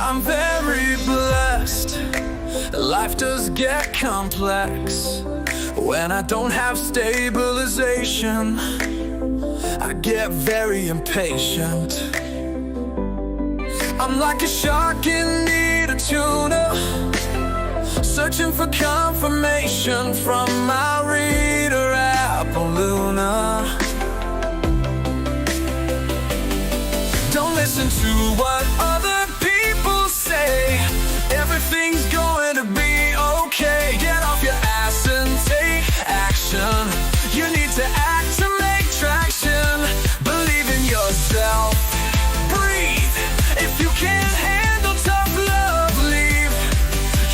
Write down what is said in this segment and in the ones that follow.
I'm very blessed. Life does get complex. When I don't have stabilization, I get very impatient. I'm like a shark in need of tuna, searching for confirmation from my reader app, Luna. Don't listen to what other people say. Everything's going to be okay. Get off your ass and take action. You need to act to make traction. Believe in yourself. Breathe. If you can't handle tough love, leave.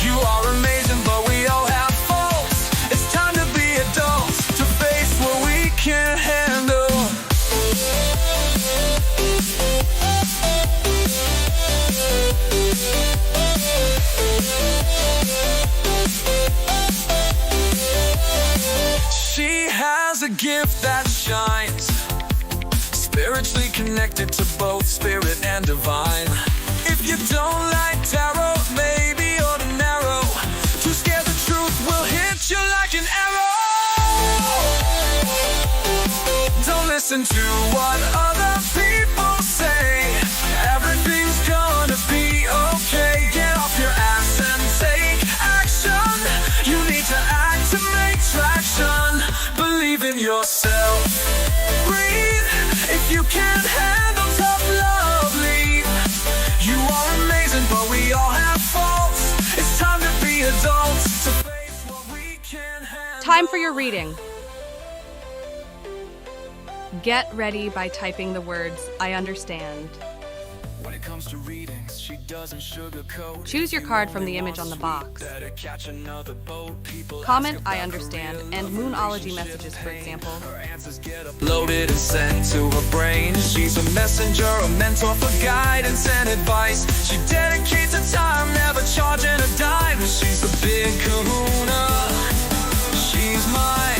You are amazing, but we all have faults. It's time to be adults, to face what we can't handle. She has a gift that shines, spiritually connected to both spirit and divine. If you don't like tarot, maybe you're the narrow. Too scared the truth will hit you like an arrow. Don't listen to what other people say. Everything's gonna be okay. Get off your ass and take action. You need to act to make traction. Believe in yourself. Breathe. If you can't handle tough love, leave. You are amazing, but we all have faults. It's time to be adults, to face what we can't handle. Time for your reading. Get ready by typing the words, I understand. When it comes to readings, she doesn't sugarcoat. Choose your card from the image on the box. Comment, I understand, and Moonology messages, for example. Her answers get uploaded and sent to her brain. She's a messenger, a mentor for guidance and advice. She dedicates her time, never charging a dime. She's a big kahuna. She's my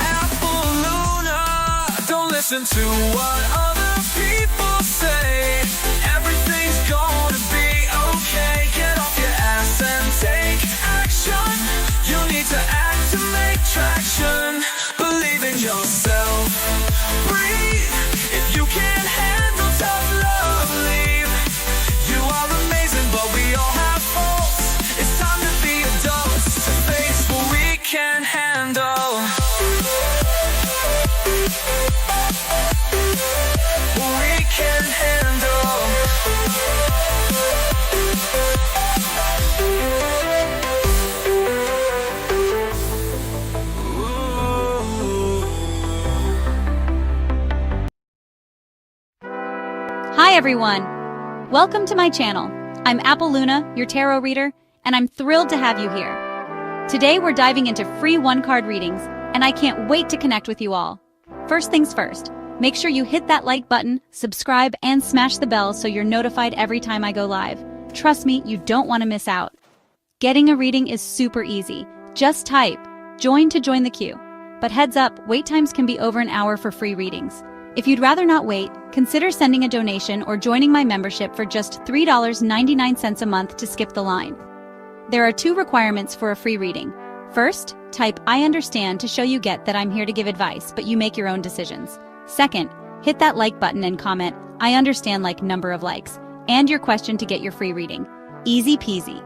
Apple Luna. Don't listen to what other people say. Everything's gonna be okay. Get off your ass and take action. You need to act to make traction. Believe in yourself. Breathe. If you can't handle tough love, leave. You are amazing, but we all have faults. It's time to be adults, to face what we can't handle. We can't handle. Hi everyone! Welcome to my channel. I'm Apple Luna, your tarot reader, and I'm thrilled to have you here. Today we're diving into free one-card readings, and I can't wait to connect with you all. First things first, make sure you hit that like button, subscribe, and smash the bell so you're notified every time I go live. Trust me, you don't want to miss out. Getting a reading is super easy. Just type join to join the queue. But heads up, wait times can be over an hour for free readings. If you'd rather not wait, consider sending a donation or joining my membership for just $3.99 a month to skip the line. There are 2 requirements for a free reading. First, type I understand to show you get that I'm here to give advice, but you make your own decisions. Second, hit that like button and comment, I understand, like number of likes, and your question to get your free reading. Easy peasy.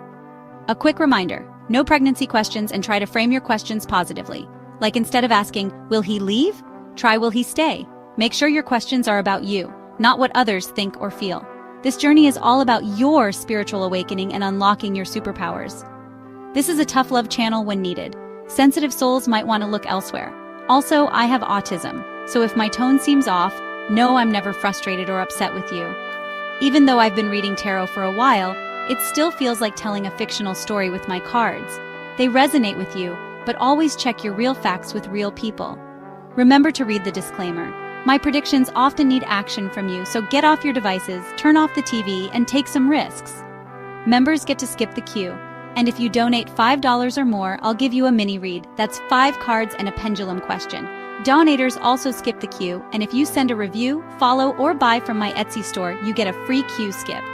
A quick reminder, no pregnancy questions, and try to frame your questions positively. Like instead of asking, will he leave? Try, will he stay? Make sure your questions are about you, not what others think or feel. This journey is all about your spiritual awakening and unlocking your superpowers. This is a tough love channel when needed. Sensitive souls might want to look elsewhere. Also, I have autism, so if my tone seems off, know I'm never frustrated or upset with you. Even though I've been reading tarot for a while, it still feels like telling a fictional story with my cards. They resonate with you, but always check your real facts with real people. Remember to read the disclaimer. My predictions often need action from you, so get off your devices, turn off the TV, and take some risks. Members get to skip the queue, and if you donate $5 or more, I'll give you a mini read. That's 5 cards and a pendulum question. Donators also skip the queue, and if you send a review, follow, or buy from my Etsy store, you get a free queue skip.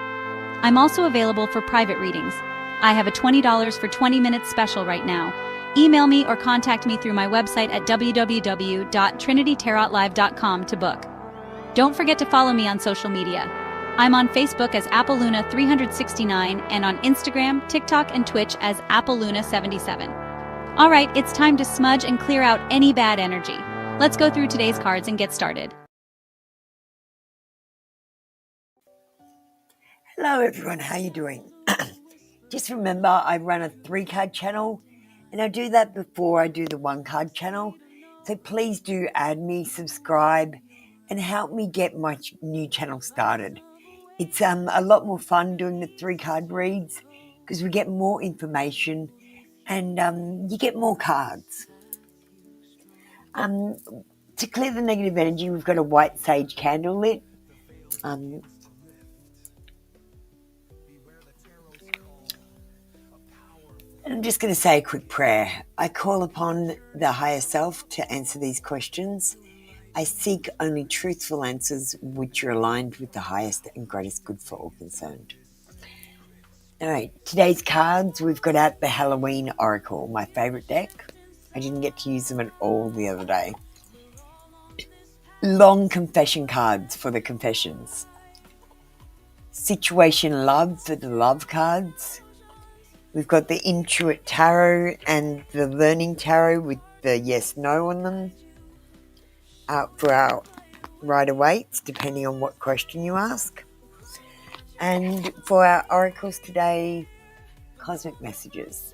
I'm also available for private readings. I have a $20 for 20 minutes special right now. Email me or contact me through my website at www.trinitytarotlive.com to book. Don't forget to follow me on social media. I'm on Facebook as AppleLuna369 and on Instagram, TikTok, and Twitch as AppleLuna77. All right, it's time to smudge and clear out any bad energy. Let's go through today's cards and get started. Hello everyone, how you doing? Just remember I run a 3-card channel and I do that before I do the 1-card channel. So please do add me, subscribe and help me get my new channel started. It's a lot more fun doing the 3-card reads because we get more information and you get more cards. To clear the negative energy, we've got a white sage candle lit. I'm just going to say a quick prayer. I call upon the higher self to answer these questions. I seek only truthful answers which are aligned with the highest and greatest good for all concerned. All right, today's cards, we've got out the Halloween Oracle, my favourite deck. I didn't get to use them at all the other day. Long confession cards for the confessions. Situation Love for the love cards. We've got the Intuit Tarot and the Learning Tarot with the yes-no on them for our Rider-Waite's, depending on what question you ask. And for our oracles today, Cosmic Messages.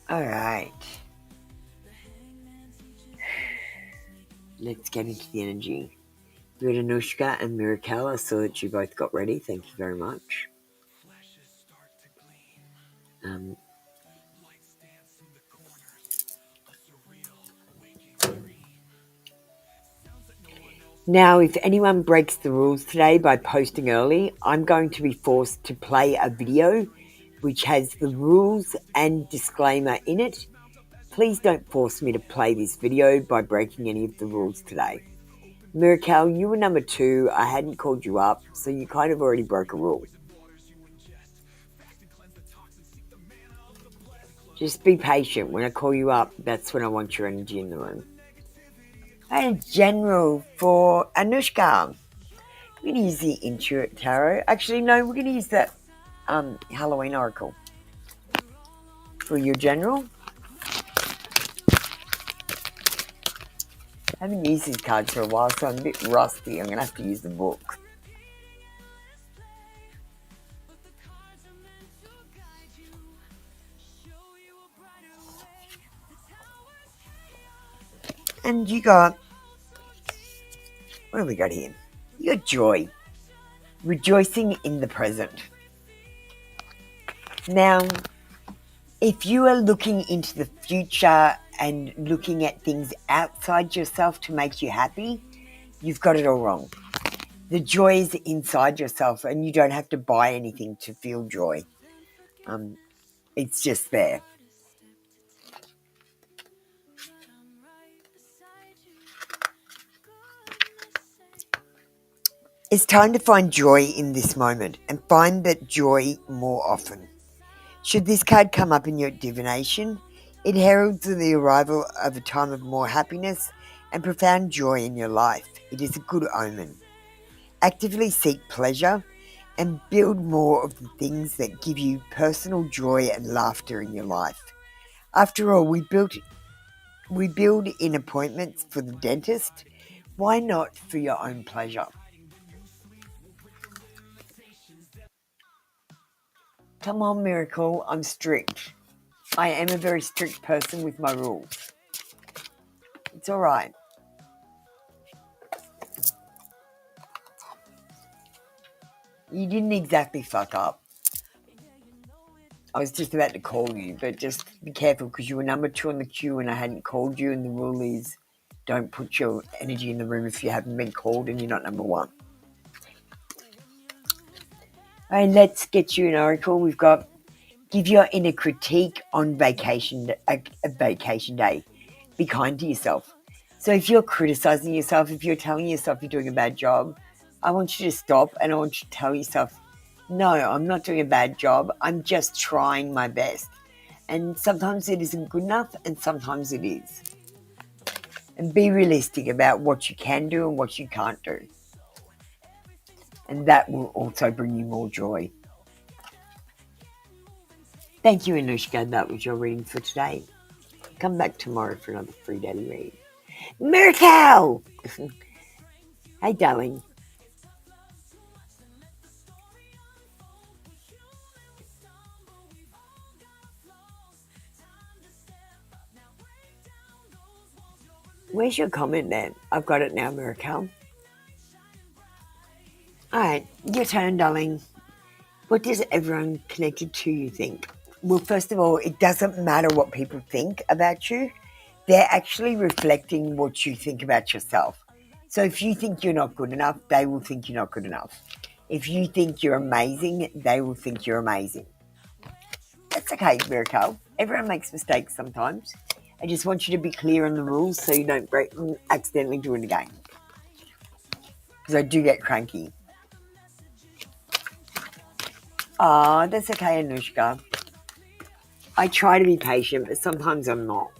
All right. Let's get into the energy. Good Anushka and Mirakel, I saw that you both got ready. Thank you very much. Now, if anyone breaks the rules today by posting early, I'm going to be forced to play a video which has the rules and disclaimer in it. Please don't force me to play this video by breaking any of the rules today. Mirakel, you were number 2. I hadn't called you up, so you kind of already broke a rule. Just be patient. When I call you up, that's when I want your energy in the room. And general for Anushka. We're going to use the Intuit Tarot. Actually, no, we're going to use that Halloween Oracle for your general. I haven't used these cards for a while, so I'm a bit rusty. I'm going to have to use the book. And you got, what have we got here? You got joy. Rejoicing in the present. Now, if you are looking into the future and looking at things outside yourself to make you happy, you've got it all wrong. The joy is inside yourself and you don't have to buy anything to feel joy. It's just there. It's time to find joy in this moment and find that joy more often. Should this card come up in your divination, it heralds the arrival of a time of more happiness and profound joy in your life. It is a good omen. Actively seek pleasure and build more of the things that give you personal joy and laughter in your life. After all, we build in appointments for the dentist. Why not for your own pleasure? Come on, Miracle, I'm strict. I am a very strict person with my rules. It's all right. You didn't exactly fuck up. I was just about to call you, but just be careful because you were number 2 on the queue and I hadn't called you, and the rule is don't put your energy in the room if you haven't been called and you're not number 1. All right, let's get you an oracle. We've got give your inner critique on vacation day. be kind to yourself. So if you're criticizing yourself, if you're telling yourself you're doing a bad job, I want you to stop and I want you to tell yourself, no, I'm not doing a bad job. I'm just trying my best. And sometimes it isn't good enough and sometimes it is. And be realistic about what you can do and what you can't do. And that will also bring you more joy. Thank you, Anushka. That was your reading for today. Come back tomorrow for another free daily read. Miracle! Hey, darling. Where's your comment then? I've got it now, Miracle. Alright, your turn, darling. What does everyone connected to you think? Well, first of all, it doesn't matter what people think about you. They're actually reflecting what you think about yourself. So if you think you're not good enough, they will think you're not good enough. If you think you're amazing, they will think you're amazing. That's okay, Miracle. Everyone makes mistakes sometimes. I just want you to be clear on the rules so you don't accidentally do it again. Because I do get cranky. Oh, that's okay, Anushka. I try to be patient, but sometimes I'm not.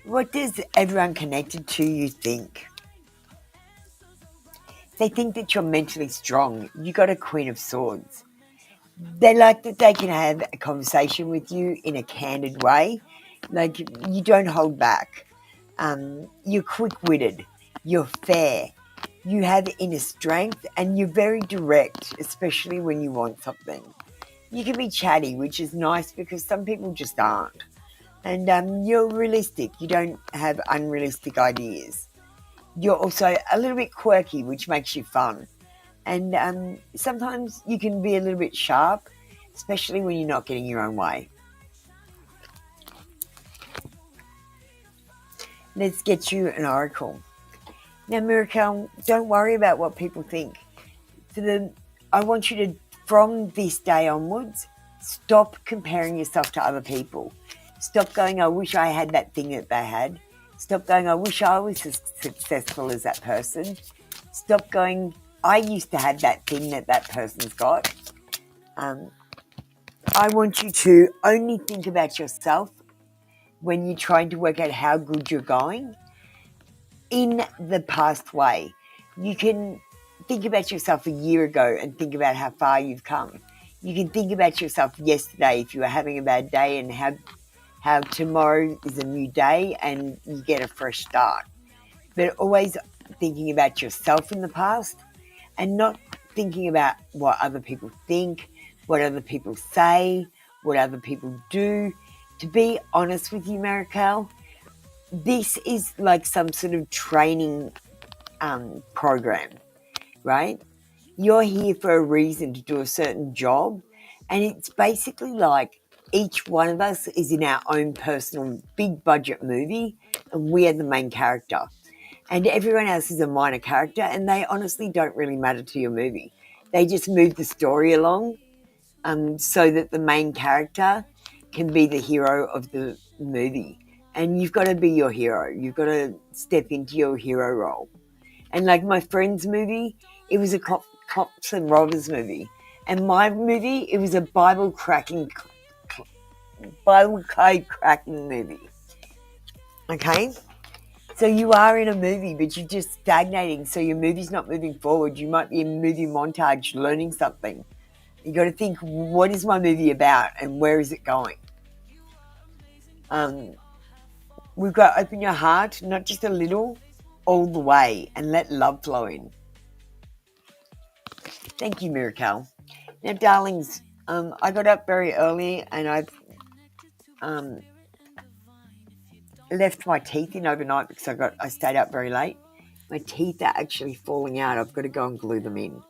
What does everyone connected to you think? They think that you're mentally strong. You got a Queen of Swords. They like that they can have a conversation with you in a candid way. Like, you don't hold back. You're quick-witted. You're fair. You have inner strength and you're very direct, especially when you want something. You can be chatty, which is nice because some people just aren't. And you're realistic. You don't have unrealistic ideas. You're also a little bit quirky, which makes you fun. And sometimes you can be a little bit sharp, especially when you're not getting your own way. Let's get you an oracle. Now, Miracle, don't worry about what people think. I want you to, from this day onwards, stop comparing yourself to other people. Stop going, I wish I had that thing that they had. Stop going, I wish I was as successful as that person. Stop going, I used to have that thing that that person's got. I want you to only think about yourself when you're trying to work out how good you're going in the past way. You can think about yourself a year ago and think about how far you've come. You can think about yourself yesterday if you were having a bad day and how tomorrow is a new day and you get a fresh start. But always thinking about yourself in the past and not thinking about what other people think, what other people say, what other people do. To be honest with you, Miracle, this is like some sort of training program, right? You're here for a reason to do a certain job, and it's basically like each one of us is in our own personal big budget movie, and we are the main character. And everyone else is a minor character, and they honestly don't really matter to your movie. They just move the story along so that the main character can be the hero of the movie. And you've got to be your hero. You've got to step into your hero role. And like my friend's movie, it was a cops and robbers movie. And my movie, it was a Bible code cracking movie. Okay? So you are in a movie, but you're just stagnating. So your movie's not moving forward. You might be in movie montage learning something. You got to think, what is my movie about and where is it going? We've got to open your heart, not just a little, all the way, and let love flow in. Thank you, Miracle. Now, darlings, I got up very early and I've left my teeth in overnight because I stayed up very late. My teeth are actually falling out. I've got to go and glue them in.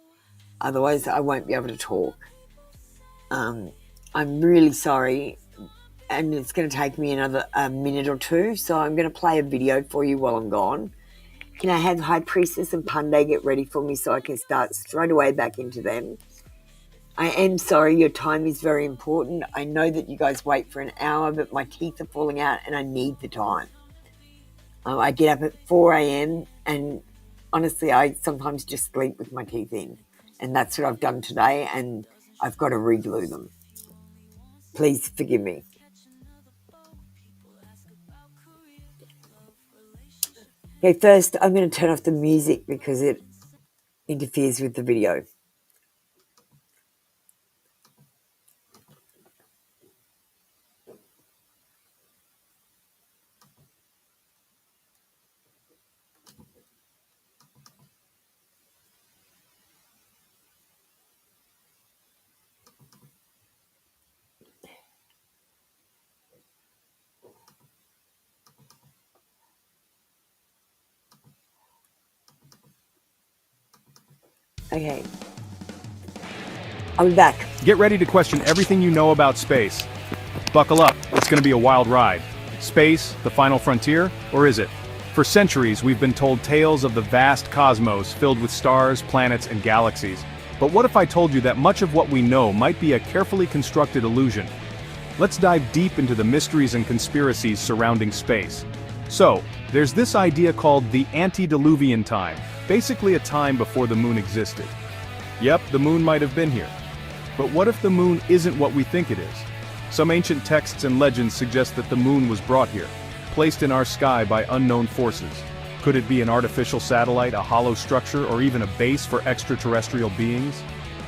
Otherwise, I won't be able to talk. I'm really sorry. And it's going to take me another minute or two, so I'm going to play a video for you while I'm gone. Can I have High Priestess and Punday get ready for me so I can start straight away back into them? I am sorry, your time is very important. I know that you guys wait for an hour, but my teeth are falling out and I need the time. I get up at 4 a.m. and honestly, I sometimes just sleep with my teeth in. And that's what I've done today, and I've got to reglue them. Please forgive me. Okay, first I'm going to turn off the music because it interferes with the video. Okay. I'm back. Get ready to question everything you know about space. Buckle up, it's going to be a wild ride. Space, the final frontier, or is it? For centuries, we've been told tales of the vast cosmos filled with stars, planets, and galaxies. But what if I told you that much of what we know might be a carefully constructed illusion? Let's dive deep into the mysteries and conspiracies surrounding space. So, there's this idea called the antediluvian time, basically a time before the moon existed. Yep, the moon might have been here. But what if the moon isn't what we think it is? Some ancient texts and legends suggest that the moon was brought here, placed in our sky by unknown forces. Could it be an artificial satellite, a hollow structure, or even a base for extraterrestrial beings?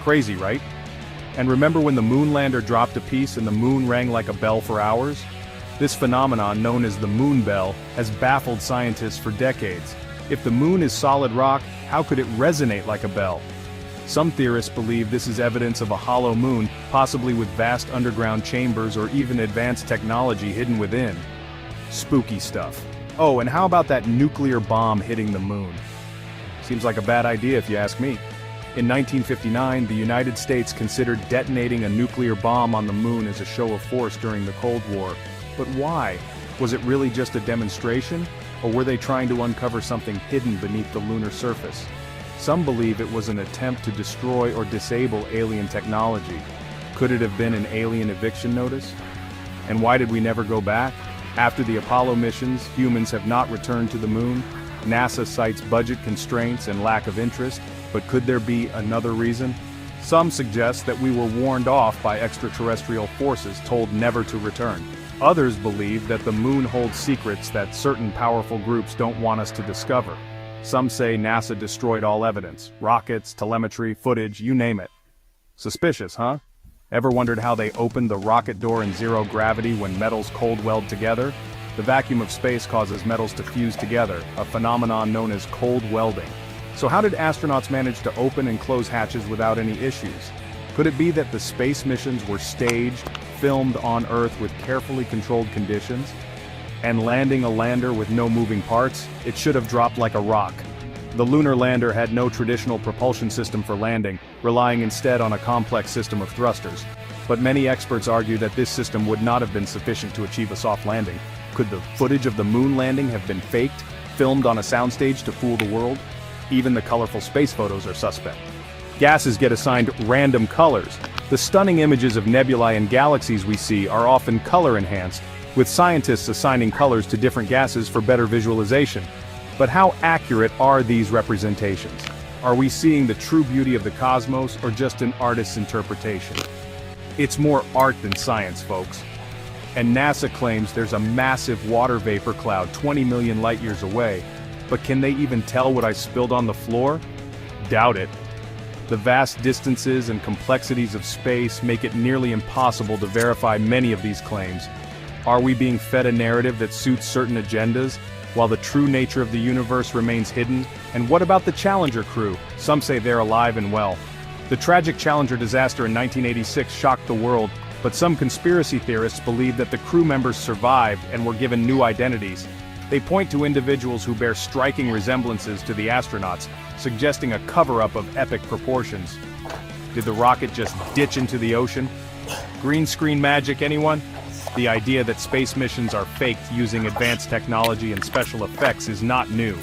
Crazy, right? And remember when the moon lander dropped a piece and the moon rang like a bell for hours? This phenomenon, known as the moon bell, has baffled scientists for decades. If the moon is solid rock, how could it resonate like a bell? Some theorists believe this is evidence of a hollow moon, possibly with vast underground chambers or even advanced technology hidden within. Spooky stuff. Oh, and how about that nuclear bomb hitting the moon? Seems like a bad idea if you ask me. In 1959, the United States considered detonating a nuclear bomb on the moon as a show of force during the Cold War. But why? Was it really just a demonstration? Or were they trying to uncover something hidden beneath the lunar surface? Some believe it was an attempt to destroy or disable alien technology. Could it have been an alien eviction notice? And why did we never go back? After the Apollo missions, humans have not returned to the moon. NASA cites budget constraints and lack of interest, but could there be another reason? Some suggest that we were warned off by extraterrestrial forces told never to return. Others believe that the moon holds secrets that certain powerful groups don't want us to discover. Some say NASA destroyed all evidence, rockets, telemetry, footage, you name it. Suspicious, huh? Ever wondered how they opened the rocket door in zero gravity when metals cold weld together? The vacuum of space causes metals to fuse together, a phenomenon known as cold welding. So how did astronauts manage to open and close hatches without any issues? Could it be that the space missions were staged, filmed on Earth with carefully controlled conditions? And landing a lander with no moving parts, it should have dropped like a rock. The lunar lander had no traditional propulsion system for landing, relying instead on a complex system of thrusters. But many experts argue that this system would not have been sufficient to achieve a soft landing. Could the footage of the moon landing have been faked, filmed on a soundstage to fool the world? Even the colorful space photos are suspect. Gases get assigned random colors. The stunning images of nebulae and galaxies we see are often color-enhanced, with scientists assigning colors to different gases for better visualization. But how accurate are these representations? Are we seeing the true beauty of the cosmos or just an artist's interpretation? It's more art than science, folks. And NASA claims there's a massive water vapor cloud 20 million light-years away. But can they even tell what I spilled on the floor? Doubt it. The vast distances and complexities of space make it nearly impossible to verify many of these claims. Are we being fed a narrative that suits certain agendas, while the true nature of the universe remains hidden? And what about the Challenger crew? Some say they're alive and well. The tragic Challenger disaster in 1986 shocked the world, but some conspiracy theorists believe that the crew members survived and were given new identities. They point to individuals who bear striking resemblances to the astronauts, suggesting a cover-up of epic proportions. Did the rocket just ditch into the ocean? Green screen magic, anyone? The idea that space missions are faked using advanced technology and special effects is not new.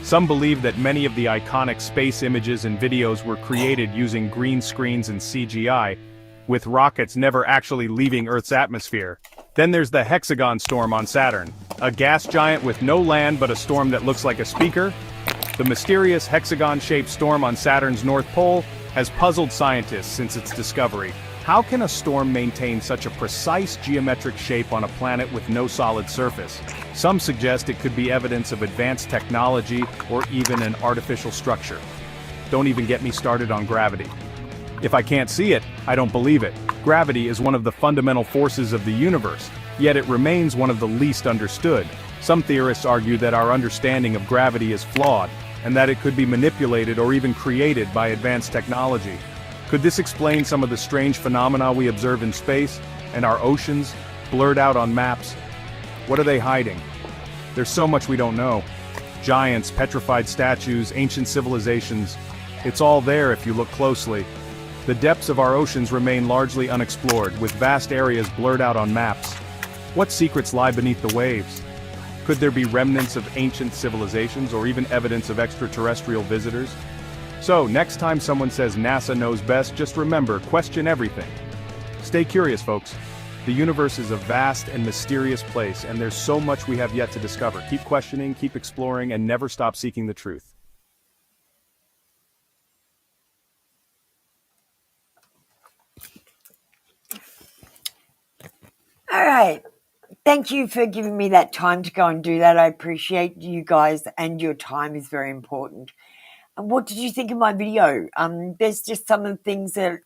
Some believe that many of the iconic space images and videos were created using green screens and CGI, with rockets never actually leaving Earth's atmosphere. Then there's the hexagon storm on Saturn, a gas giant with no land but a storm that looks like a speaker. The mysterious hexagon-shaped storm on Saturn's North Pole has puzzled scientists since its discovery. How can a storm maintain such a precise geometric shape on a planet with no solid surface? Some suggest it could be evidence of advanced technology or even an artificial structure. Don't even get me started on gravity. If I can't see it, I don't believe it. Gravity is one of the fundamental forces of the universe, yet it remains one of the least understood. Some theorists argue that our understanding of gravity is flawed, and that it could be manipulated or even created by advanced technology. Could this explain some of the strange phenomena we observe in space, and our oceans, blurred out on maps? What are they hiding? There's so much we don't know. Giants, petrified statues, ancient civilizations. It's all there if you look closely. The depths of our oceans remain largely unexplored, with vast areas blurred out on maps. What secrets lie beneath the waves? Could there be remnants of ancient civilizations or even evidence of extraterrestrial visitors? So, next time someone says NASA knows best, just remember, question everything. Stay curious, folks. The universe is a vast and mysterious place, and there's so much we have yet to discover. Keep questioning, keep exploring, and never stop seeking the truth. All right. Thank you for giving me that time to go and do that. I appreciate you guys, and your time is very important. And what did you think of my video? There's just some of the things that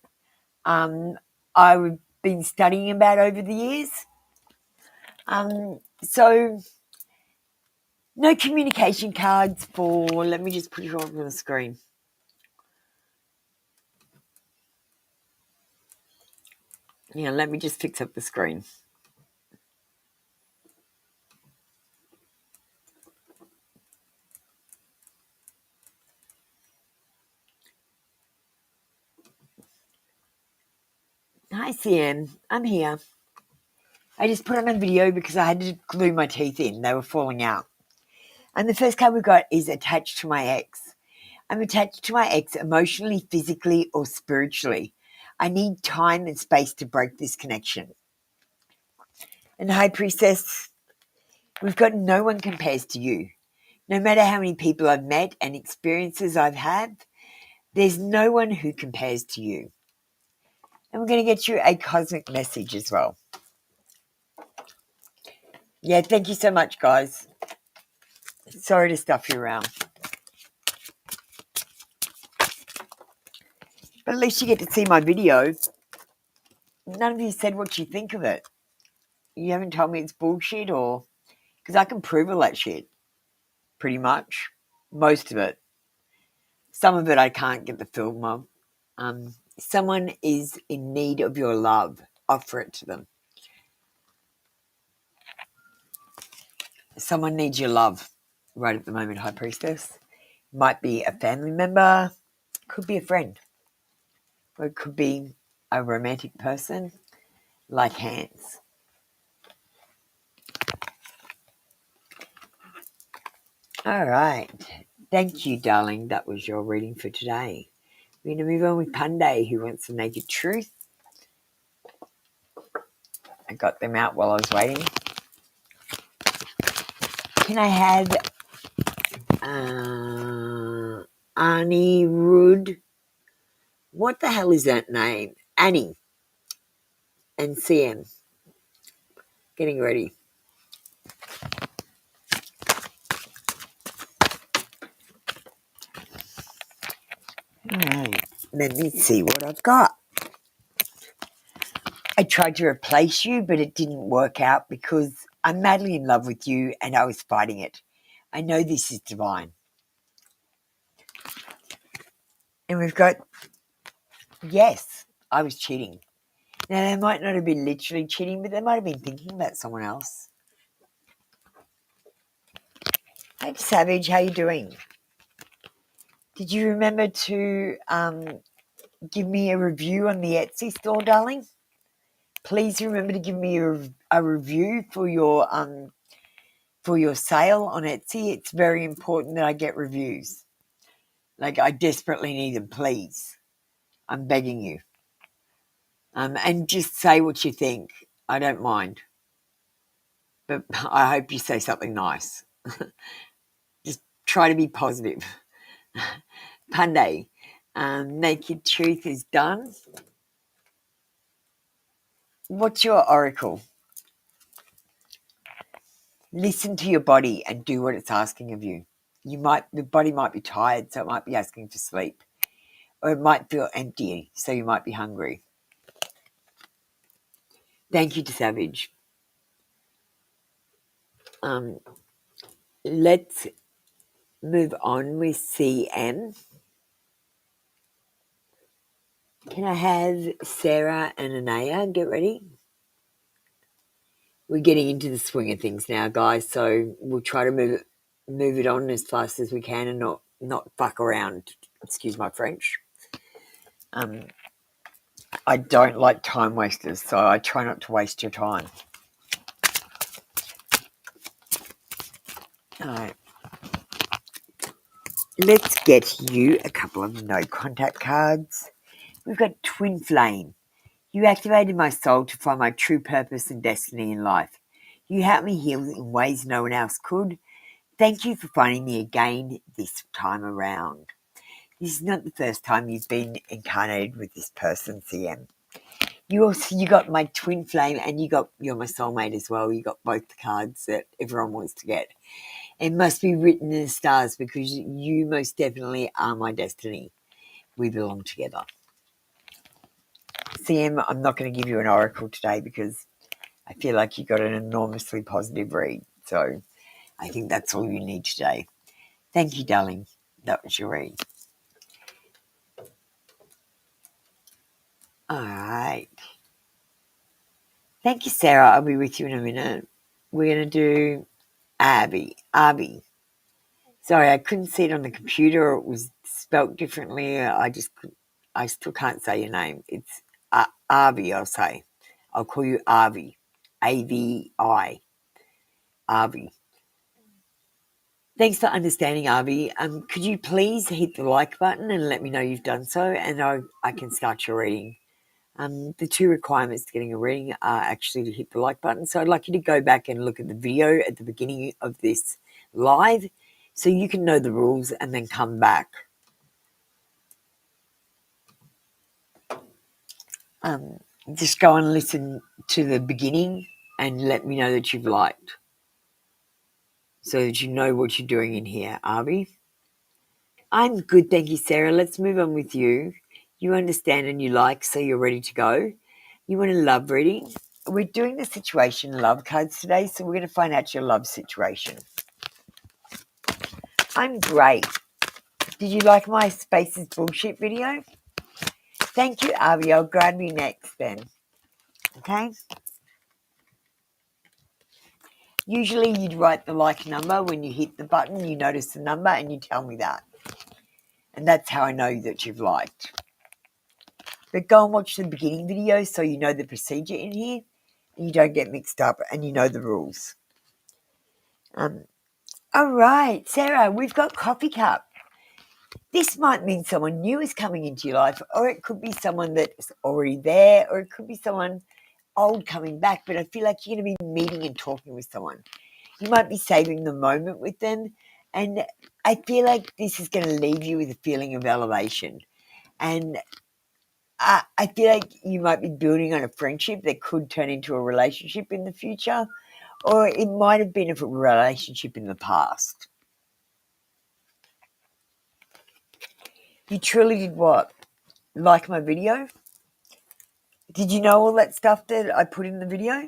I've been studying about over the years. So no communication cards for, let me just put it on the screen. Yeah, let me just fix up the screen. Hi, CM. I'm here. I just put on a video because I had to glue my teeth in. They were falling out. And the first card we got is attached to my ex. I'm attached to my ex emotionally, physically, or spiritually. I need time and space to break this connection. And High Priestess, we've got no one compares to you. No matter how many people I've met and experiences I've had, there's no one who compares to you. And we're going to get you a cosmic message as well. Yeah, thank you so much, guys. Sorry to stuff you around. But at least you get to see my video. None of you said what you think of it. You haven't told me it's bullshit, or... Because I can prove all that shit. Pretty much. Most of it. Some of it I can't get the film of. Someone is in need of your love. Offer it to them. Someone needs your love right at the moment, High Priestess. Might be a family member. Could be a friend. Or it could be a romantic person like hands. All right. Thank you, darling. That was your reading for today. We're going to move on with Punday, who wants the naked truth. I got them out while I was waiting. Can I have Annie Rudd? What the hell is that name? Annie and CM. Getting ready. All right. Let me see what I've got. I tried to replace you, but it didn't work out because I'm madly in love with you and I was fighting it. I know this is divine. And we've got, yes, I was cheating. Now, they might not have been literally cheating, but they might have been thinking about someone else. Hey, Savage, how you doing? Did you remember to give me a review on the Etsy store, darling? Please remember to give me a review for your for your sale on Etsy, it's very important that I get reviews. Like, I desperately need them, please. I'm begging you. And just say what you think. I don't mind. But I hope you say something nice. Just try to be positive. Punday. Naked Truth is done. What's your oracle? Listen to your body and do what it's asking of you. The body might be tired, so it might be asking for sleep. Or it might feel empty, so you might be hungry. Thank you to Savage. Let's move on with CM. Can I have Sarah and Anaya get ready? We're getting into the swing of things now, guys, so we'll try to move it on as fast as we can and not fuck around. Excuse my French. I don't like time wasters, so I try not to waste your time. All right. Let's get you a couple of no contact cards. We've got Twin Flame. You activated my soul to find my true purpose and destiny in life. You helped me heal in ways no one else could. Thank you for finding me again this time around. This is not the first time you've been incarnated with this person, CM. You got my twin flame, and you're my soulmate as well. You got both the cards that everyone wants to get. It must be written in the stars because you most definitely are my destiny. We belong together. CM, I'm not going to give you an oracle today because I feel like you got an enormously positive read. So I think that's all you need today. Thank you, darling. That was your read. All right. Thank you, Sarah. I'll be with you in a minute. We're going to do Abby. Sorry, I couldn't see it on the computer. It was spelt differently. I still can't say your name. It's Avi, I'll say. I'll call you Avi. A-V-I. Avi. Thanks for understanding, Avi. Could you please hit the like button and let me know you've done so, and I can start your reading. The two requirements to getting a reading are actually to hit the like button. So I'd like you to go back and look at the video at the beginning of this live so you can know the rules and then come back. Just go and listen to the beginning and let me know that you've liked so that you know what you're doing in here, Avi. I'm good, thank you, Sarah. Let's move on with you. You understand and you like, so you're ready to go. You want a love reading? We're doing the situation love cards today, so we're going to find out your love situation. I'm great. Did you like my Spaces Bullshit video? Thank you, Avi. I'll grab you next then. Okay? Usually you'd write the like number when you hit the button, you notice the number and you tell me that. And that's how I know that you've liked. But go and watch the beginning video so you know the procedure in here and you don't get mixed up and you know the rules. All right, Sarah, we've got Coffee Cup. This might mean someone new is coming into your life, or it could be someone that's already there, or it could be someone old coming back, but I feel like you're going to be meeting and talking with someone. You might be saving the moment with them, and I feel like this is going to leave you with a feeling of elevation. And I feel like you might be building on a friendship that could turn into a relationship in the future, or it might have been a relationship in the past. You truly did what? Like my video? Did you know all that stuff that I put in the video?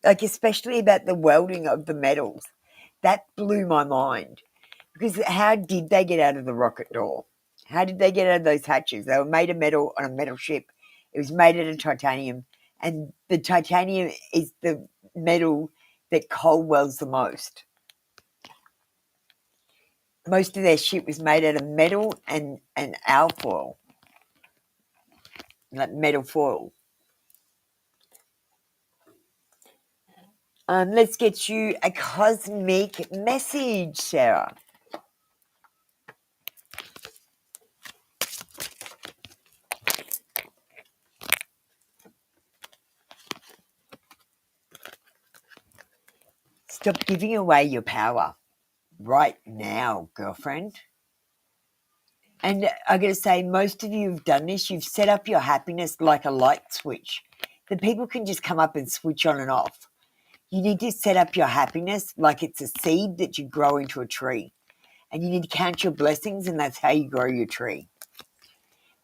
Like, especially about the welding of the metals. That blew my mind. Because how did they get out of the rocket door? How did they get out of those hatches? They were made of metal on a metal ship. It was made out of titanium. And the titanium is the metal that cold welds the most. Most of their ship was made out of metal and alfoil. Like metal foil. Let's get you a cosmic message, Sarah. Stop giving away your power right now, girlfriend. And I got to say, most of you have done this. You've set up your happiness like a light switch that people can just come up and switch on and off. You need to set up your happiness like it's a seed that you grow into a tree. And you need to count your blessings, and that's how you grow your tree.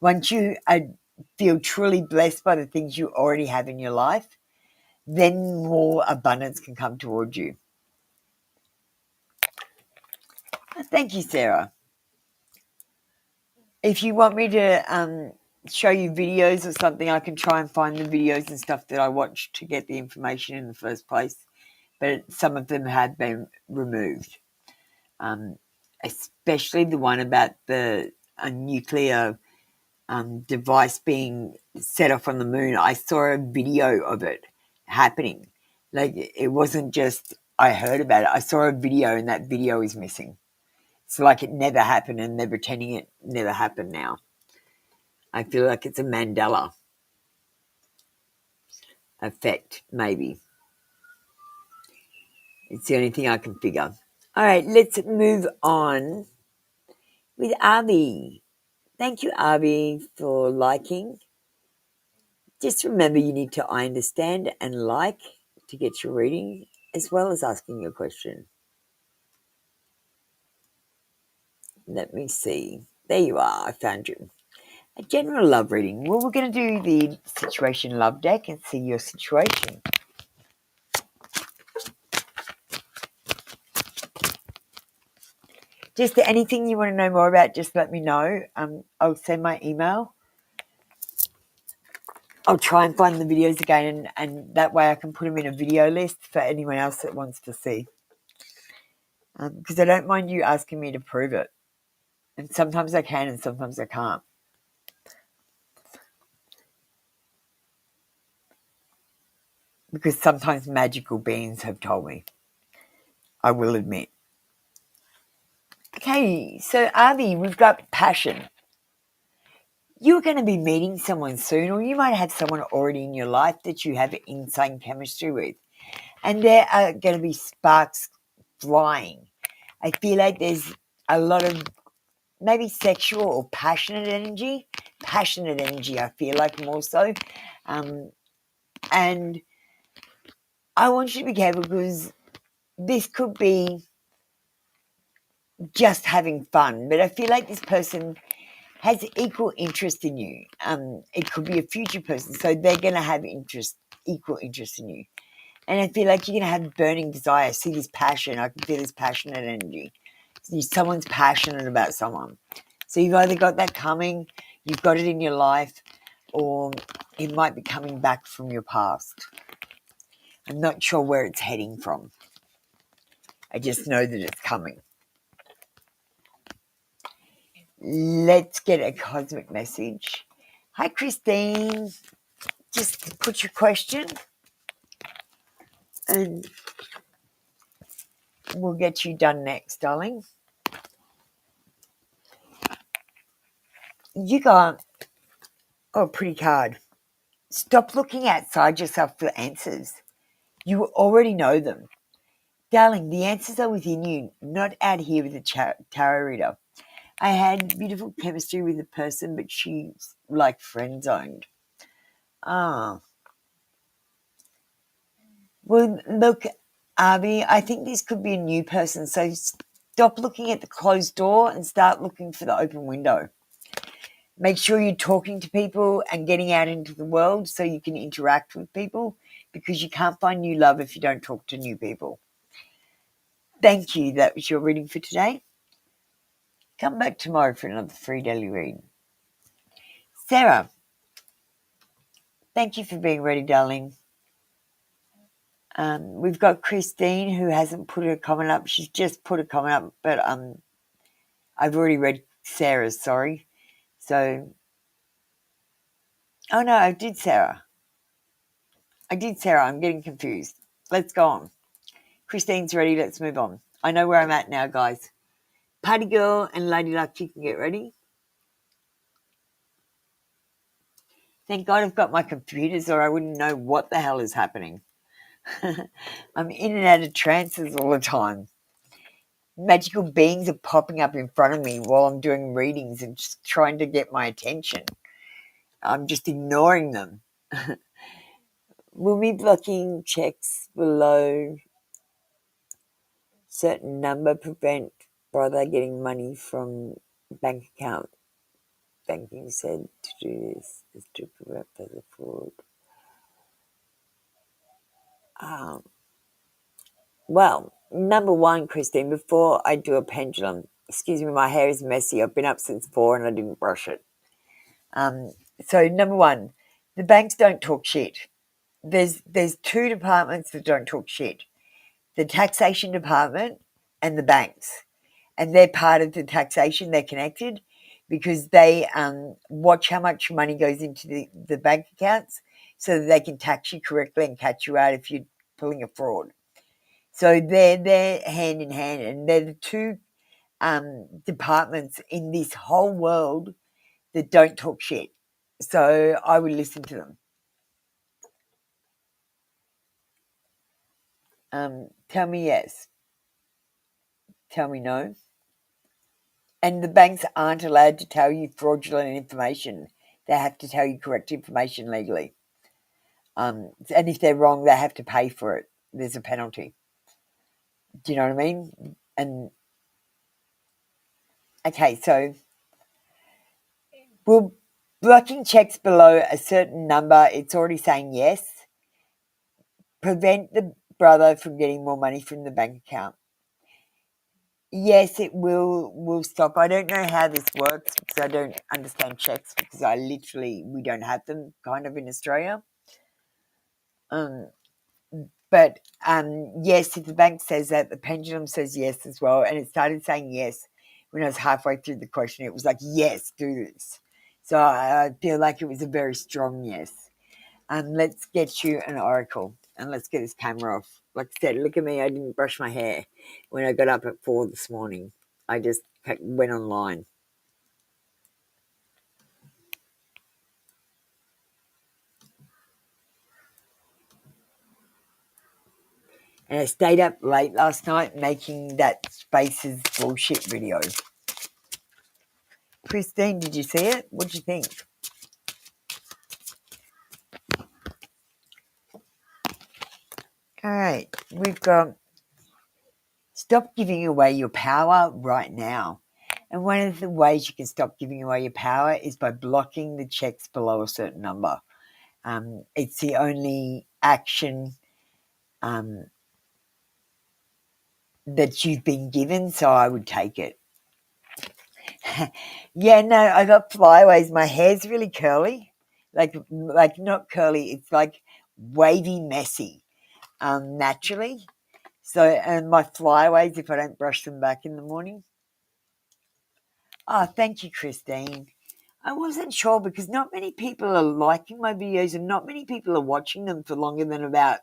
Once you feel truly blessed by the things you already have in your life, then more abundance can come towards you. Thank you, Sarah. If you want me to show you videos or something, I can try and find the videos and stuff that I watched to get the information in the first place. But some of them have been removed, especially the one about the nuclear device being set off on the moon. I saw a video of it happening. Like, it wasn't just I heard about it. I saw a video, and that video is missing. It's like it never happened, and they're pretending it never happened now. I feel like it's a Mandela effect, maybe. It's the only thing I can figure. All right, let's move on with Avi. Thank you, Avi, for liking. Just remember, you need to I understand and like to get your reading, as well as asking your question. Let me see. There you are. I found you. A general love reading. Well, we're going to do the situation love deck and see your situation. Just anything you want to know more about, just let me know. I'll send my email. I'll try and find the videos again, and that way I can put them in a video list for anyone else that wants to see. Because I don't mind you asking me to prove it. And sometimes I can and sometimes I can't. Because sometimes magical beings have told me. I will admit. Okay, so Avi, we've got passion. You're going to be meeting someone soon, or you might have someone already in your life that you have insane chemistry with. And there are going to be sparks flying. I feel like there's a lot of maybe sexual or passionate energy. Passionate energy, I feel like, more so. And I want you to be careful, because this could be just having fun, but I feel like this person has equal interest in you. It could be a future person, so they're going to have equal interest in you. And I feel like you're going to have burning desire. I see this passion. I can feel this passionate energy. Someone's passionate about someone. So you've either got that coming, you've got it in your life, or it might be coming back from your past. I'm not sure where it's heading from. I just know that it's coming. Let's get a cosmic message. Hi, Christine. Just put your question and we'll get you done next, darling. You got a pretty card. Stop looking outside yourself for answers. You already know them. Darling, the answers are within you, not out here with a tarot reader. I had beautiful chemistry with a person, but she's like friend-zoned. Well, look, Avi, I think this could be a new person, so stop looking at the closed door and start looking for the open window. Make sure you're talking to people and getting out into the world so you can interact with people, because you can't find new love if you don't talk to new people. Thank you. That was your reading for today. Come back tomorrow for another free daily reading. Sarah, thank you for being ready, darling. We've got Christine, who hasn't put her comment up. She's just put a comment up, but I've already read Sarah's, sorry. So, oh no, I did Sarah. I'm getting confused. let's go on. Christine's ready. Let's move on. I know where I'm at now, guys. Party Girl and Lady Luck, you can get ready. Thank God I've got my computers or I wouldn't know what the hell is happening. I'm in and out of trances all the time. Magical beings are popping up in front of me while I'm doing readings and just trying to get my attention. I'm just ignoring them. Will me blocking checks below certain number prevent brother getting money from bank account? Banking said to do this is to prevent further fraud. Well, number one, Christine, before I do a pendulum, excuse me, my hair is messy. I've been up since 4 and I didn't brush it. So number one, the banks don't talk shit. There's two departments that don't talk shit. The taxation department and the banks. And they're part of the taxation, they're connected because they watch how much money goes into the bank accounts so that they can tax you correctly and catch you out if you're pulling a fraud. So they're hand in hand, and they're the two departments in this whole world that don't talk shit. So I would listen to them. Tell me yes. Tell me no. And the banks aren't allowed to tell you fraudulent information. They have to tell you correct information legally. And if they're wrong, they have to pay for it. There's a penalty. Do you know what I mean? And okay, so will blocking checks below a certain number, it's already saying yes, prevent the brother from getting more money from the bank account? Yes, it will stop. I don't know how this works because I don't understand checks because we don't have them kind of in Australia. But yes, if the bank says that, the pendulum says yes as well. And it started saying yes when I was halfway through the question. It was like, yes, do this. So I feel like it was a very strong yes. Let's get you an oracle and let's get this camera off. Like I said, look at me. I didn't brush my hair when I got up at 4 this morning. I just went online. And I stayed up late last night making that Spaces bullshit video. Christine, did you see it? What did you think? All right, we've got stop giving away your power right now. And one of the ways you can stop giving away your power is by blocking the checks below a certain number. It's the only action that you've been given, so I would take it. Yeah, no, I got flyaways. My hair's really curly, like not curly. It's like wavy, messy, naturally. So, and my flyaways, if I don't brush them back in the morning. Oh, thank you, Christine. I wasn't sure because not many people are liking my videos and not many people are watching them for longer than about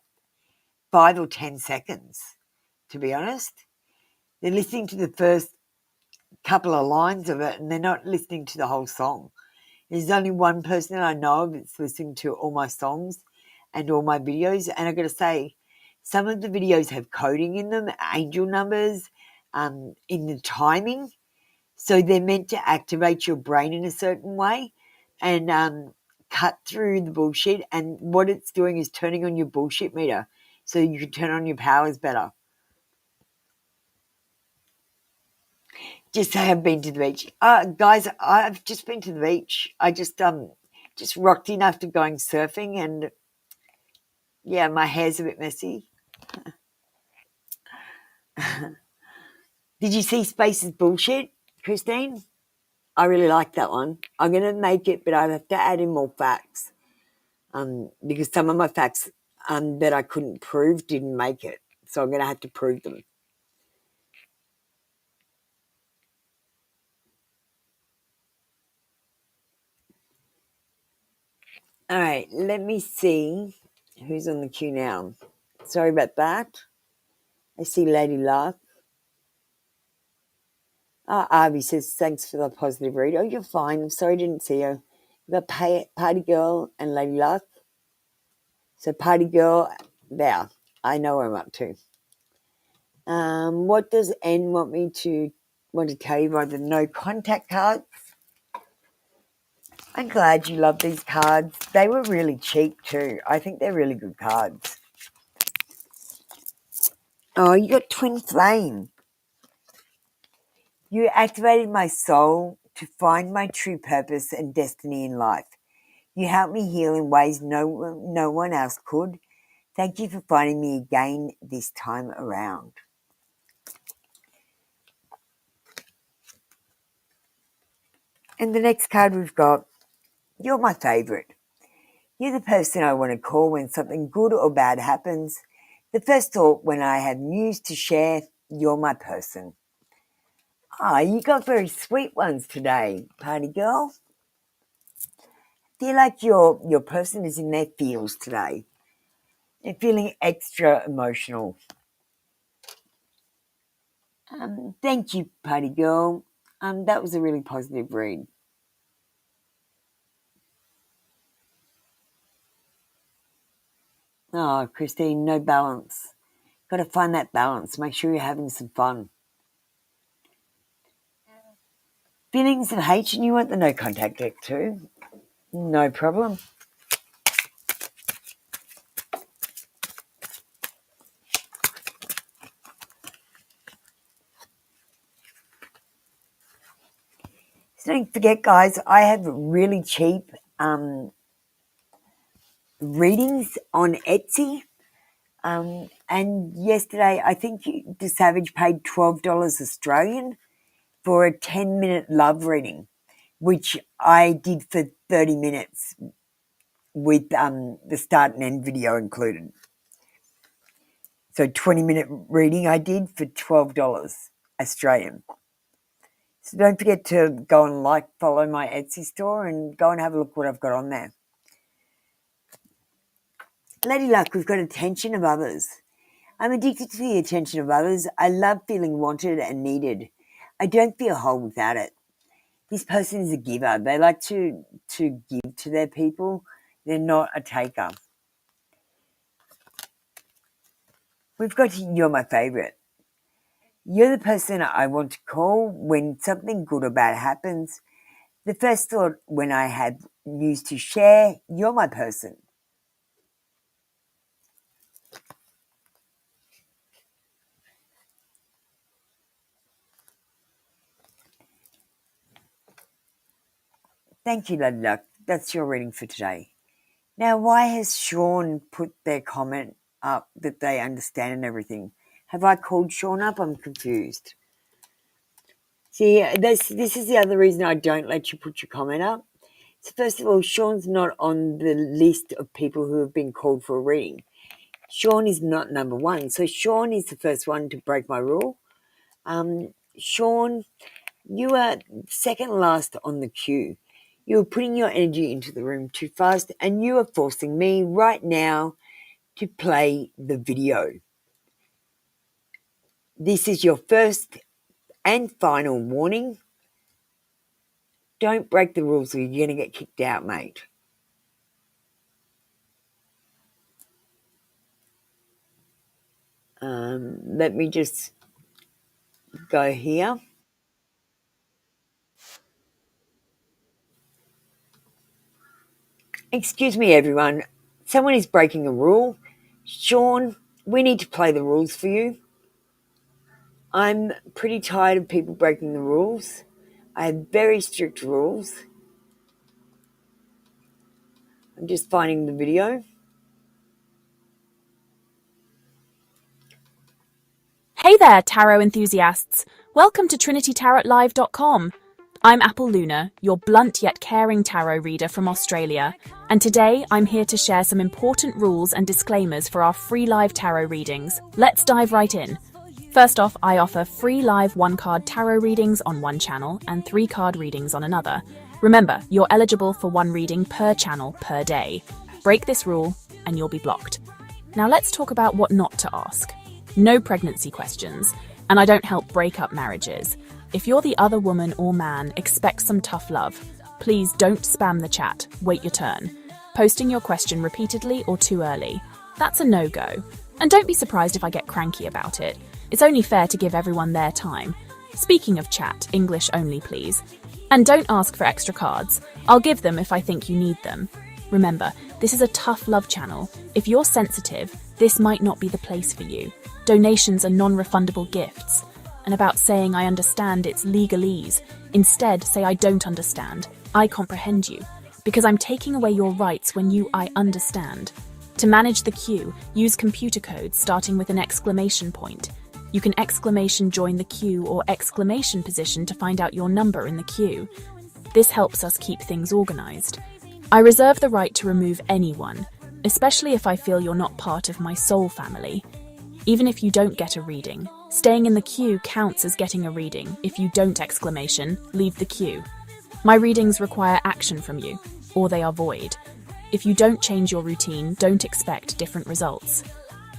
5 or 10 seconds, to be honest. They're listening to the first couple of lines of it and they're not listening to the whole song. There's only one person I know of that's listening to all my songs and all my videos. And I got to say, some of the videos have coding in them, angel numbers, in the timing. So they're meant to activate your brain in a certain way and cut through the bullshit. And what it's doing is turning on your bullshit meter so you can turn on your powers better. Just say I've been to the beach. Guys, I've just been to the beach. I just rocked in after going surfing and, yeah, my hair's a bit messy. Did you see Space's bullshit, Christine? I really like that one. I'm going to make it, but I have to add in more facts because some of my facts that I couldn't prove didn't make it. So I'm going to have to prove them. All right, let me see who's on the queue now. Sorry about that. I see Lady Luck. Arby says, thanks for the positive read. Oh, you're fine. I'm sorry I didn't see you. You've got Party Girl and Lady Luck. So Party Girl, there. I know what I'm up to. What does N want to tell you by the no contact cards? I'm glad you love these cards. They were really cheap too. I think they're really good cards. Oh, you got Twin Flame. You activated my soul to find my true purpose and destiny in life. You helped me heal in ways no one else could. Thank you for finding me again this time around. And the next card we've got, you're my favourite. You're the person I want to call when something good or bad happens. The first thought when I have news to share, you're my person. You got very sweet ones today, Party Girl. Feel like your person is in their feels today. They're feeling extra emotional. Thank you, Party Girl. That was a really positive read. Oh, Christine, no balance. Got to find that balance. Make sure you're having some fun. Feelings of hate, and you want the no contact deck too. No problem. So don't forget, guys, I have really cheap readings on Etsy. And yesterday, I think the Savage paid $12 Australian for a 10-minute love reading, which I did for 30 minutes with the start and end video included. So 20-minute reading I did for $12 Australian. So don't forget to go and follow my Etsy store and go and have a look what I've got on there. Lady Luck, we've got attention of others. I'm addicted to the attention of others. I love feeling wanted and needed. I don't feel whole without it. This person is a giver. They like to give to their people. They're not a taker. We've got you're my favourite. You're the person I want to call when something good or bad happens. The first thought when I have news to share, you're my person. Thank you, Lady Luck. That's your reading for today. Now, why has Sean put their comment up that they understand and everything? Have I called Sean up? I'm confused. See, this is the other reason I don't let you put your comment up. So first of all, Sean's not on the list of people who have been called for a reading. Sean is not number one. So Sean is the first one to break my rule. Sean, you are second last on the queue. You're putting your energy into the room too fast, and you are forcing me right now to play the video. This is your first and final warning. Don't break the rules or you're going to get kicked out, mate. Let me just go here. Excuse me, everyone. Someone is breaking a rule. Sean, we need to play the rules for you. I'm pretty tired of people breaking the rules. I have very strict rules. I'm just finding the video. Hey there, tarot enthusiasts. Welcome to TrinityTarotLive.com. I'm Apple Luna, your blunt yet caring tarot reader from Australia, and today I'm here to share some important rules and disclaimers for our free live tarot readings. Let's dive right in. First off, I offer free live 1-card tarot readings on one channel and 3-card readings on another. Remember, you're eligible for 1 reading per channel per day. Break this rule and you'll be blocked. Now let's talk about what not to ask. No pregnancy questions, and I don't help break up marriages. If you're the other woman or man, expect some tough love. Please don't spam the chat, wait your turn. Posting your question repeatedly or too early, that's a no-go. And don't be surprised if I get cranky about it. It's only fair to give everyone their time. Speaking of chat, English only please. And don't ask for extra cards. I'll give them if I think you need them. Remember, this is a tough love channel. If you're sensitive, this might not be the place for you. Donations are non-refundable gifts. And about saying I understand, it's legalese. Instead, say I don't understand. I comprehend you. Because I'm taking away your rights when I understand. To manage the queue, use computer codes starting with an exclamation point. You can exclamation join the queue or exclamation position to find out your number in the queue. This helps us keep things organized. I reserve the right to remove anyone, especially if I feel you're not part of my soul family. Even if you don't get a reading, staying in the queue counts as getting a reading. If you don't exclamation, leave the queue. My readings require action from you, or they are void. If you don't change your routine, don't expect different results.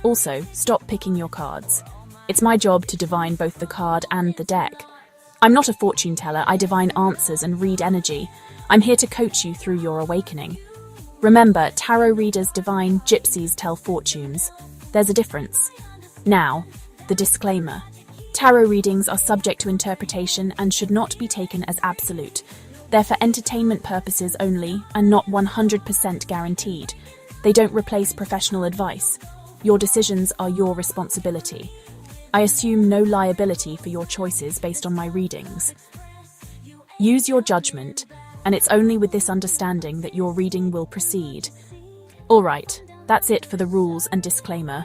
Also, stop picking your cards. It's my job to divine both the card and the deck. I'm not a fortune teller, I divine answers and read energy. I'm here to coach you through your awakening. Remember, tarot readers divine, gypsies tell fortunes. There's a difference. Now, the disclaimer. Tarot readings are subject to interpretation and should not be taken as absolute. They're for entertainment purposes only and not 100% guaranteed. They don't replace professional advice. Your decisions are your responsibility. I assume no liability for your choices based on my readings. Use your judgment, and it's only with this understanding that your reading will proceed. All right, that's it for the rules and disclaimer.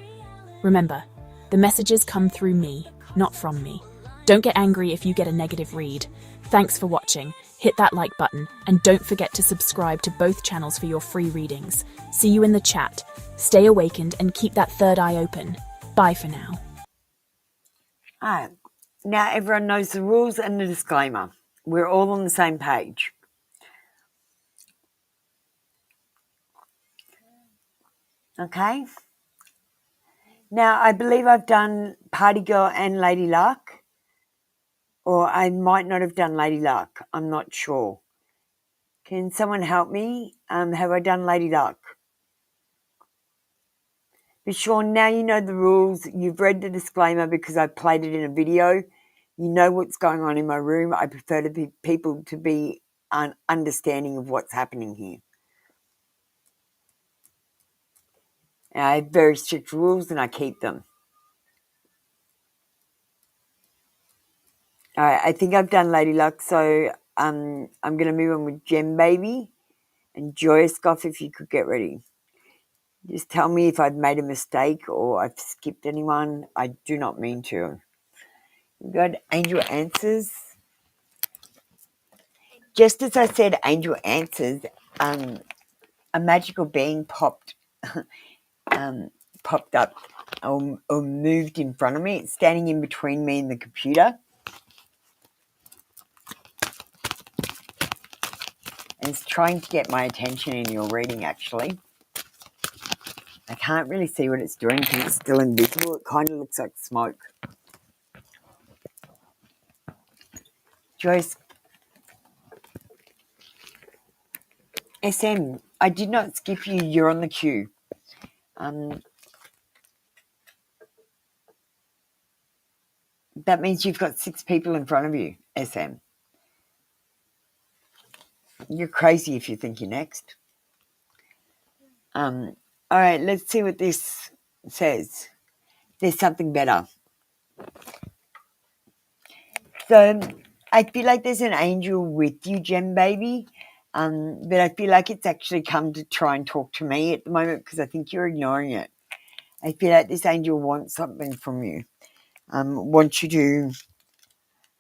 Remember, the messages come through me, not from me. Don't get angry if you get a negative read. Thanks for watching. Hit that like button, and don't forget to subscribe to both channels for your free readings. See you in the chat. Stay awakened and keep that third eye open. Bye for now. Alright, now everyone knows the rules and the disclaimer. We're all on the same page. Okay? Now, I believe I've done Party Girl and Lady Luck. Or I might not have done Lady Luck. I'm not sure. Can someone help me? Have I done Lady Luck? But Sean, now you know the rules. You've read the disclaimer because I played it in a video. You know what's going on in my room. I prefer people to be understanding of what's happening here. And I have very strict rules and I keep them. All right, I think I've done Lady Luck, so I'm going to move on with Gem Baby and Joyous Goff if you could get ready. Just tell me if I've made a mistake or I've skipped anyone. I do not mean to. We've got Angel Answers. Just as I said Angel Answers, a magical being popped up or moved in front of me. It's standing in between me and the computer. And it's trying to get my attention in your reading, actually. I can't really see what it's doing because it's still invisible. It kind of looks like smoke. Joyce. SM, I did not skip you. You're on the queue. That means you've got 6 people in front of you, SM. You're crazy if you think you're next. All right, let's see what this says. There's something better. So I feel like there's an angel with you, Gem Baby, but I feel like it's actually come to try and talk to me at the moment because I think you're ignoring it. I feel like this angel wants something from you, wants you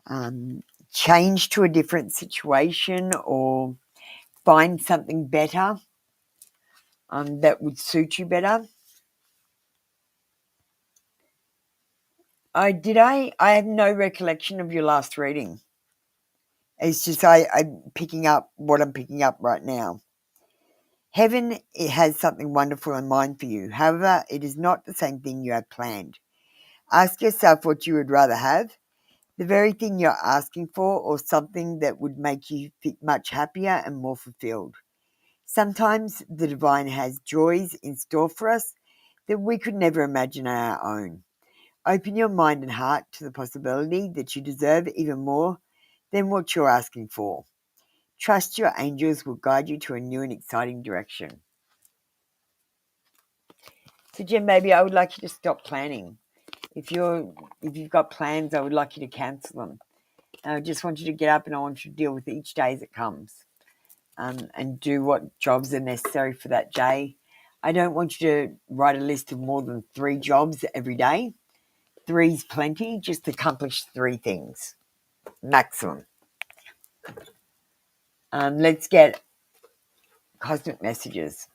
to change to a different situation or find something better that would suit you better. I have no recollection of your last reading. It's just I'm picking up what I'm picking up right now. Heaven, it has something wonderful in mind for you. However, it is not the same thing you have planned. Ask yourself what you would rather have, the very thing you're asking for, or something that would make you feel much happier and more fulfilled. Sometimes the divine has joys in store for us that we could never imagine on our own. Open your mind and heart to the possibility that you deserve even more than what you're asking for. Trust your angels will guide you to a new and exciting direction. So, Jen, baby, I would like you to stop planning. If you've got plans, I would like you to cancel them. I just want you to get up and I want you to deal with each day as it comes, and do what jobs are necessary for that day. I don't want you to write a list of more than 3 jobs every day. 3's plenty. Just accomplish 3 things maximum. Let's get cosmic messages.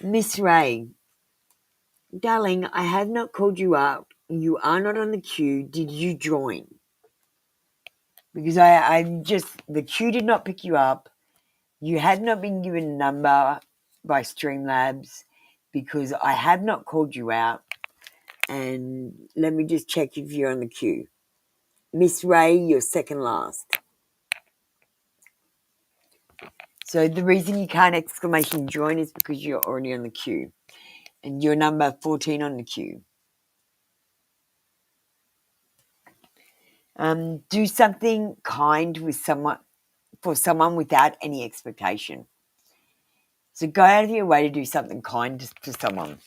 Miss Ray, darling, I have not called you up. You are not on the queue. Did you join? Because the queue did not pick you up. You have not been given a number by Streamlabs because I have not called you out. And let me just check if you're on the queue. Miss Ray, you're second last. So the reason you can't exclamation join is because you're already on the queue. And you're number 14 on the queue. Do something kind for someone without any expectation. So go out of your way to do something kind for someone.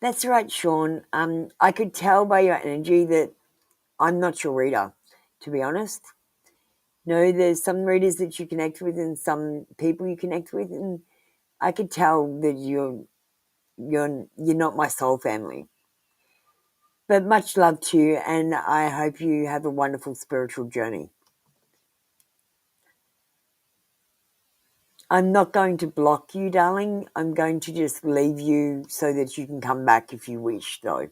That's right, Sean. I could tell by your energy that I'm not your reader, to be honest. No, there's some readers that you connect with and some people you connect with, and I could tell that you're not my soul family. But much love to you, and I hope you have a wonderful spiritual journey. I'm not going to block you, darling. I'm going to just leave you so that you can come back if you wish, though.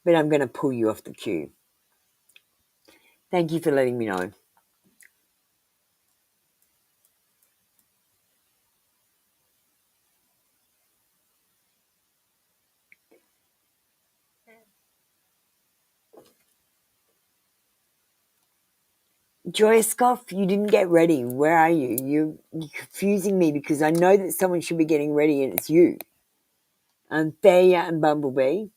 But I'm going to pull you off the queue. Thank you for letting me know. Joyous Goff, you didn't get ready. Where are you? You're confusing me because I know that someone should be getting ready and it's you. Thea and Bumblebee.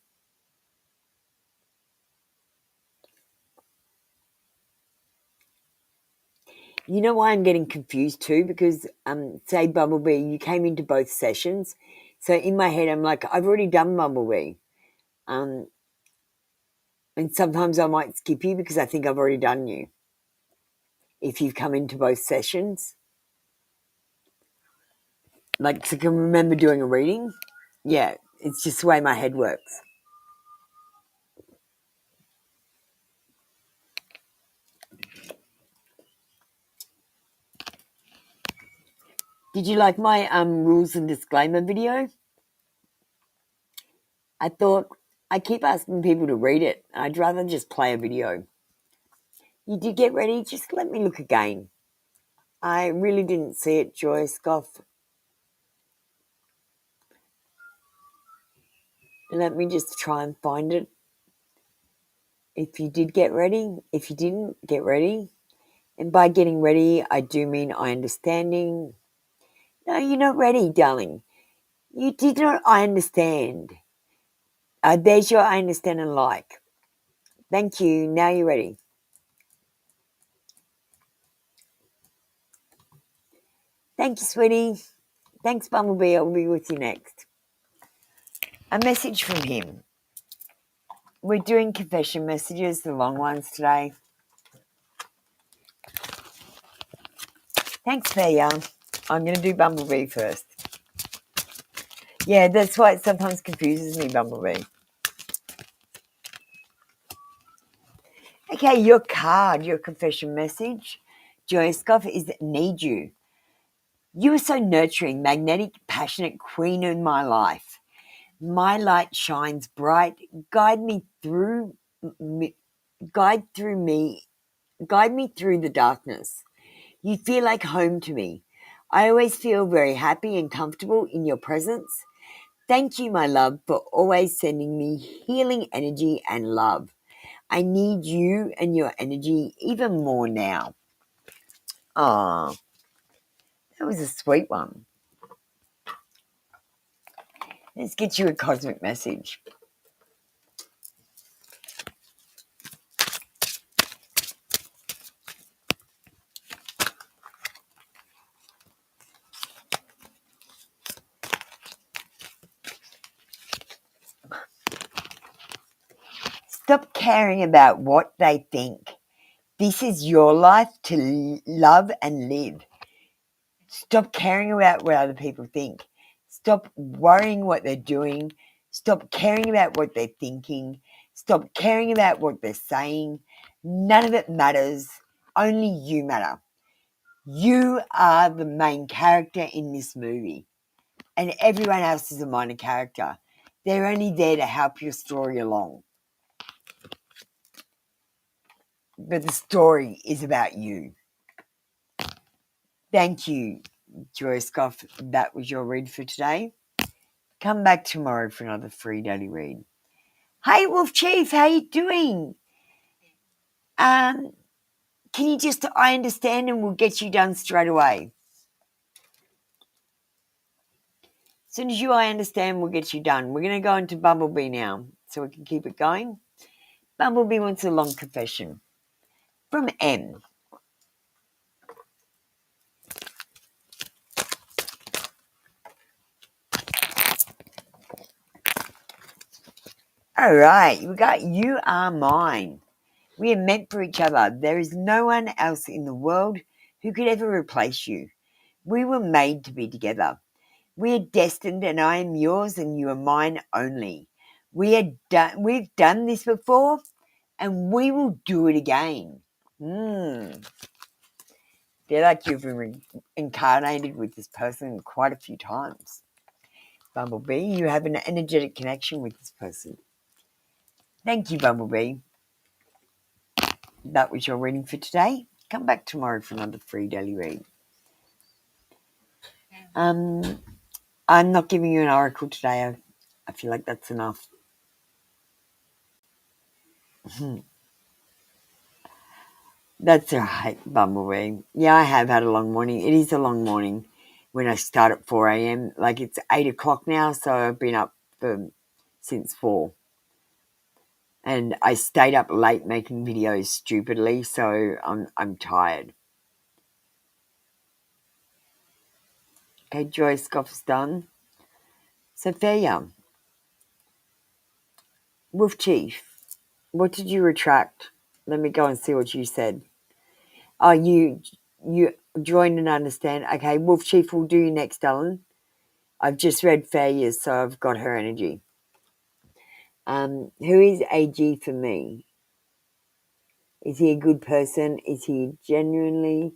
You know why I'm getting confused too? Because, say, Bumblebee, you came into both sessions. So in my head, I'm like, I've already done Bumblebee. And sometimes I might skip you because I think I've already done you. If you've come into both sessions. Like, so can remember doing a reading? Yeah, it's just the way my head works. Did you like my rules and disclaimer video? I thought I keep asking people to read it. I'd rather just play a video. You did get ready? Just let me look again. I really didn't see it, Joyce Goff. Let me just try and find it. If you did get ready, if you didn't, get ready. And by getting ready, I do mean I understanding. No, you're not ready, darling. You did not I understand. There's your I understand and like. Thank you. Now you're ready. Thank you, sweetie. Thanks, Bumblebee. I'll be with you next. A message from him. We're doing confession messages, the long ones today. Thanks, Thea. I'm going to do Bumblebee first. Yeah, that's why it sometimes confuses me, Bumblebee. Okay, your card, your confession message, Joy Scoff, is need you. You are so nurturing, magnetic, passionate queen in my life. My light shines bright. Guide me through guide through me. Guide me through the darkness. You feel like home to me. I always feel very happy and comfortable in your presence. Thank you, my love, for always sending me healing energy and love. I need you and your energy even more now. Oh, that was a sweet one. Let's get you a cosmic message. Stop caring about what they think. This is your life to love and live. Stop caring about what other people think. Stop worrying what they're doing. Stop caring about what they're thinking. Stop caring about what they're saying. None of it matters. Only you matter. You are the main character in this movie, and everyone else is a minor character. They're only there to help your story along. But the story is about you. Thank you, Joy Scoff. That was your read for today. Come back tomorrow for another free daily read. Hey, Wolf Chief, how you doing? Can you just, I understand, and we'll get you done straight away. As soon as I understand, we'll get you done. We're going to go into Bumblebee now, so we can keep it going. Bumblebee wants a long confession from M. All right, we got You Are Mine. We are meant for each other. There is no one else in the world who could ever replace you. We were made to be together. We are destined, and I am yours and you are mine only. We've done this before, and we will do it again. Feel like you've reincarnated with this person quite a few times. Bumblebee, you have an energetic connection with this person. Thank you, Bumblebee. That was your reading for today. Come back tomorrow for another free daily read. I'm not giving you an oracle today. I feel like that's enough. That's all right, Bumblebee. Yeah, I have had a long morning. It is a long morning when I start at 4 a.m. Like, it's 8 o'clock now, so I've been up since 4. And I stayed up late making videos stupidly, so I'm tired. Okay, Joy Scoff's done. Sophia, Wolf Chief, what did you retract? Let me go and see what you said. Oh, you join and understand. Okay, Wolf Chief will do you next, Ellen. I've just read Failures, so I've got her energy. Who is AG for me? Is he a good person? Is he genuinely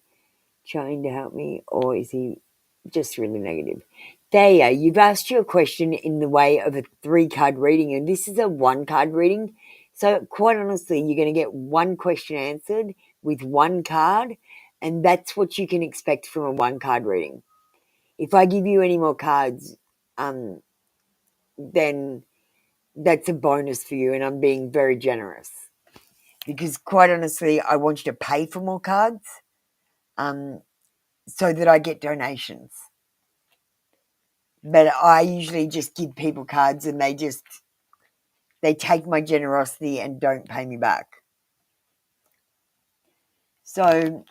trying to help me, or is he just really negative? Thea, you've asked your question in the way of a 3-card reading, and this is a 1-card reading. So quite honestly, you're going to get one question answered with 1 card, and that's what you can expect from a 1-card reading. If I give you any more cards, then that's a bonus for you, and I'm being very generous. Because quite honestly, I want you to pay for more cards so that I get donations. But I usually just give people cards and they take my generosity and don't pay me back. So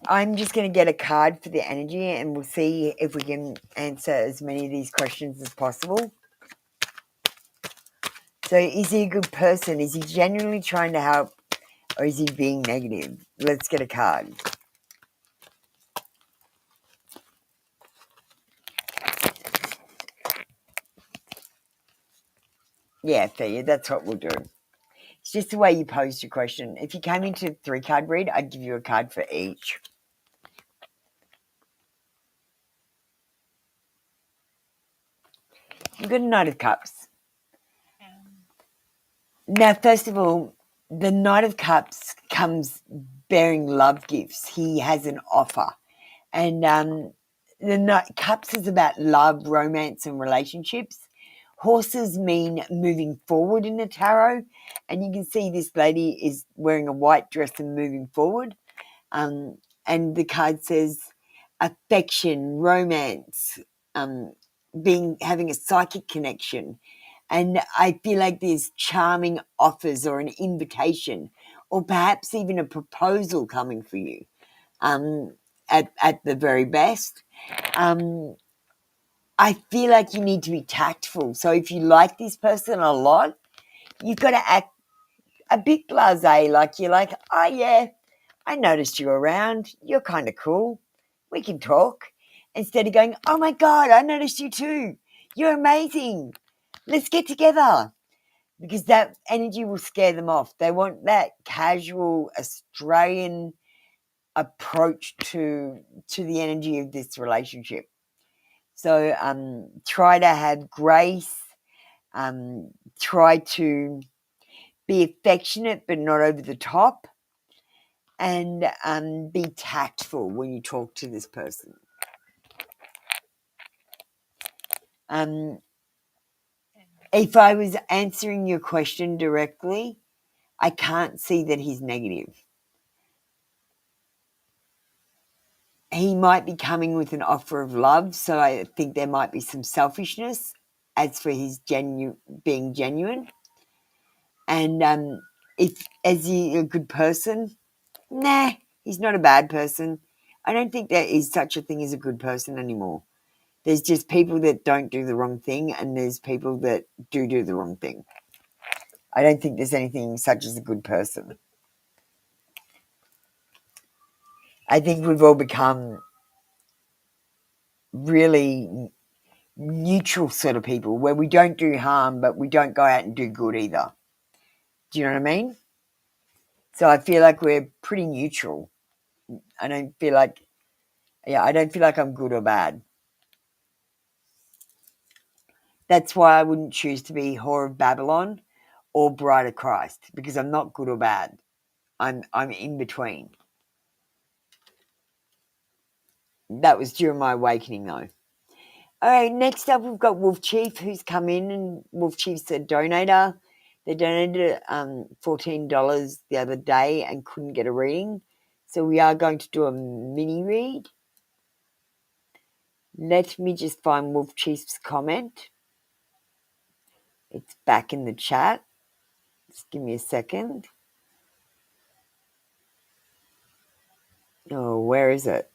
I'm just going to get a card for the energy, and we'll see if we can answer as many of these questions as possible. So is he a good person? Is he genuinely trying to help, or is he being negative? Let's get a card. Yeah, Thea, that's what we'll do. It's just the way you posed your question. If you came into a 3-card read, I'd give you a card for each. You've got a Knight of Cups. Now, first of all, the Knight of Cups comes bearing love gifts. He has an offer. And the Cups is about love, romance, and relationships. Horses mean moving forward in the tarot. And you can see this lady is wearing a white dress and moving forward. And the card says affection, romance, having a psychic connection. And I feel like there's charming offers or an invitation or perhaps even a proposal coming for you at the very best. I feel like you need to be tactful. So if you like this person a lot, you've got to act a bit blasé, like you're like, oh yeah, I noticed you around. You're kind of cool. We can talk. Instead of going, oh my God, I noticed you too. You're amazing. Let's get together. Because that energy will scare them off. They want that casual Australian approach to the energy of this relationship. So try to have grace. Try to be affectionate but not over the top. And be tactful when you talk to this person. If I was answering your question directly, I can't see that he's negative. He might be coming with an offer of love, so I think there might be some selfishness as for his being genuine. And is he a good person? Nah, he's not a bad person. I don't think there is such a thing as a good person anymore. There's just people that don't do the wrong thing, and there's people that do the wrong thing. I don't think there's anything such as a good person. I think we've all become really neutral sort of people where we don't do harm, but we don't go out and do good either. Do you know what I mean? So I feel like we're pretty neutral. I don't feel like I'm good or bad. That's why I wouldn't choose to be Whore of Babylon or Bride of Christ, because I'm not good or bad. I'm in between. That was during my awakening, though. All right, next up we've got Wolf Chief, who's come in, and Wolf Chief's a donator. They donated $14 the other day and couldn't get a reading. So we are going to do a mini read. Let me just find Wolf Chief's comment. It's back in the chat. Just give me a second. Oh, where is it?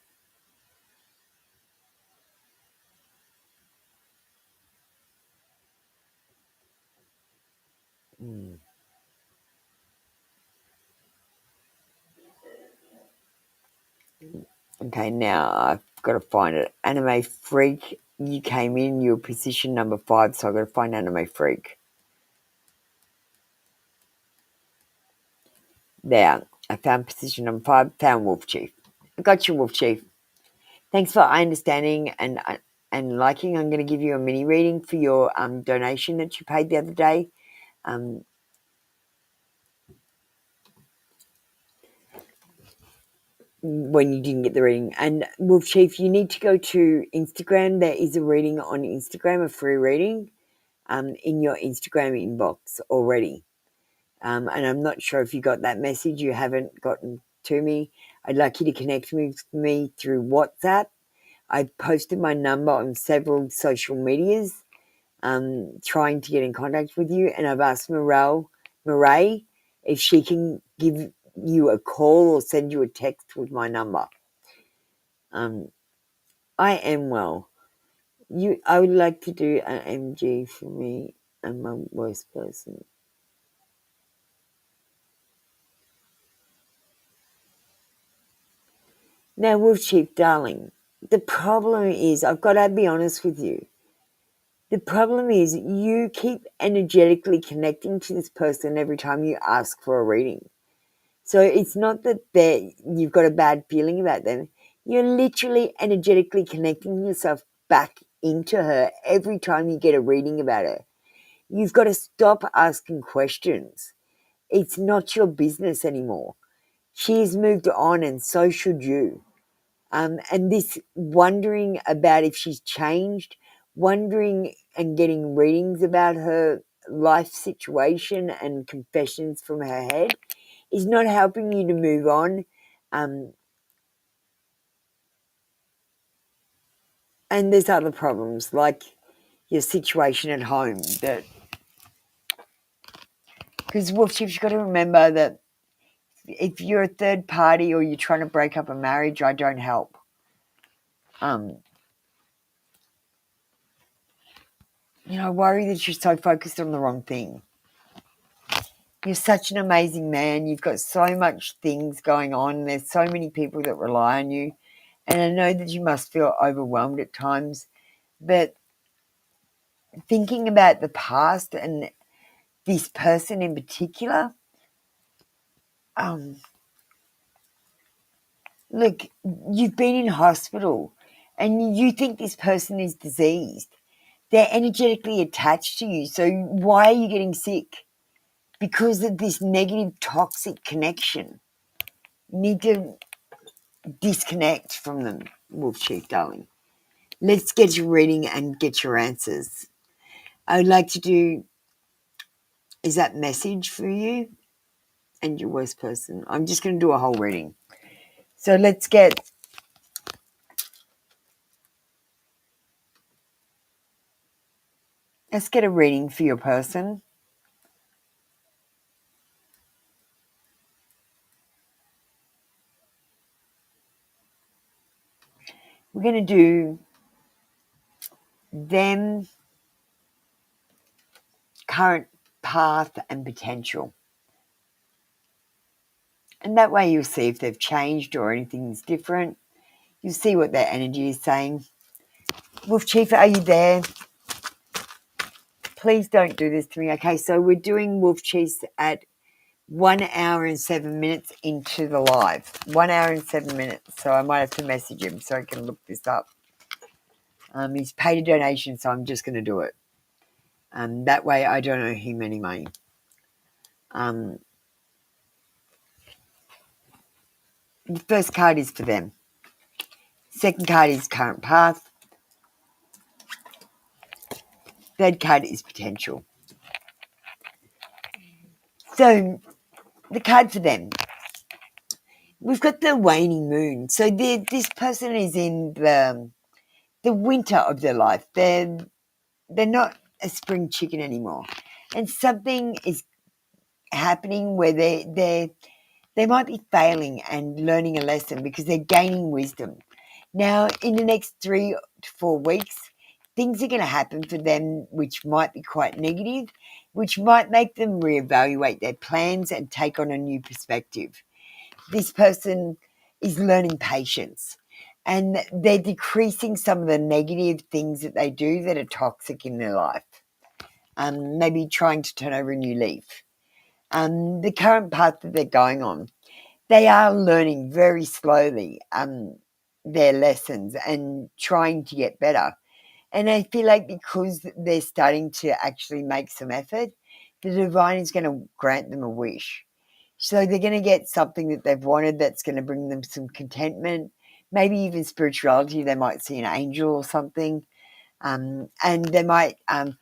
Okay, now I've got to find it. Anime Freak, you came in, you were position number 5, so I've got to find Anime Freak. There, I found position number 5, found Wolf Chief. I got you, Wolf Chief. Thanks for understanding and liking. I'm going to give you a mini reading for your donation that you paid the other day. When you didn't get the reading. And Wolf Chief, you need to go to Instagram. There is a reading on Instagram, a free reading, in your Instagram inbox already. And I'm not sure if you got that message. You haven't gotten to me. I'd like you to connect with me through WhatsApp. I've posted my number on several social medias, trying to get in contact with you. And I've asked Marae if she can give you a call or send you a text with my number. I am well. I would like to do an MG for me and my worst person. Now, Wolf Chief, darling, the problem is, I've got to be honest with you. The problem is you keep energetically connecting to this person every time you ask for a reading. So it's not that you've got a bad feeling about them. You're literally energetically connecting yourself back into her every time you get a reading about her. You've got to stop asking questions. It's not your business anymore. She's moved on, and so should you. And this wondering about if she's changed, wondering and getting readings about her life situation and confessions from her head is not helping you to move on. And there's other problems like your situation at home. That because Wolf, you've got to remember that if you're a third party or you're trying to break up a marriage, I don't help. I worry that you're so focused on the wrong thing. You're such an amazing man. You've got so much things going on. There's so many people that rely on you. And I know that you must feel overwhelmed at times. But thinking about the past and this person in particular, look, you've been in hospital and you think this person is diseased. They're energetically attached to you. So why are you getting sick? Because of this negative, toxic connection. You need to disconnect from them, Wolf Chief, darling. Let's get your reading and get your answers. I would like to do, is that message for you and your worst person? I'm just going to do a whole reading. So let's get a reading for your person. We're going to do them, current path and potential. And that way you'll see if they've changed or anything's different. You'll see what their energy is saying. Wolf Chief, are you there? Please don't do this to me. Okay, so we're doing Wolf Chiefs at 1 hour and 7 minutes into the live. 1 hour and 7 minutes. So I might have to message him so I can look this up. He's paid a donation, so I'm just going to do it. That way I don't owe him any money. The first card is for them. Second card is current path. Third card is potential. So the card for them. We've got the waning moon. So this person is in the winter of their life. They're not a spring chicken anymore. And something is happening where they might be failing and learning a lesson because they're gaining wisdom. Now, in the next 3 to 4 weeks, things are going to happen for them which might be quite negative, which might make them reevaluate their plans and take on a new perspective. This person is learning patience and they're decreasing some of the negative things that they do that are toxic in their life. Maybe trying to turn over a new leaf. The current path that they're going on, they are learning very slowly their lessons and trying to get better. And I feel like because they're starting to actually make some effort, the divine is going to grant them a wish. So they're going to get something that they've wanted that's going to bring them some contentment, maybe even spirituality. They might see an angel or something, and they might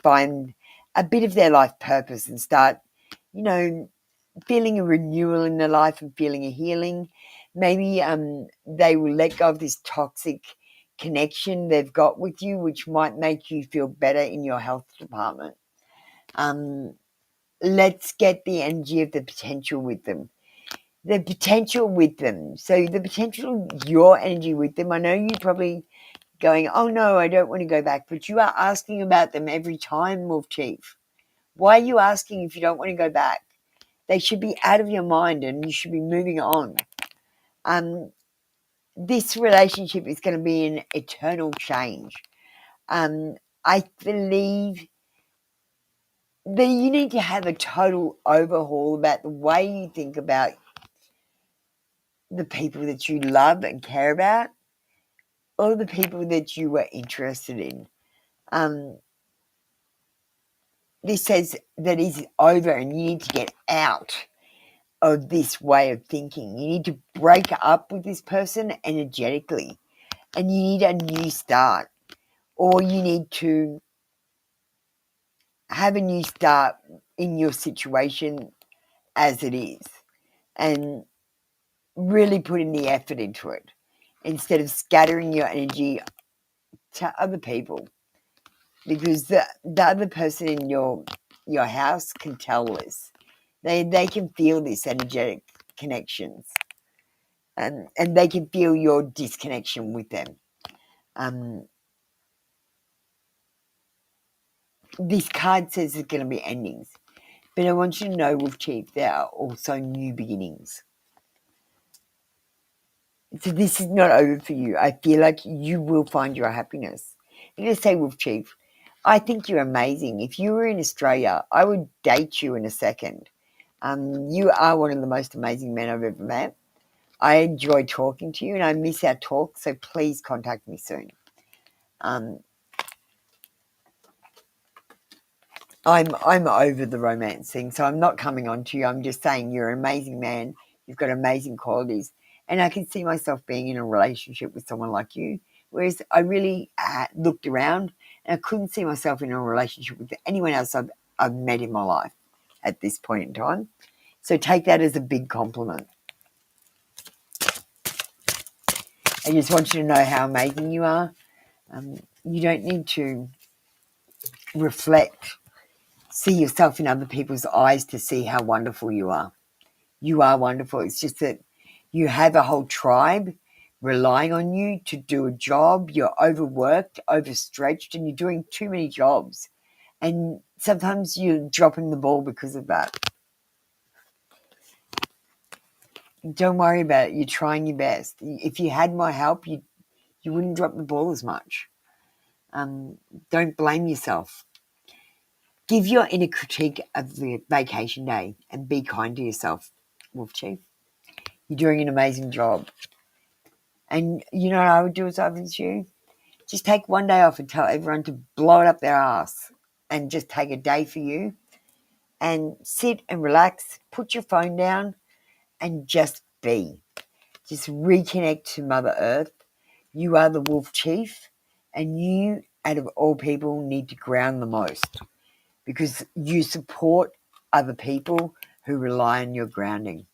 find a bit of their life purpose and start, feeling a renewal in their life and feeling a healing. Maybe they will let go of this toxic connection they've got with you, which might make you feel better in your health department. Let's get the energy of the potential with them. The potential with them. So the potential, your energy with them. I know you're probably going, oh no, I don't want to go back. But you are asking about them every time, Wolf Chief. Why are you asking if you don't want to go back? They should be out of your mind and you should be moving on. This relationship is going to be an eternal change. I believe that you need to have a total overhaul about the way you think about the people that you love and care about, or the people that you were interested in. This says that is over and you need to get out of this way of thinking. You need to break up with this person energetically, and you need a new start, or you need to have a new start in your situation as it is, and really putting the effort into it instead of scattering your energy to other people, because the other person in your house can tell this. They can feel this energetic connections, and they can feel your disconnection with them. This card says there's going to be endings, but I want you to know, Wolf Chief, there are also new beginnings. So this is not over for you. I feel like you will find your happiness. I'm going to say, Wolf Chief, I think you're amazing. If you were in Australia, I would date you in a second. You are one of the most amazing men I've ever met. I enjoy talking to you, and I miss our talk, so please contact me soon. I'm over the romance thing, so I'm not coming on to you. I'm just saying you're an amazing man. You've got amazing qualities, and I can see myself being in a relationship with someone like you. Whereas I really looked around, and I couldn't see myself in a relationship with anyone else I've met in my life at this point in time. So take that as a big compliment. I just want you to know how amazing you are. You don't need to see yourself in other people's eyes to see how wonderful you are. You are wonderful. It's just that you have a whole tribe relying on you to do a job. You're overworked, overstretched, and you're doing too many jobs. And sometimes you're dropping the ball because of that. Don't worry about it. You're trying your best. If you had my help, you wouldn't drop the ball as much. Don't blame yourself. Give your inner critique of the vacation day and be kind to yourself, Wolf Chief. You're doing an amazing job. And you know what I would do if I was you? Just take one day off and tell everyone to blow it up their ass, and just take a day for you and sit and relax, put your phone down and just be. Just reconnect to Mother Earth. You are the Wolf Chief, and you, out of all people, need to ground the most, because you support other people who rely on your grounding.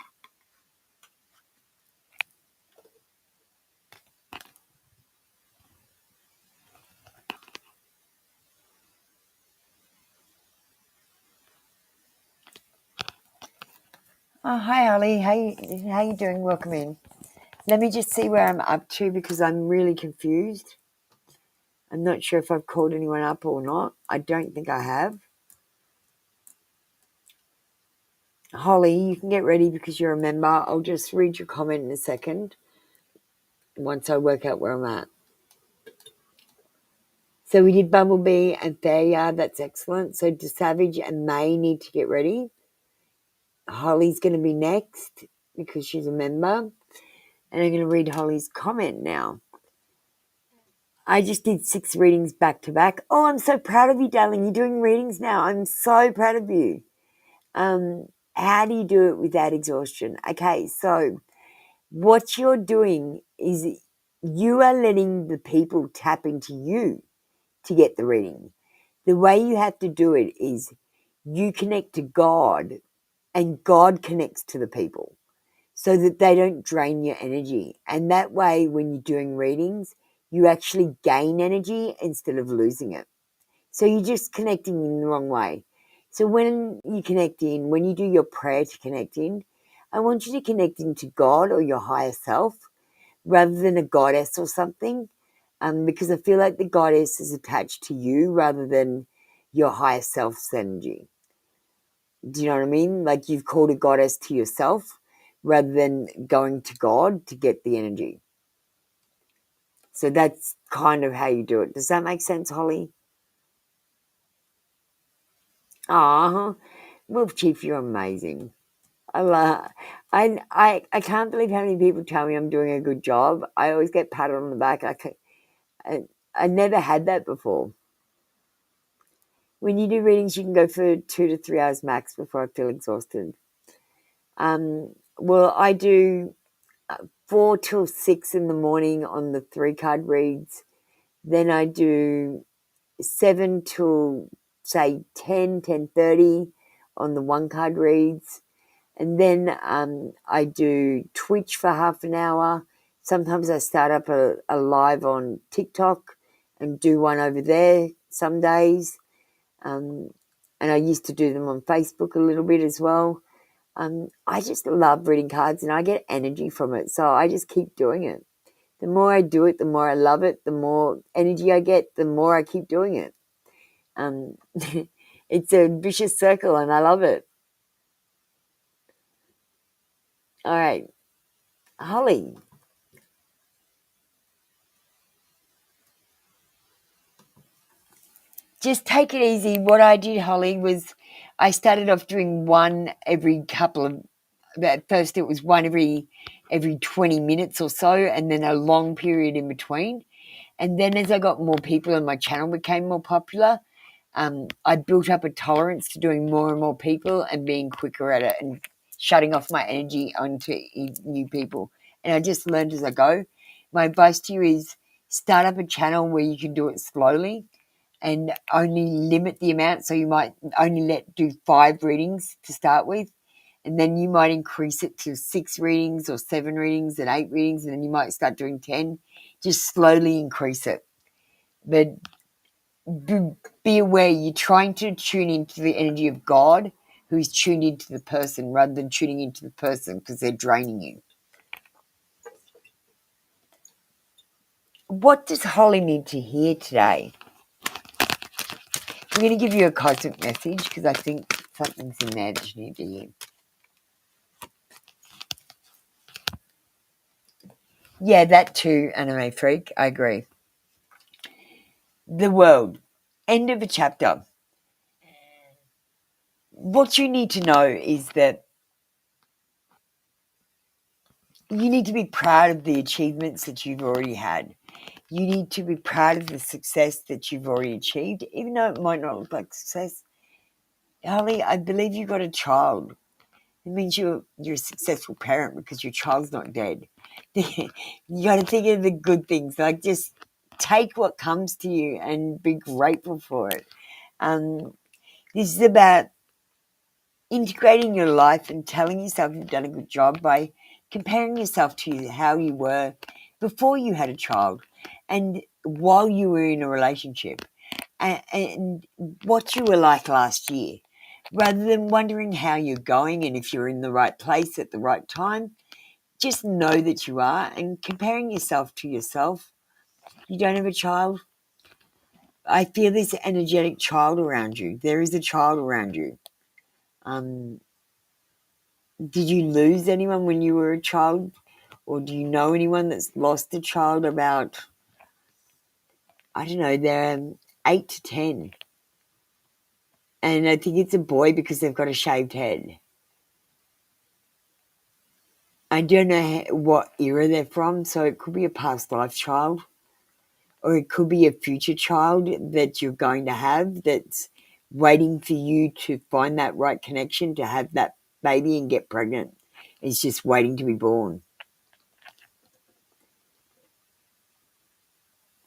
Oh, hi, Holly. How you doing? Welcome in. Let me just see where I'm up to, because I'm really confused. I'm not sure if I've called anyone up or not. I don't think I have. Holly, you can get ready because you're a member. I'll just read your comment in a second once I work out where I'm at. So we did Bumblebee and Fairyard. That's excellent. So Savage and May need to get ready. Holly's going to be next because she's a member. And I'm going to read Holly's comment now. I just did 6 readings back to back. Oh, I'm so proud of you, darling. You're doing readings now. I'm so proud of you. How do you do it without exhaustion? Okay, so what you're doing is you are letting the people tap into you to get the reading. The way you have to do it is you connect to God, and God connects to the people so that they don't drain your energy. And that way, when you're doing readings, you actually gain energy instead of losing it. So you're just connecting in the wrong way. So when you connect in, when you do your prayer to connect in, I want you to connect into God or your higher self rather than a goddess or something, because I feel like the goddess is attached to you rather than your higher self's energy. Do you know what I mean? Like you've called a goddess to yourself rather than going to God to get the energy. So that's kind of how you do it. Does that make sense, Holly? Aw, Wolf Chief, you're amazing. I can't believe how many people tell me I'm doing a good job. I always get patted on the back. I never had that before. When you do readings, you can go for 2 to 3 hours max before I feel exhausted. Well, I do 4 till 6 in the morning on the 3 card reads. Then I do 7 till say 10:30 on the 1 card reads. And then I do Twitch for half an hour. Sometimes I start up a live on TikTok and do one over there some days. And I used to do them on Facebook a little bit as well. I just love reading cards and I get energy from it. So I just keep doing it. The more I do it, the more I love it, the more energy I get, the more I keep doing it. It's a vicious circle and I love it. All right, Holly. Just take it easy. What I did, Holly, was I started off doing one every couple of. At first, it was one every 20 minutes or so, and then a long period in between. And then, as I got more people and my channel became more popular, I built up a tolerance to doing more and more people and being quicker at it and shutting off my energy onto new people. And I just learned as I go. My advice to you is start up a channel where you can do it slowly and only limit the amount. So you might only do 5 readings to start with, and then you might increase it to 6 readings or 7 readings and 8 readings, and then you might start doing 10. Just slowly increase it. But be aware you're trying to tune into the energy of God, who is tuned into the person, rather than tuning into the person because they're draining you. What does Holly need to hear today? I'm going to give you a cosmic message because I think something's in there that you need to hear. Yeah, that too, anime freak. I agree. The world. End of a chapter. What you need to know is that you need to be proud of the achievements that you've already had. You need to be proud of the success that you've already achieved, even though it might not look like success. Holly, I believe you got a child. It means you're a successful parent because your child's not dead. You got to think of the good things. Like, just take what comes to you and be grateful for it. This is about integrating your life and telling yourself you've done a good job by comparing yourself to how you were before you had a child and while you were in a relationship and what you were like last year, rather than wondering how you're going and if you're in the right place at the right time. Just know that you are, and comparing yourself to yourself. You don't have a child. I feel this energetic child around you. There is a child around you. Did you lose anyone when you were a child? Or do you know anyone that's lost a child about, I don't know, they're 8 to 10. And I think it's a boy because they've got a shaved head. I don't know what era they're from, so it could be a past life child. Or it could be a future child that you're going to have that's waiting for you to find that right connection to have that baby and get pregnant. It's just waiting to be born.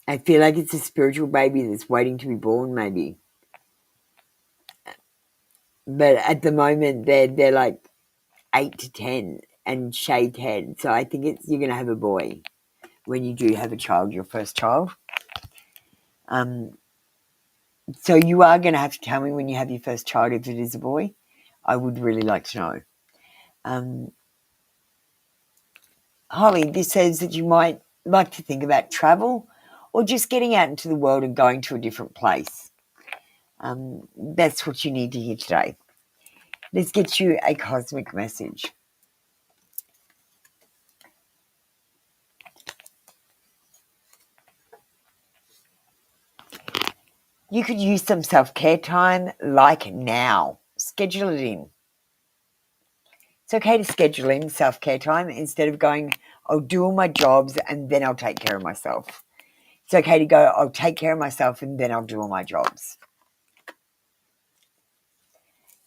I feel like it's a spiritual baby that's waiting to be born, maybe. But at the moment, they're like 8 to 10 and shaved head. So I think you're going to have a boy when you do have a child, your first child. So you are going to have to tell me when you have your first child if it is a boy. I would really like to know. Holly, this says that you might like to think about travel or just getting out into the world and going to a different place. That's what you need to hear today. Let's get you a cosmic message. You could use some self-care time like now. Schedule it in. It's okay to schedule in self-care time instead of going, I'll do all my jobs and then I'll take care of myself. It's okay to go, I'll take care of myself and then I'll do all my jobs.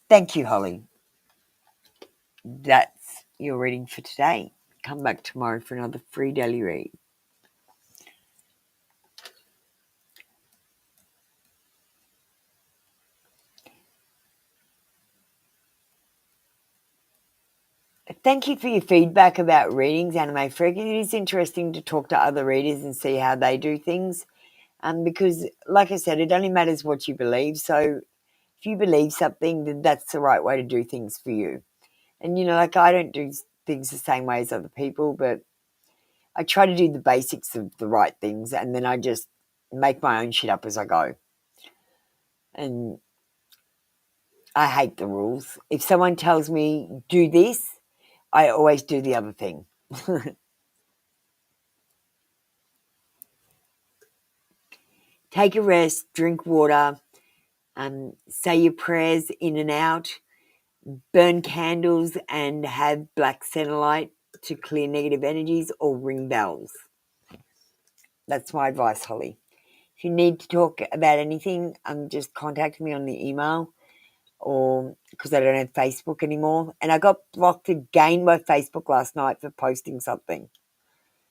Thank you, Holly. That's your reading for today. Come back tomorrow for another free daily read. Thank you for your feedback about readings, Anime Freak. It is interesting to talk to other readers and see how they do things. Because, like I said, it only matters what you believe. So if you believe something, then that's the right way to do things for you. And, like I don't do things the same way as other people, but I try to do the basics of the right things, and then I just make my own shit up as I go. And I hate the rules. If someone tells me, do this, I always do the other thing. Take a rest, drink water, say your prayers in and out, burn candles and have black senilite to clear negative energies, or ring bells. That's my advice, Holly. If you need to talk about anything, just contact me on the email, or because I don't have Facebook anymore. And I got blocked again by Facebook last night for posting something.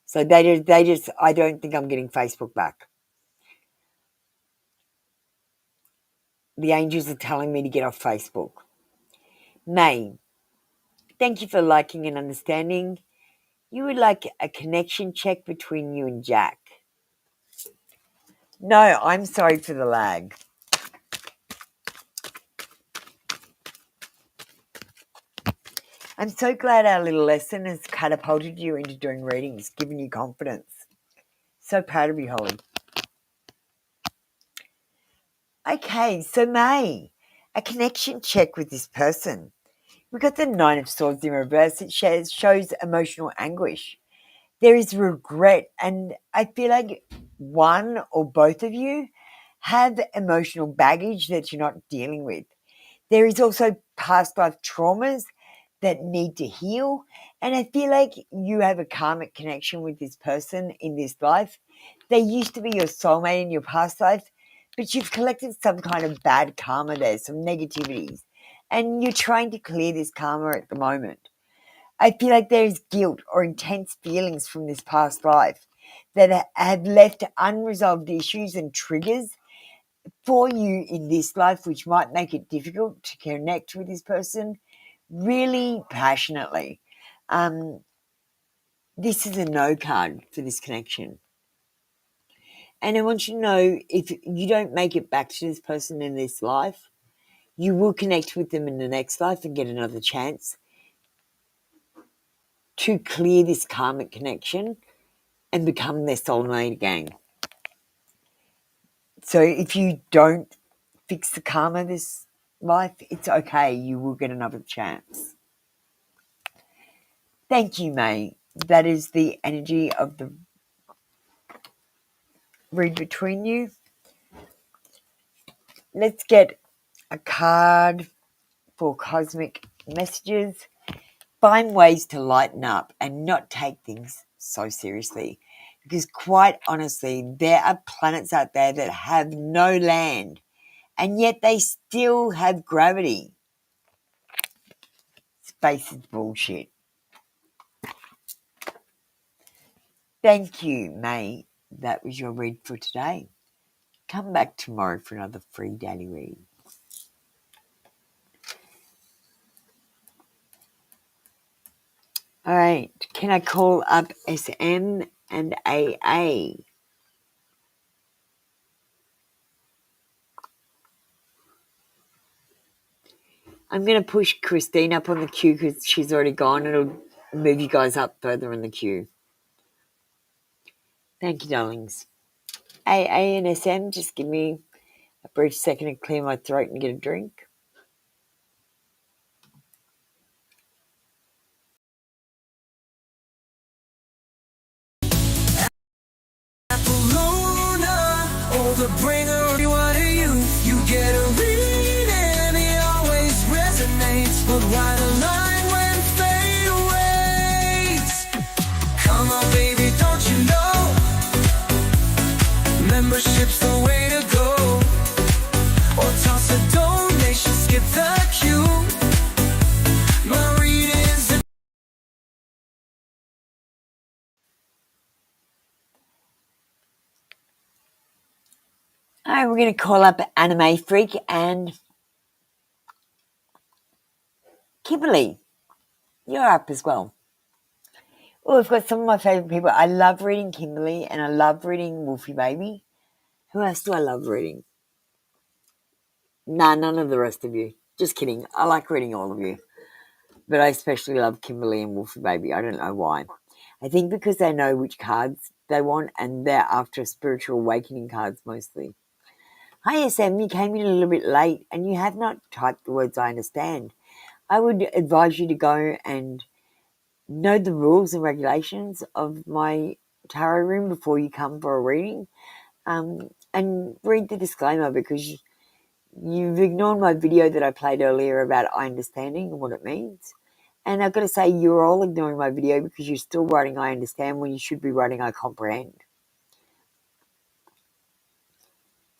So they just I don't think I'm getting Facebook back. The angels are telling me to get off Facebook. May, thank you for liking and understanding. You would like a connection check between you and Jack. No, I'm sorry for the lag. I'm so glad our little lesson has catapulted you into doing readings, given you confidence. So proud of you, Holly. Okay, so May, a connection check with this person. We got the Nine of Swords in reverse. It shows emotional anguish. There is regret, and I feel like one or both of you have emotional baggage that you're not dealing with. There is also past life traumas that need to heal, and I feel like you have a karmic connection with this person in this life. They used to be your soulmate in your past life, but you've collected some kind of bad karma there, some negativities, and you're trying to clear this karma at the moment. I feel like there is guilt or intense feelings from this past life that have left unresolved issues and triggers for you in this life, which might make it difficult to connect with this person really passionately. This is a no card for this connection. And I want you to know, if you don't make it back to this person in this life, you will connect with them in the next life and get another chance to clear this karmic connection and become their soulmate again. So if you don't fix the karma this life, it's okay. You will get another chance. Thank you, May. That is the energy of the read between you. Let's get a card for cosmic messages. Find ways to lighten up and not take things so seriously. Because quite honestly, there are planets out there that have no land, and yet they still have gravity. Space is bullshit. Thank you, May. That was your read for today. Come back tomorrow for another free daily read. All right, can I call up SM and AA? I'm going to push Christine up on the queue because she's already gone. It'll move you guys up further in the queue. Thank you, darlings. AA and SM, just give me a brief second to clear my throat and get a drink. Apollonia, oh, the bringer of what are you? Alright, we're going to call up Anime Freak and Kimberly. You're up as well. Oh, we've got some of my favourite people. I love reading Kimberly and I love reading Wolfie Baby. Who else do I love reading? Nah, none of the rest of you. Just kidding. I like reading all of you. But I especially love Kimberly and Wolfie Baby. I don't know why. I think because they know which cards they want and they're after spiritual awakening cards mostly. Hi, SM. You came in a little bit late and you have not typed the words I understand. I would advise you to go and know the rules and regulations of my tarot room before you come for a reading, and read the disclaimer, because you've ignored my video that I played earlier about I understanding and what it means. And I've got to say, you're all ignoring my video because you're still writing I understand when you should be writing I comprehend.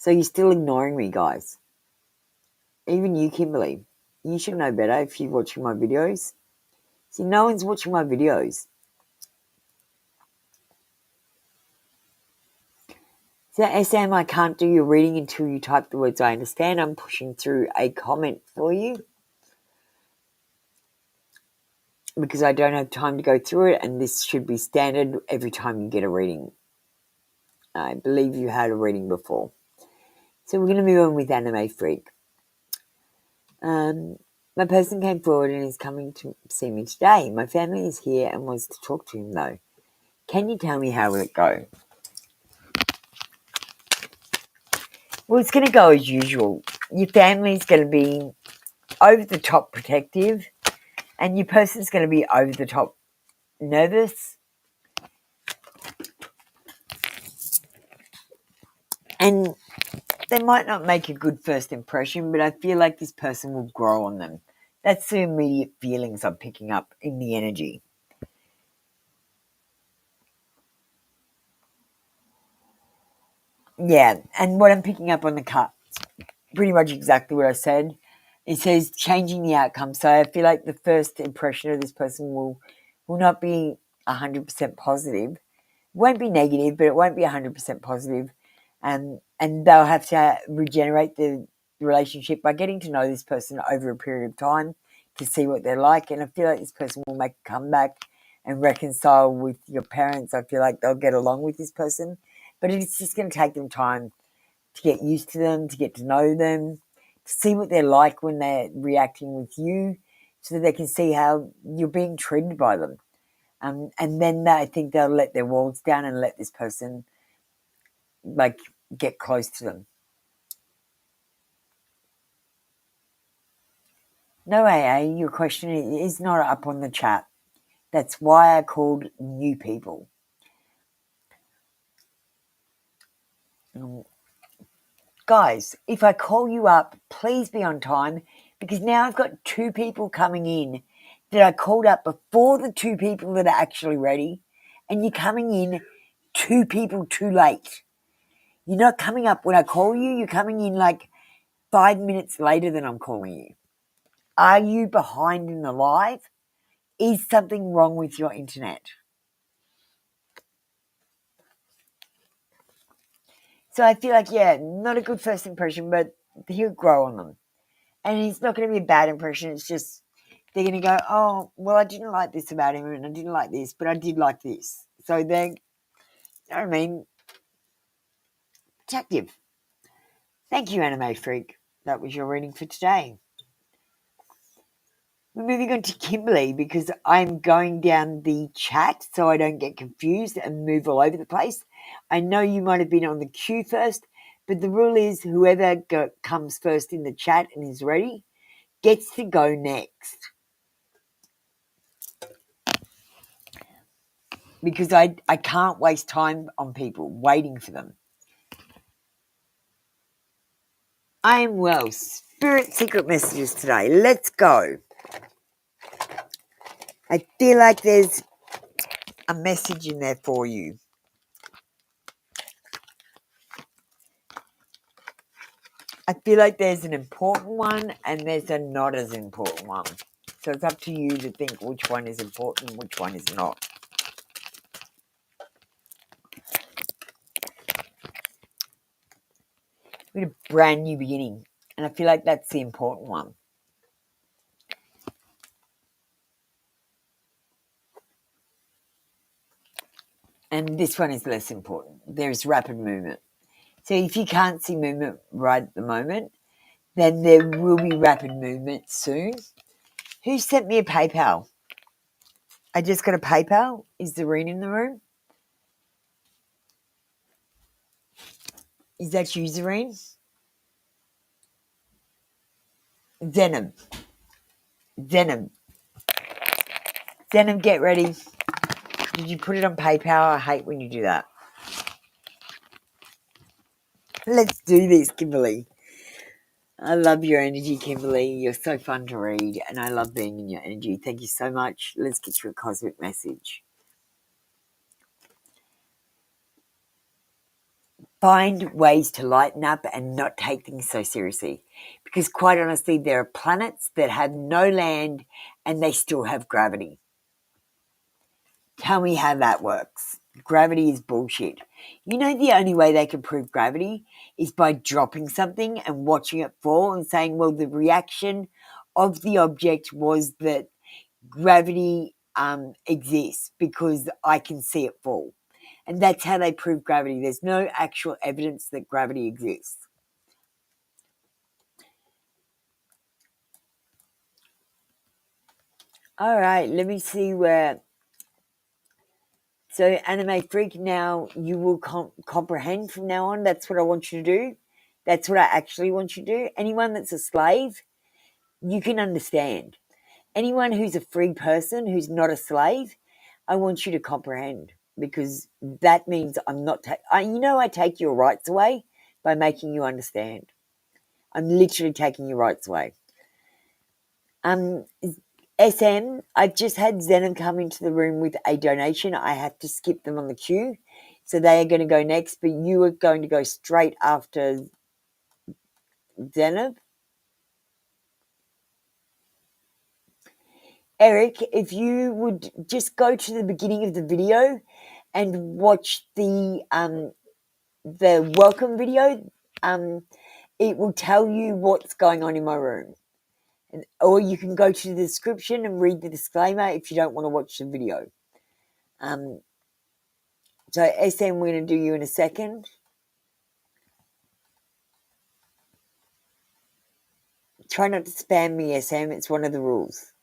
So you're still ignoring me, guys. Even you, Kimberly. You should know better if you're watching my videos. See, no one's watching my videos. So, SM, I can't do your reading until you type the words I understand. I'm pushing through a comment for you because I don't have time to go through it, and this should be standard every time you get a reading. I believe you had a reading before. So we're going to move on with Anime Freak. My person came forward and is coming to see me today. My family is here and wants to talk to him, though. Can you tell me how will it go? Well, it's going to go as usual. Your family's going to be over the top protective, and your person's going to be over the top nervous. And they might not make a good first impression, but I feel like this person will grow on them. That's the immediate feelings I'm picking up in the energy. Yeah, and what I'm picking up on the cards, pretty much exactly what I said. It says changing the outcome. So I feel like the first impression of this person will not be 100% positive. It won't be negative, but it won't be 100% positive. And they'll have to regenerate the relationship by getting to know this person over a period of time to see what they're like. And I feel like this person will make a comeback and reconcile with your parents. I feel like they'll get along with this person. But it's just going to take them time to get used to them, to get to know them, to see what they're like when they're reacting with you, so that they can see how you're being treated by them. And then I think they'll let their walls down and let this person, like, get close to them. No, AA, your question is not up on the chat. That's why I called new people. Guys, if I call you up, please be on time, because now I've got 2 people coming in that I called up before the 2 people that are actually ready, and you're coming in 2 people too late. You're not coming up when I call you, you're coming in like 5 minutes later than I'm calling you. Are you behind in the live? Is something wrong with your internet? So I feel like, yeah, not a good first impression, but he'll grow on them. And it's not going to be a bad impression. It's just they're going to go, oh, well, I didn't like this about him, and I didn't like this, but I did like this. So they're, you know what I mean, protective. Thank you, Anime Freak. That was your reading for today. We're moving on to Kimberly, because I'm going down the chat so I don't get confused and move all over the place. I know you might have been on the queue first, but the rule is whoever comes first in the chat and is ready gets to go next. Because I can't waste time on people waiting for them. I am well. Spirit secret messages today. Let's go. I feel like there's a message in there for you. I feel like there's an important one and there's a not as important one. So it's up to you to think which one is important and which one is not. with a brand new beginning. And I feel like that's the important one. And this one is less important. There's rapid movement. So if you can't see movement right at the moment, then there will be rapid movement soon. Who sent me a PayPal? I just got a PayPal. Is Zareen in the room? Is that you, Zareen? Denim. Denim, get ready. Did you put it on PayPal? I hate when you do that. Let's do this, Kimberly. I love your energy, Kimberly. You're so fun to read, and I love being in your energy. Thank you so much. Let's get you a cosmic message. Find ways to lighten up and not take things so seriously. Because quite honestly, there are planets that have no land and they still have gravity. Tell me how that works. Gravity is bullshit. You know the only way they can prove gravity is by dropping something and watching it fall and saying, well, the reaction of the object was that gravity exists because I can see it fall. And that's how they prove gravity. There's no actual evidence that gravity exists. All right, let me see where... So, Anime Freak, now you will comprehend from now on. That's what I want you to do. That's what I actually want you to do. Anyone that's a slave, you can understand. Anyone who's a free person, who's not a slave, I want you to comprehend, because that means I'm not... I take your rights away by making you understand. I'm literally taking your rights away. SM, I've just had Zenon come into the room with a donation. I have to skip them on the queue. So they are going to go next, but you are going to go straight after Zenon. Eric, if you would just go to the beginning of the video and watch the welcome video, it will tell you what's going on in my room. Or you can go to the description and read the disclaimer if you don't want to watch the video. So, SM, we're going to do you in a second. Try not to spam me, SM. It's one of the rules.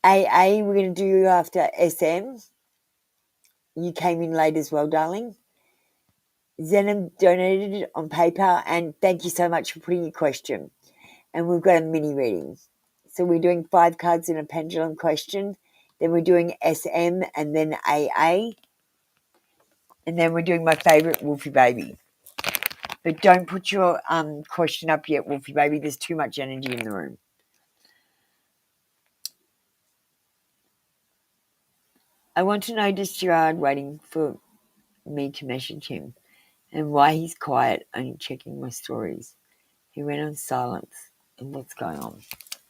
AA, we're going to do you after SM. You came in late as well, darling. Zenon donated on PayPal, and thank you so much for putting your question. And we've got a mini reading. So we're doing 5 cards in a pendulum question. Then we're doing SM and then AA. And then we're doing my favourite, Wolfie Baby. But don't put your question up yet, Wolfie Baby. There's too much energy in the room. I want to know, does Gerard waiting for me to message him? And why he's quiet, only checking my stories. He went on silence. And what's going on?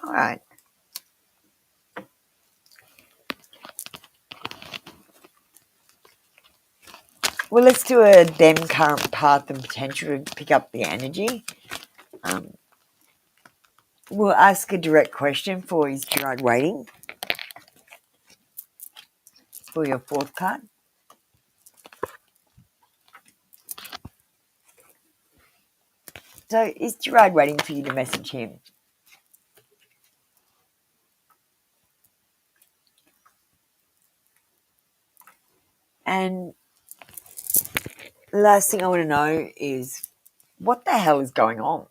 All right. Well, let's do a them, current path, and potential to pick up the energy. We'll ask a direct question for is Gerard waiting for your 4th card. So is Gerard waiting for you to message him? And the last thing I want to know is what the hell is going on?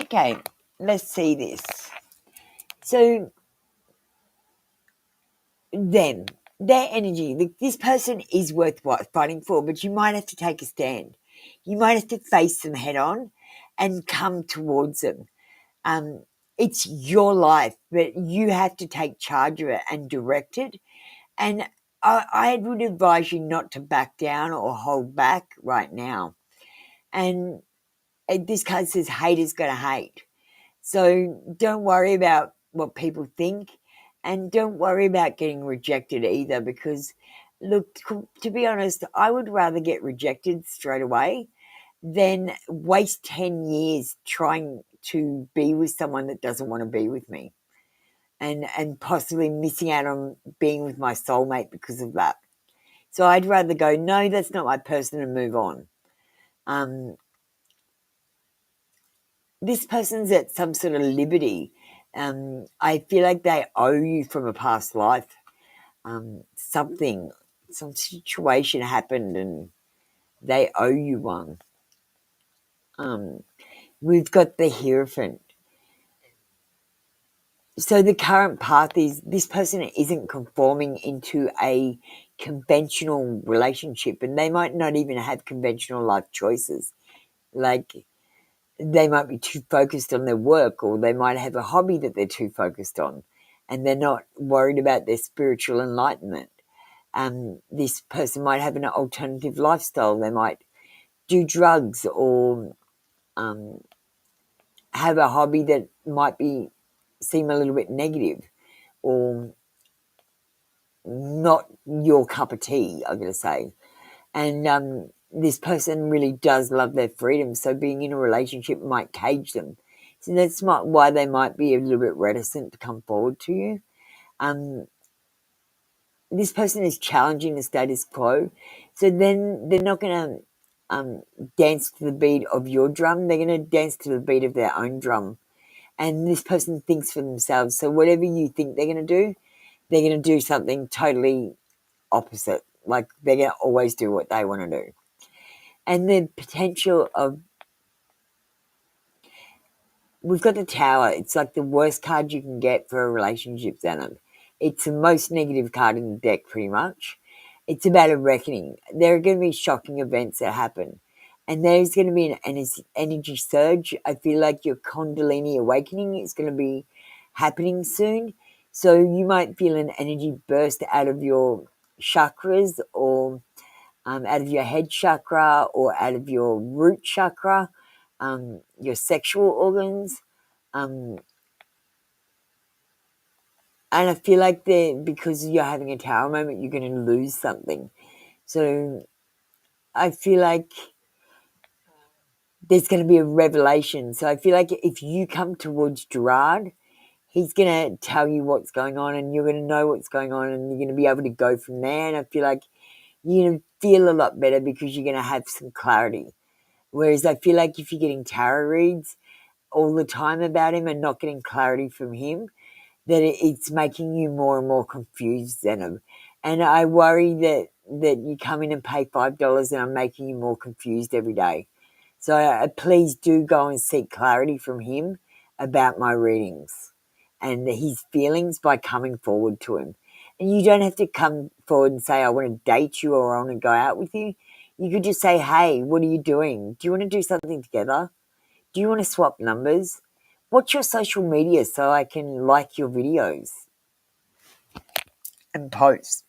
Okay, let's see this. So them, their energy, this person is worth fighting for, but you might have to take a stand. You might have to face them head on and come towards them. It's your life, but you have to take charge of it and direct it. And I would advise you not to back down or hold back right now. And this card says haters gonna hate. So don't worry about what people think, and don't worry about getting rejected either, because Look, to be honest, I would rather get rejected straight away than waste 10 years trying to be with someone that doesn't want to be with me, and possibly missing out on being with my soulmate because of that. So I'd rather go, no, that's not my person, and move on. This person's at some sort of liberty. I feel like they owe you from a past life. Something, some situation happened and they owe you one. We've got the Hierophant. So the current path is this person isn't conforming into a conventional relationship, and they might not even have conventional life choices. Like, they might be too focused on their work, or they might have a hobby that they're too focused on, and they're not worried about their spiritual enlightenment. This person might have an alternative lifestyle. They might do drugs, or have a hobby that might seem a little bit negative, or not your cup of tea, I'm going to say. And this person really does love their freedom, so being in a relationship might cage them. So that's why they might be a little bit reticent to come forward to you. This person is challenging the status quo, so then they're not going to dance to the beat of your drum. They're going to dance to the beat of their own drum. And this person thinks for themselves, so whatever you think they're going to do, they're going to do something totally opposite. Like, they're going to always do what they want to do. And the potential of, we've got the Tower. It's like the worst card you can get for a relationship, Xanon. It's the most negative card in the deck, pretty much. It's about a reckoning. There are going to be shocking events that happen, and there's going to be an energy surge. I feel like your Kundalini awakening is going to be happening soon. So you might feel an energy burst out of your chakras, or out of your head chakra, or out of your root chakra, your sexual organs. And I feel like because you're having a Tower moment, you're going to lose something. So I feel like there's going to be a revelation. So I feel like if you come towards Gerard, he's going to tell you what's going on, and you're going to know what's going on, and you're going to be able to go from there. And I feel like you're going to feel a lot better because you're going to have some clarity. Whereas I feel like if you're getting tarot reads all the time about him and not getting clarity from him, that it's making you more and more confused than him. And I worry that you come in and pay $5 and I'm making you more confused every day. So please do go and seek clarity from him about my readings and his feelings by coming forward to him. And you don't have to come forward and say, I want to date you or I want to go out with you. You could just say, hey, what are you doing? Do you want to do something together? Do you want to swap numbers? What's your social media so I can like your videos and posts?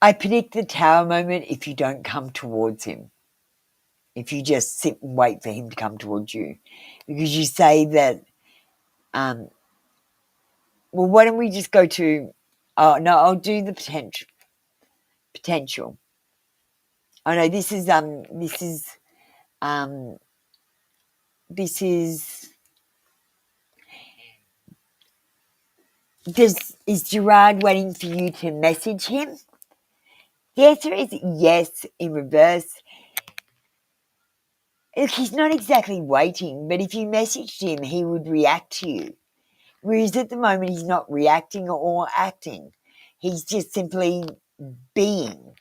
I predict the Tower moment if you don't come towards him. If you just sit and wait for him to come towards you. Because you say that, well, why don't we just go to, oh, no, I'll do the potential. Oh, no, this is, is Gerard waiting for you to message him? The answer is yes, in reverse. Look, he's not exactly waiting, but if you messaged him, he would react to you. Whereas at the moment, he's not reacting or acting. He's just simply being.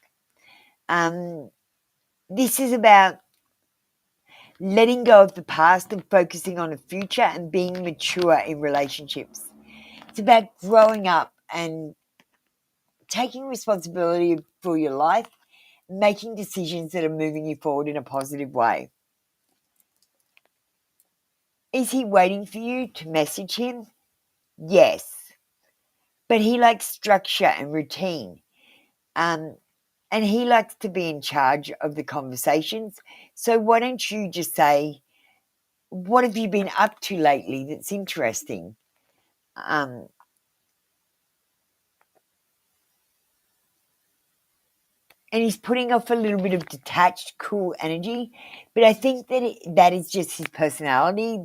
This is about letting go of the past and focusing on the future and being mature in relationships. It's about growing up and taking responsibility for your life, making decisions that are moving you forward in a positive way. Is he waiting for you to message him? Yes. But he likes structure and routine. And he likes to be in charge of the conversations. So why don't you just say, what have you been up to lately that's interesting? And he's putting off a little bit of detached, cool energy, but I think that that is just his personality.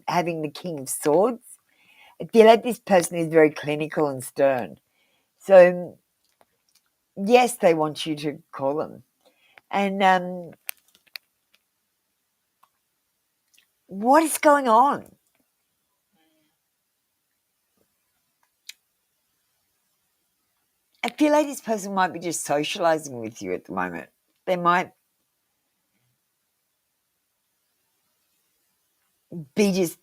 Having the King of Swords, I feel like this person is very clinical and stern. So yes, they want you to call them. And what is going on? I feel like this person might be just socializing with you at the moment. They might be just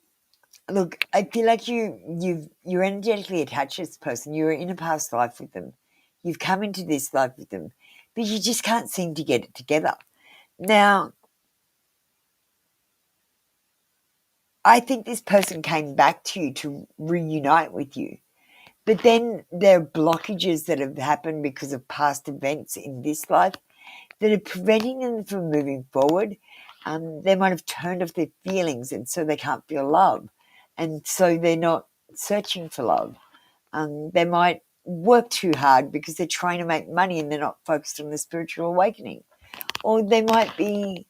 look. I feel like you're energetically attached to this person. You were in a past life with them. You've come into this life with them, but you just can't seem to get it together. Now, I think this person came back to you to reunite with you. But then there are blockages that have happened because of past events in this life that are preventing them from moving forward. They might have turned off their feelings and so they can't feel love. And so they're not searching for love. They might work too hard because they're trying to make money and they're not focused on the spiritual awakening. Or they might be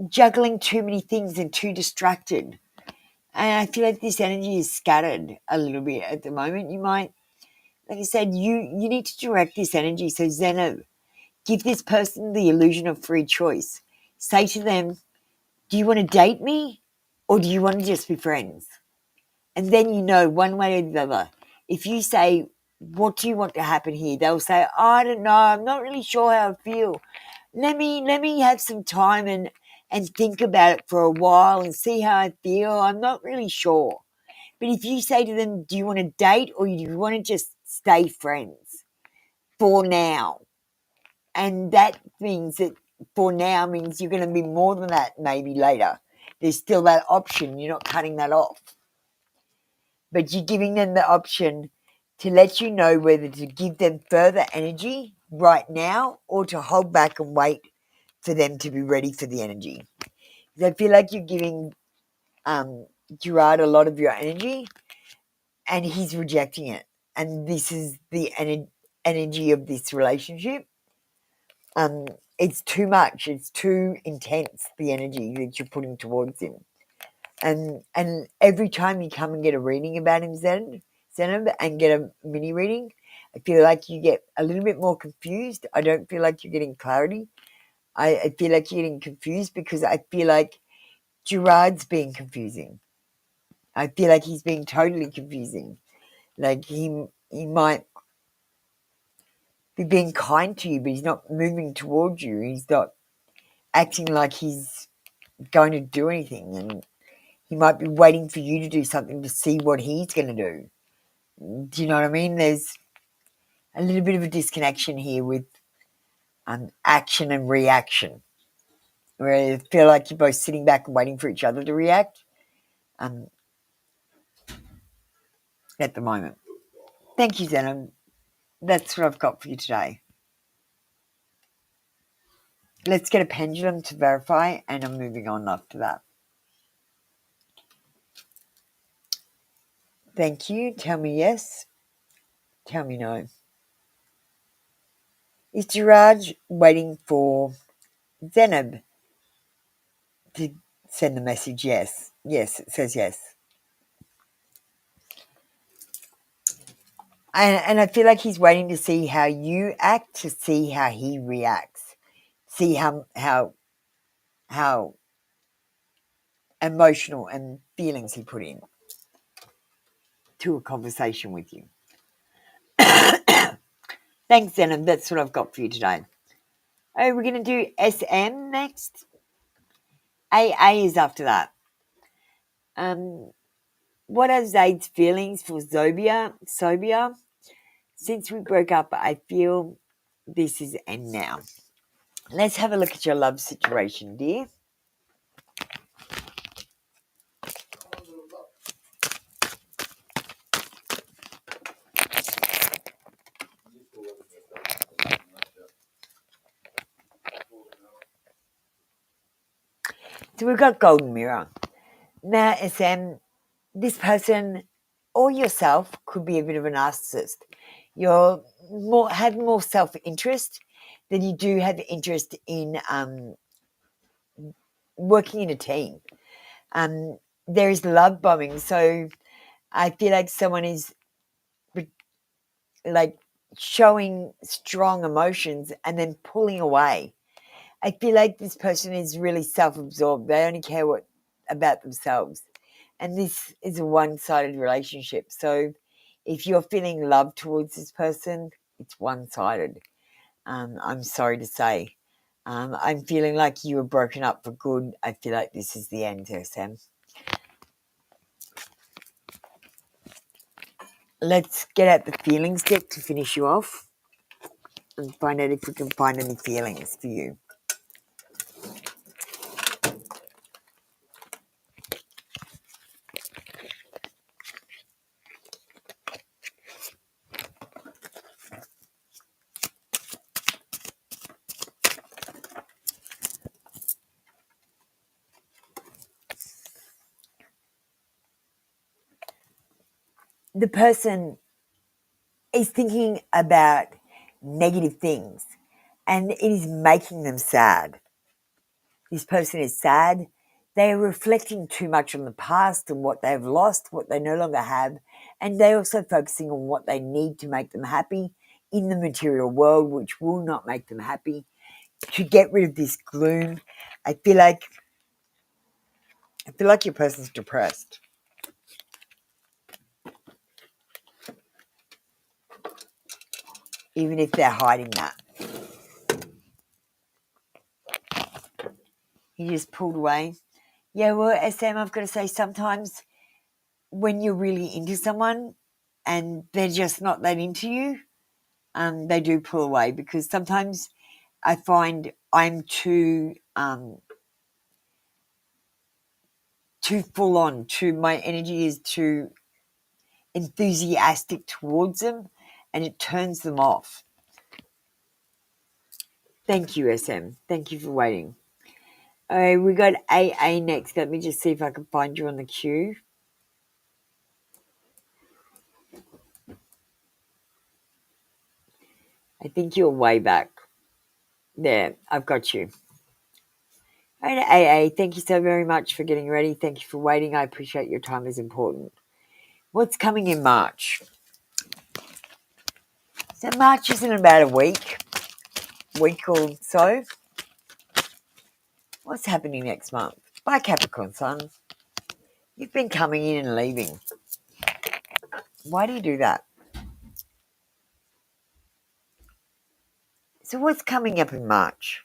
juggling too many things and too distracted. And I feel like this energy is scattered a little bit at the moment. You might, like I said, you need to direct this energy. So Zeno, give this person the illusion of free choice. Say to them, do you want to date me or do you want to just be friends? And then you know one way or the other. If you say, what do you want to happen here? They'll say, oh, I don't know. I'm not really sure how I feel. Let me have some time and think about it for a while and see how I feel. I'm not really sure. But if you say to them, do you want to date or do you want to just stay friends for now? And that means that for now means you're going to be more than that maybe later. There's still that option. You're not cutting that off. But you're giving them the option to let you know whether to give them further energy right now or to hold back and wait for them to be ready for the energy. Because I feel like you're giving Gerard a lot of your energy and he's rejecting it. And this is the energy of this relationship. It's too much. It's too intense, the energy that you're putting towards him. And every time you come and get a reading about him, Zenab, and get a mini reading, I feel like you get a little bit more confused. I don't feel like you're getting clarity. I feel like you're getting confused because I feel like Gerard's being confusing. I feel like he's being totally confusing. Like he might be being kind to you, but he's not moving towards you. He's not acting like he's going to do anything, and he might be waiting for you to do something to see what he's going to do. Do you know what I mean? There's a little bit of a disconnection here with action and reaction, where I feel like you're both sitting back and waiting for each other to react at the moment. Thank you, Zenon. That's what I've got for you today. Let's get a pendulum to verify, and I'm moving on after that. Thank you. Tell me yes. Tell me no. Is Gerard waiting for Zenab to send the message yes? Yes, it says yes. And I feel like he's waiting to see how you act, to see how he reacts, see how emotional and feelings he put in to a conversation with you. Thanks, Zenon. That's what I've got for you today. Oh, we're going to do SM next. AA is after that. What are Zaid's feelings for Sobia? Since we broke up, I feel this is end now. Let's have a look at your love situation, dear. So we've got Golden Mirror. Now, SM, this person or yourself could be a bit of a narcissist. You're have more self-interest than you do have interest in working in a team. There is love bombing, so I feel like someone is like showing strong emotions and then pulling away. I feel like this person is really self-absorbed. They only care about themselves. And this is a one-sided relationship. So if you're feeling love towards this person, it's one-sided. I'm sorry to say. I'm feeling like you were broken up for good. I feel like this is the end here, Sam. Let's get out the feelings deck to finish you off and find out if we can find any feelings for you. The person is thinking about negative things and it is making them sad. This person is sad. They are reflecting too much on the past and what they've lost, what they no longer have, and they're also focusing on what they need to make them happy in the material world, which will not make them happy. To get rid of this gloom, I feel like your person's depressed. Even if they're hiding that. He just pulled away. Yeah, well, SM, I've got to say, sometimes when you're really into someone and they're just not that into you, they do pull away, because sometimes I find I'm too full on, my energy is too enthusiastic towards them, and it turns them off. Thank you, SM. Thank you for waiting. All right, we got AA next. Let me just see if I can find you on the queue. I think you're way back. There, I've got you. All right, AA, thank you so very much for getting ready. Thank you for waiting. I appreciate your time is important. What's coming in March? So March is in about a week or so. What's happening next month? Bye, Capricorn Sun. You've been coming in and leaving. Why do you do that? So what's coming up in March?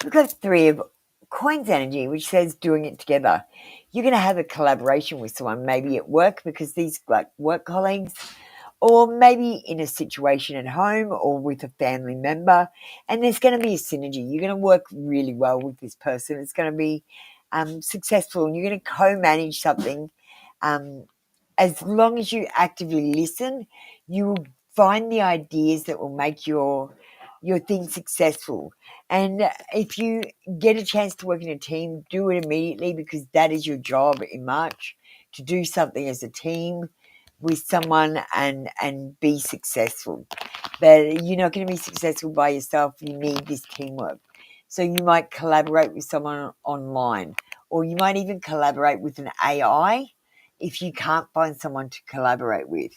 We've got 3 of Coins energy, which says doing it together. You're going to have a collaboration with someone, maybe at work, because these like work colleagues, or maybe in a situation at home or with a family member, and there's going to be a synergy. You're going to work really well with this person. It's going to be successful, and you're going to co-manage something. As long as you actively listen, you will find the ideas that will make your thing successful. And if you get a chance to work in a team, do it immediately, because that is your job in March, to do something as a team with someone and be successful. But you're not going to be successful by yourself. You need this teamwork. So you might collaborate with someone online, or you might even collaborate with an AI if you can't find someone to collaborate with.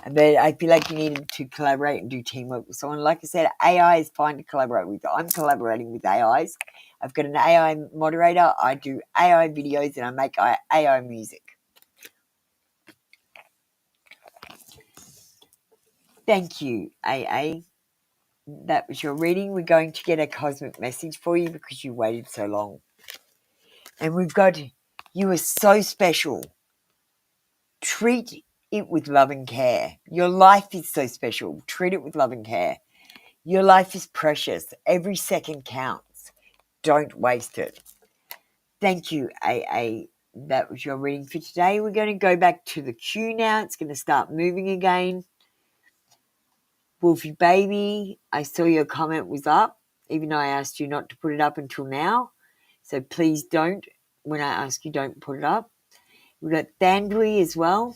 But I feel like you need to collaborate and do teamwork with someone. Like I said, AI is fine to collaborate with. I'm collaborating with AIs. I've got an AI moderator. I do AI videos and I make AI music. Thank you, AA. That was your reading. We're going to get a cosmic message for you because you waited so long. And we've got, you are so special. Treat it with love and care. Your life is so special. Treat it with love and care. Your life is precious. Every second counts. Don't waste it. Thank you, AA. That was your reading for today. We're going to go back to the queue now. It's going to start moving again. Wolfie Baby, I saw your comment was up, even though I asked you not to put it up until now. So please don't, when I ask you, don't put it up. We've got Thandwi as well.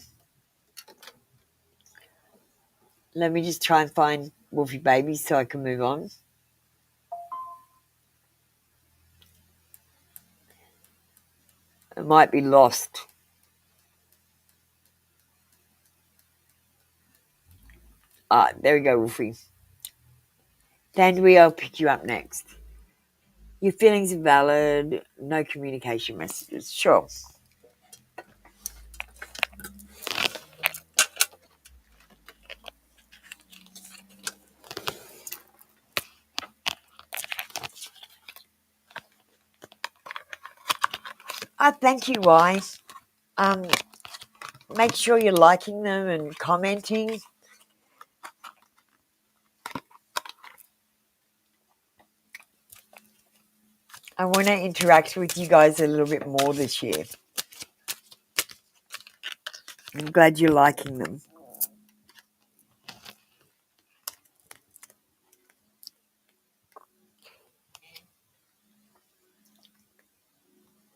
Let me just try and find Wolfie Baby so I can move on. It might be lost. There we go, Wolfie. Thandwi, I'll pick you up next. Your feelings are valid. No communication messages. Sure. Thank you, Wise. Make sure you're liking them and commenting. I want to interact with you guys a little bit more this year. I'm glad you're liking them.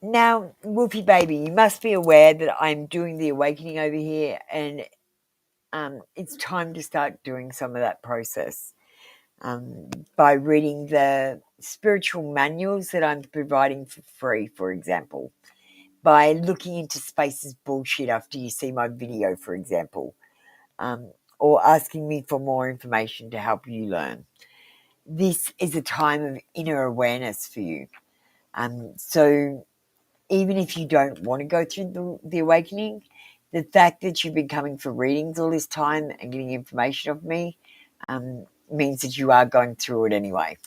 Now, Wolfie Baby, you must be aware that I'm doing the awakening over here, and it's time to start doing some of that process by reading the spiritual manuals that I'm providing for free, for example, by looking into Space's bullshit after you see my video, for example, or asking me for more information to help you learn. This is a time of inner awareness for you. So even if you don't want to go through the awakening, the fact that you've been coming for readings all this time and getting information of me means that you are going through it anyway.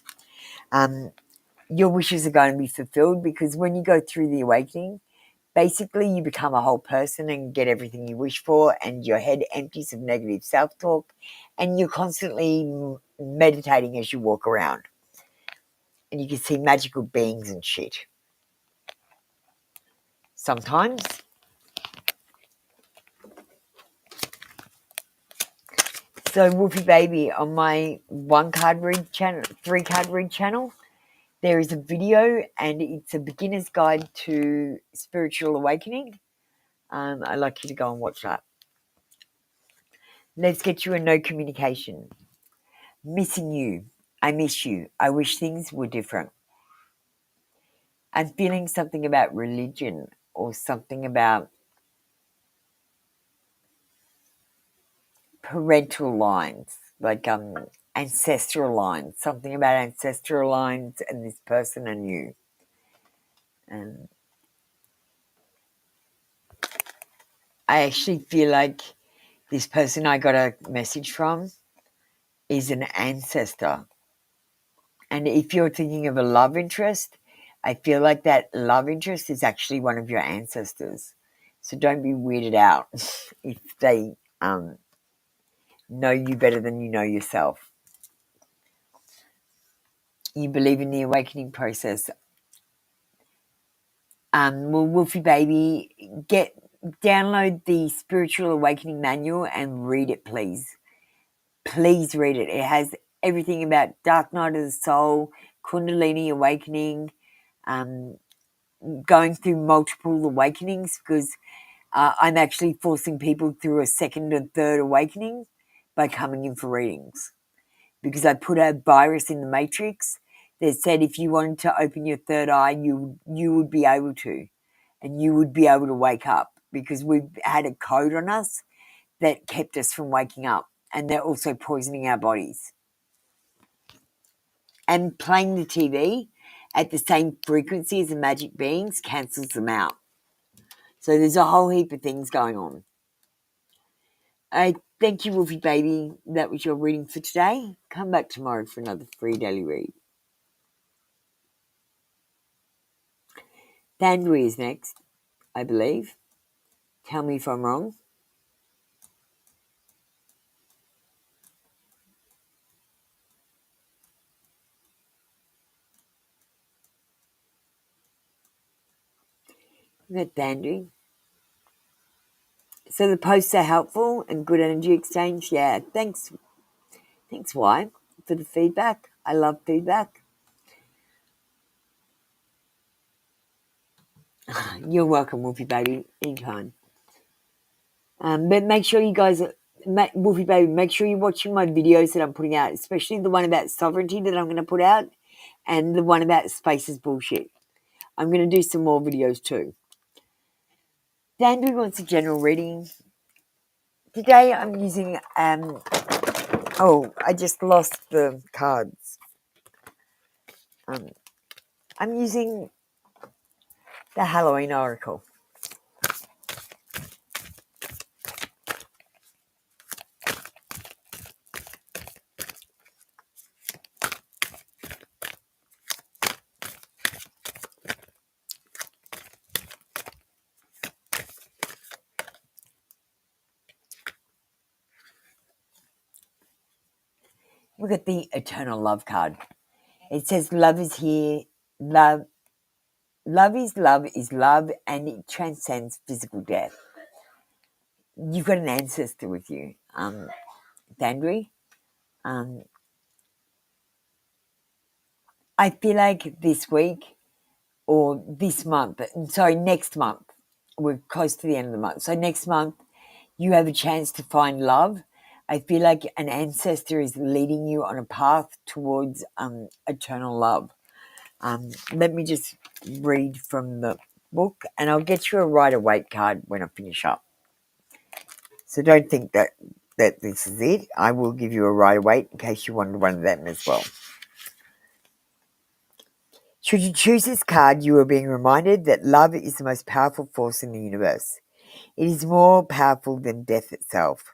Your wishes are going to be fulfilled because when you go through the awakening, basically you become a whole person and get everything you wish for, and your head empties of negative self-talk, and you're constantly meditating as you walk around. And you can see magical beings and shit. Sometimes. So, Wolfie Baby, on my 1-card read channel, 3-card read channel, there is a video, and it's a beginner's guide to spiritual awakening. I'd like you to go and watch that. Let's get you a no communication. Missing you. I miss you. I wish things were different. I'm feeling something about religion or something about parental lines, like ancestral lines, something about ancestral lines and this person and you. I actually feel like this person I got a message from is an ancestor. And if you're thinking of a love interest, I feel like that love interest is actually one of your ancestors. So don't be weirded out if they know you better than you know yourself. You believe in the awakening process. Well, Wolfie Baby, download the Spiritual Awakening Manual and read it, please. Please read it. It has everything about Dark Night of the Soul, Kundalini Awakening, going through multiple awakenings, because I'm actually forcing people through a second and third awakening by coming in for readings. Because I put a virus in the matrix that said if you wanted to open your third eye, you would be able to, and you would be able to wake up, because we've had a code on us that kept us from waking up, and they're also poisoning our bodies. And playing the TV at the same frequency as the magic beings cancels them out. So there's a whole heap of things going on. I thank you, Wolfie Baby. That was your reading for today. Come back tomorrow for another free daily read. Thandwi is next, I believe. Tell me if I'm wrong. That Thandwi. So the posts are helpful and good energy exchange. Yeah, thanks. Thanks, Y, for the feedback. I love feedback. You're welcome, Wolfie Baby, anytime. But make sure you guys, Wolfie Baby, make sure you're watching my videos that I'm putting out, especially the one about sovereignty that I'm going to put out and the one about space is bullshit. I'm going to do some more videos too. Dandry wants a general reading. Today I'm using, I just lost the cards. I'm using the Halloween Oracle. Look at the Eternal Love card. It says love is here, love is love, and it transcends physical death. You've got an ancestor with you, Dandry. I feel like this week or this month, next month, we're close to the end of the month. So next month, you have a chance to find love. I feel like an ancestor is leading you on a path towards eternal love. Let me just read from the book, and I'll get you a Rider-Waite card when I finish up. So don't think that this is it. I will give you a Rider-Waite in case you wanted one of them as well. Should you choose this card, you are being reminded that love is the most powerful force in the universe. It is more powerful than death itself.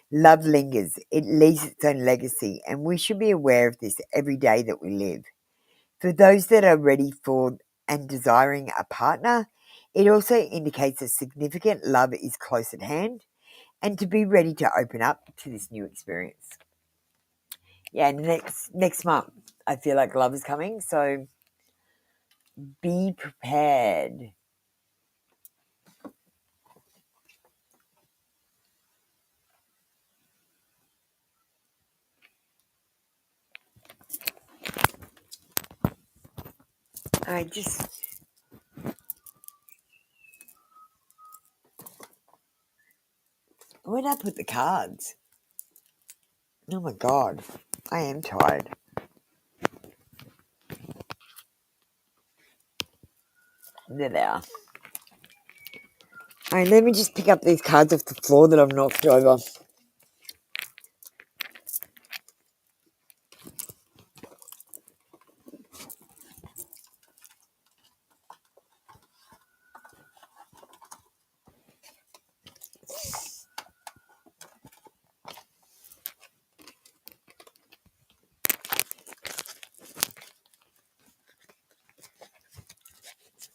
Love lingers, it leaves its own legacy, and we should be aware of this every day that we live. For those that are ready for and desiring a partner, it also indicates that significant love is close at hand and to be ready to open up to this new experience. Yeah, next month, I feel like love is coming, so be prepared. Where did I put the cards? Oh my god, I am tired. There they are. Alright, let me just pick up these cards off the floor that I've knocked over.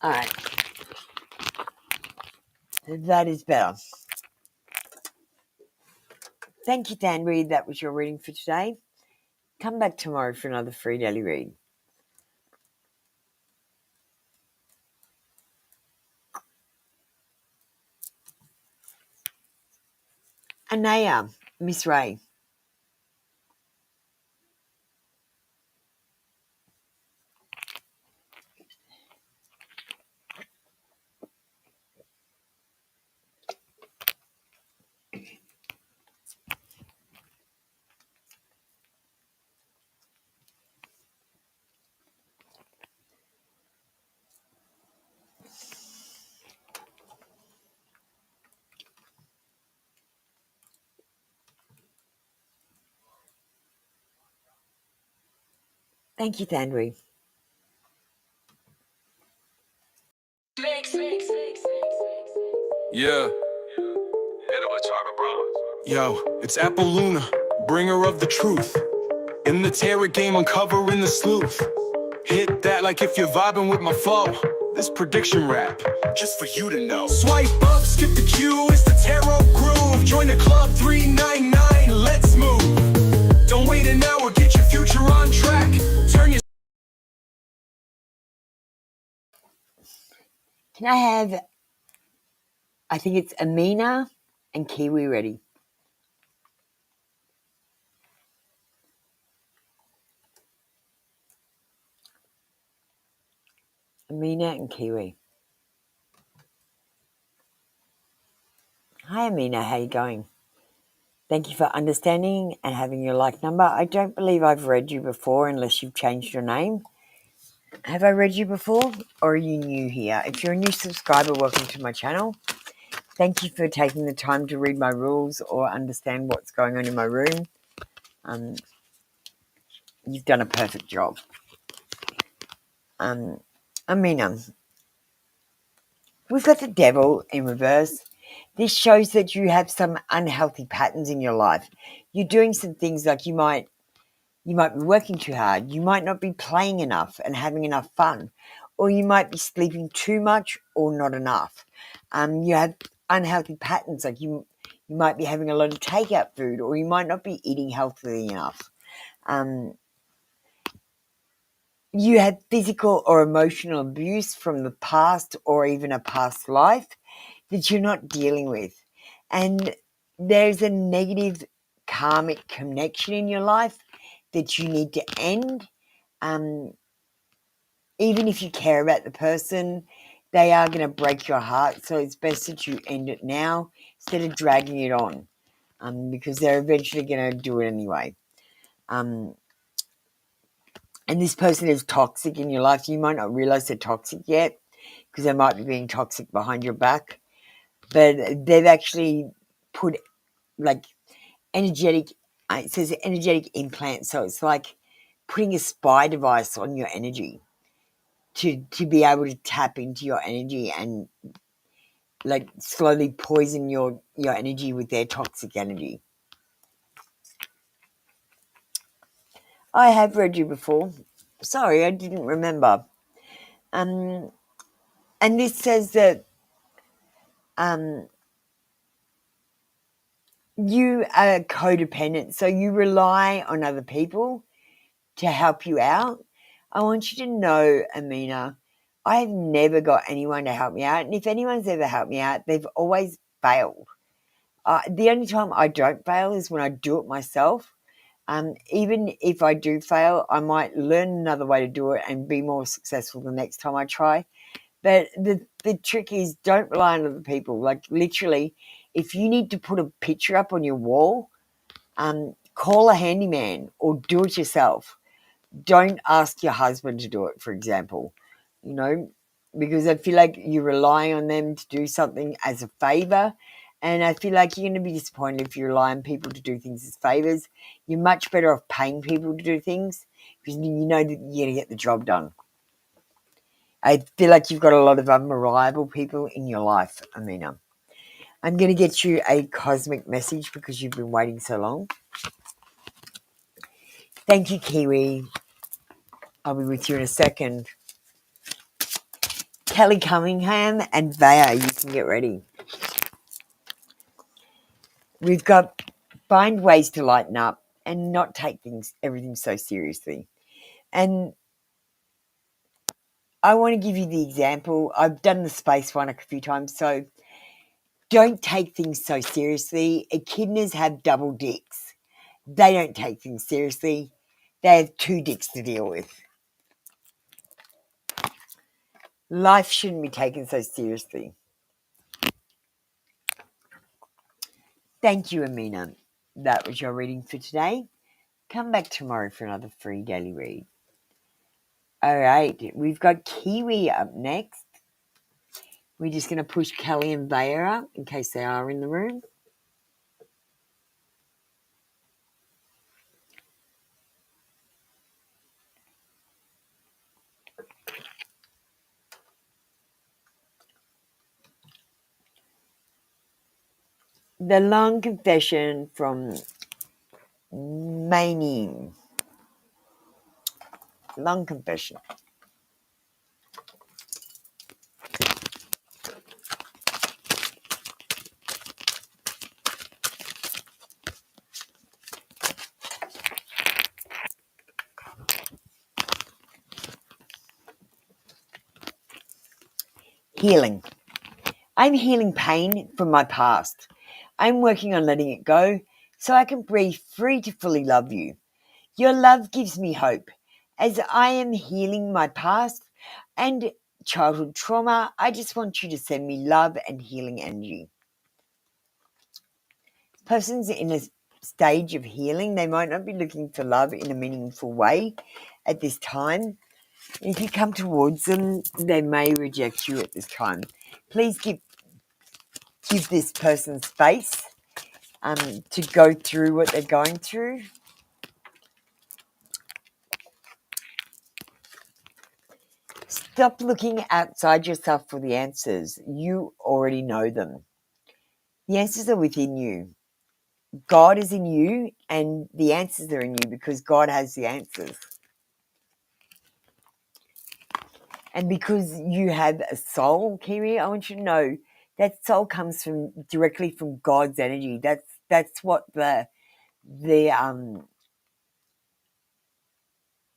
Alright, that is better. Thank you, Danbury. That was your reading for today. Come back tomorrow for another free daily read. Anaya, Miss Ray. Thank you, Danbury. Yeah. Yo, it's Apple Luna, bringer of the truth. In the terror game, uncovering the sleuth. Hit that like if you're vibing with my flow. This prediction rap, just for you to know. Swipe up, skip the queue, it's the tarot groove. Join the club 399, let's move. Don't wait an hour, get your future on track. Turn your... Can I have, I think it's Amina and Kiwi ready. Amina and Kiwi. Hi Amina, how you going? Thank you for understanding and having your like number. I don't believe I've read you before unless you've changed your name. Have I read you before or are you new here? If you're a new subscriber, welcome to my channel. Thank you for taking the time to read my rules or understand what's going on in my room. You've done a perfect job. Amina, we've got the devil in reverse. This shows that you have some unhealthy patterns in your life. You're doing some things like you might be working too hard. You might not be playing enough and having enough fun. Or you might be sleeping too much or not enough. You have unhealthy patterns, like you might be having a lot of takeout food, or you might not be eating healthily enough. You have physical or emotional abuse from the past or even a past life that you're not dealing with. And there's a negative karmic connection in your life that you need to end. Even if you care about the person, they are going to break your heart. So it's best that you end it now instead of dragging it on, because they're eventually going to do it anyway. And this person is toxic in your life. You might not realize they're toxic yet because they might be being toxic behind your back. But they've actually put like energetic, it says energetic implant. So it's like putting a spy device on your energy to be able to tap into your energy and like slowly poison your energy with their toxic energy. I have read you before. Sorry, I didn't remember. And this says that you are codependent, so you rely on other people to help you out. I want you to know, Amina, I have never got anyone to help me out, and if anyone's ever helped me out, they've always failed. The only time I don't fail is when I do it myself. Even if I do fail, I might learn another way to do it and be more successful the next time I try. But the trick is, don't rely on other people. Like literally, if you need to put a picture up on your wall, call a handyman or do it yourself. Don't ask your husband to do it, for example, because I feel like you're relying on them to do something as a favor. And I feel like you're going to be disappointed if you rely on people to do things as favors. You're much better off paying people to do things because you know that you're going to get the job done. I feel like you've got a lot of unreliable people in your life, Amina. I'm going to get you a cosmic message because you've been waiting so long. Thank you, Kiwi. I'll be with you in a second. Kelly Cunningham and Vaya, you can get ready. We've got find ways to lighten up and not take everything so seriously. And I want to give you the example. I've done the space one a few times, so don't take things so seriously. Echidnas have double dicks. They don't take things seriously. They have two dicks to deal with. Life shouldn't be taken so seriously. Thank you, Amina. That was your reading for today. Come back tomorrow for another free daily read. All right, we've got Kiwi up next. We're just going to push Kelly and Vaya up in case they are in the room. The long confession from Maine. Long confession. Healing. I'm healing pain from my past. I'm working on letting it go so I can breathe free to fully love you. Your love gives me hope. As I am healing my past and childhood trauma, I just want you to send me love and healing energy. Person's in a stage of healing. They might not be looking for love in a meaningful way at this time. If you come towards them, they may reject you at this time. Please give this person space to go through what they're going through. Stop looking outside yourself for the answers. You already know them. The answers are within you. God is in you, and the answers are in you because God has the answers. And because you have a soul, Kiwi, I want you to know that soul comes directly from God's energy. That's what the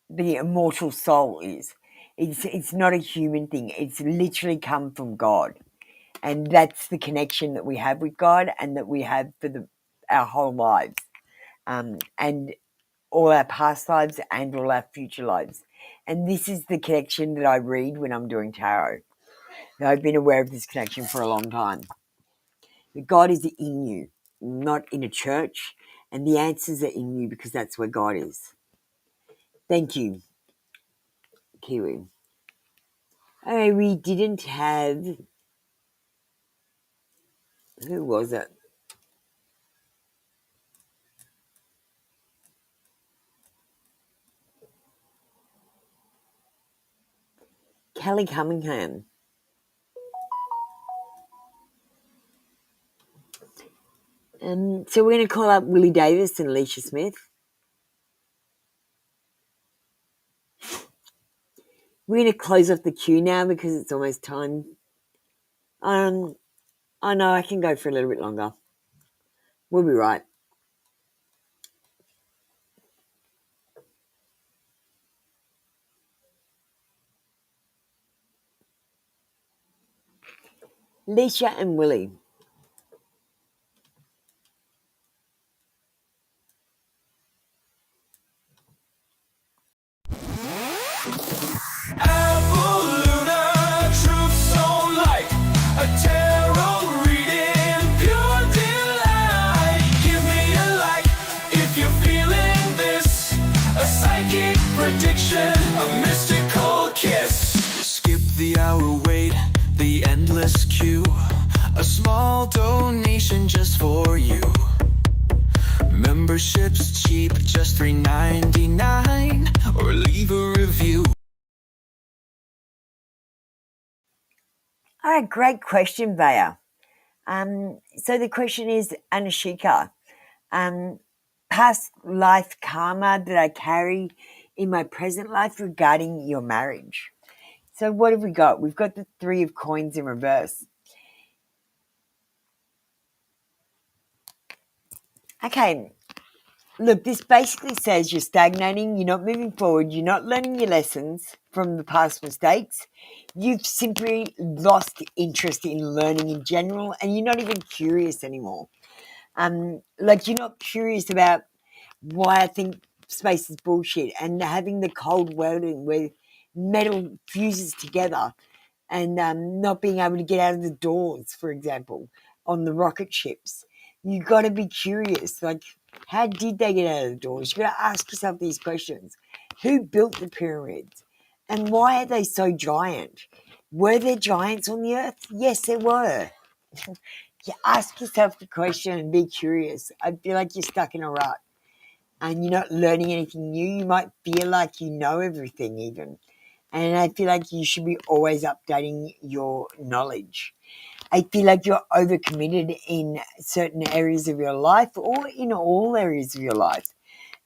immortal soul is. It's not a human thing. It's literally come from God, and that's the connection that we have with God, and that we have for our whole lives, and all our past lives and all our future lives. And this is the connection that I read when I'm doing tarot. Now, I've been aware of this connection for a long time. But God is in you, not in a church, and the answers are in you because that's where God is. Thank you, Kiwi. Okay, we didn't have... Who was it? Kelly Cunningham. So we're going to call up Willie Davis and Alicia Smith. We're going to close off the queue now because it's almost time. I know I can go for a little bit longer. We'll be right. Alicia and Willie. Prediction, a mystical kiss. Skip the hour wait, the endless queue. A small donation just for you. Membership's cheap, just $3.99. Or leave a review. All right, great question, Vaya. So the question is, Anashika, past life karma that I carry in my present life regarding your marriage. So what have we got? We've got the 3 of coins in reverse. Okay, look, this basically says you're stagnating, you're not moving forward, you're not learning your lessons from the past mistakes. You've simply lost interest in learning in general, and you're not even curious anymore. Like, you're not curious about why I think space is bullshit, and having the cold welding where metal fuses together, and not being able to get out of the doors, for example, on the rocket ships. You got to be curious. Like, how did they get out of the doors? You got to ask yourself these questions. Who built the pyramids? And why are they so giant? Were there giants on the earth? Yes, there were. You ask yourself the question and be curious. I feel like you're stuck in a rut and you're not learning anything new. You might feel like you know everything even. And I feel like you should be always updating your knowledge. I feel like you're overcommitted in certain areas of your life or in all areas of your life.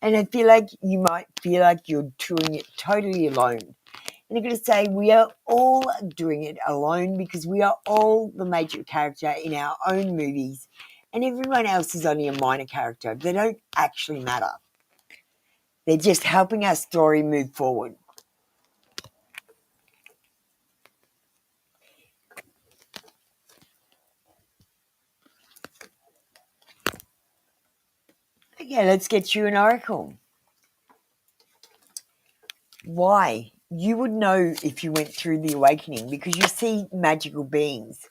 And I feel like you might feel like you're doing it totally alone. And I'm going to say we are all doing it alone because we are all the major character in our own movies, and everyone else is only a minor character. They don't actually matter. They're just helping our story move forward. Okay, let's get you an oracle. Why? You would know if you went through the awakening because you see magical beings.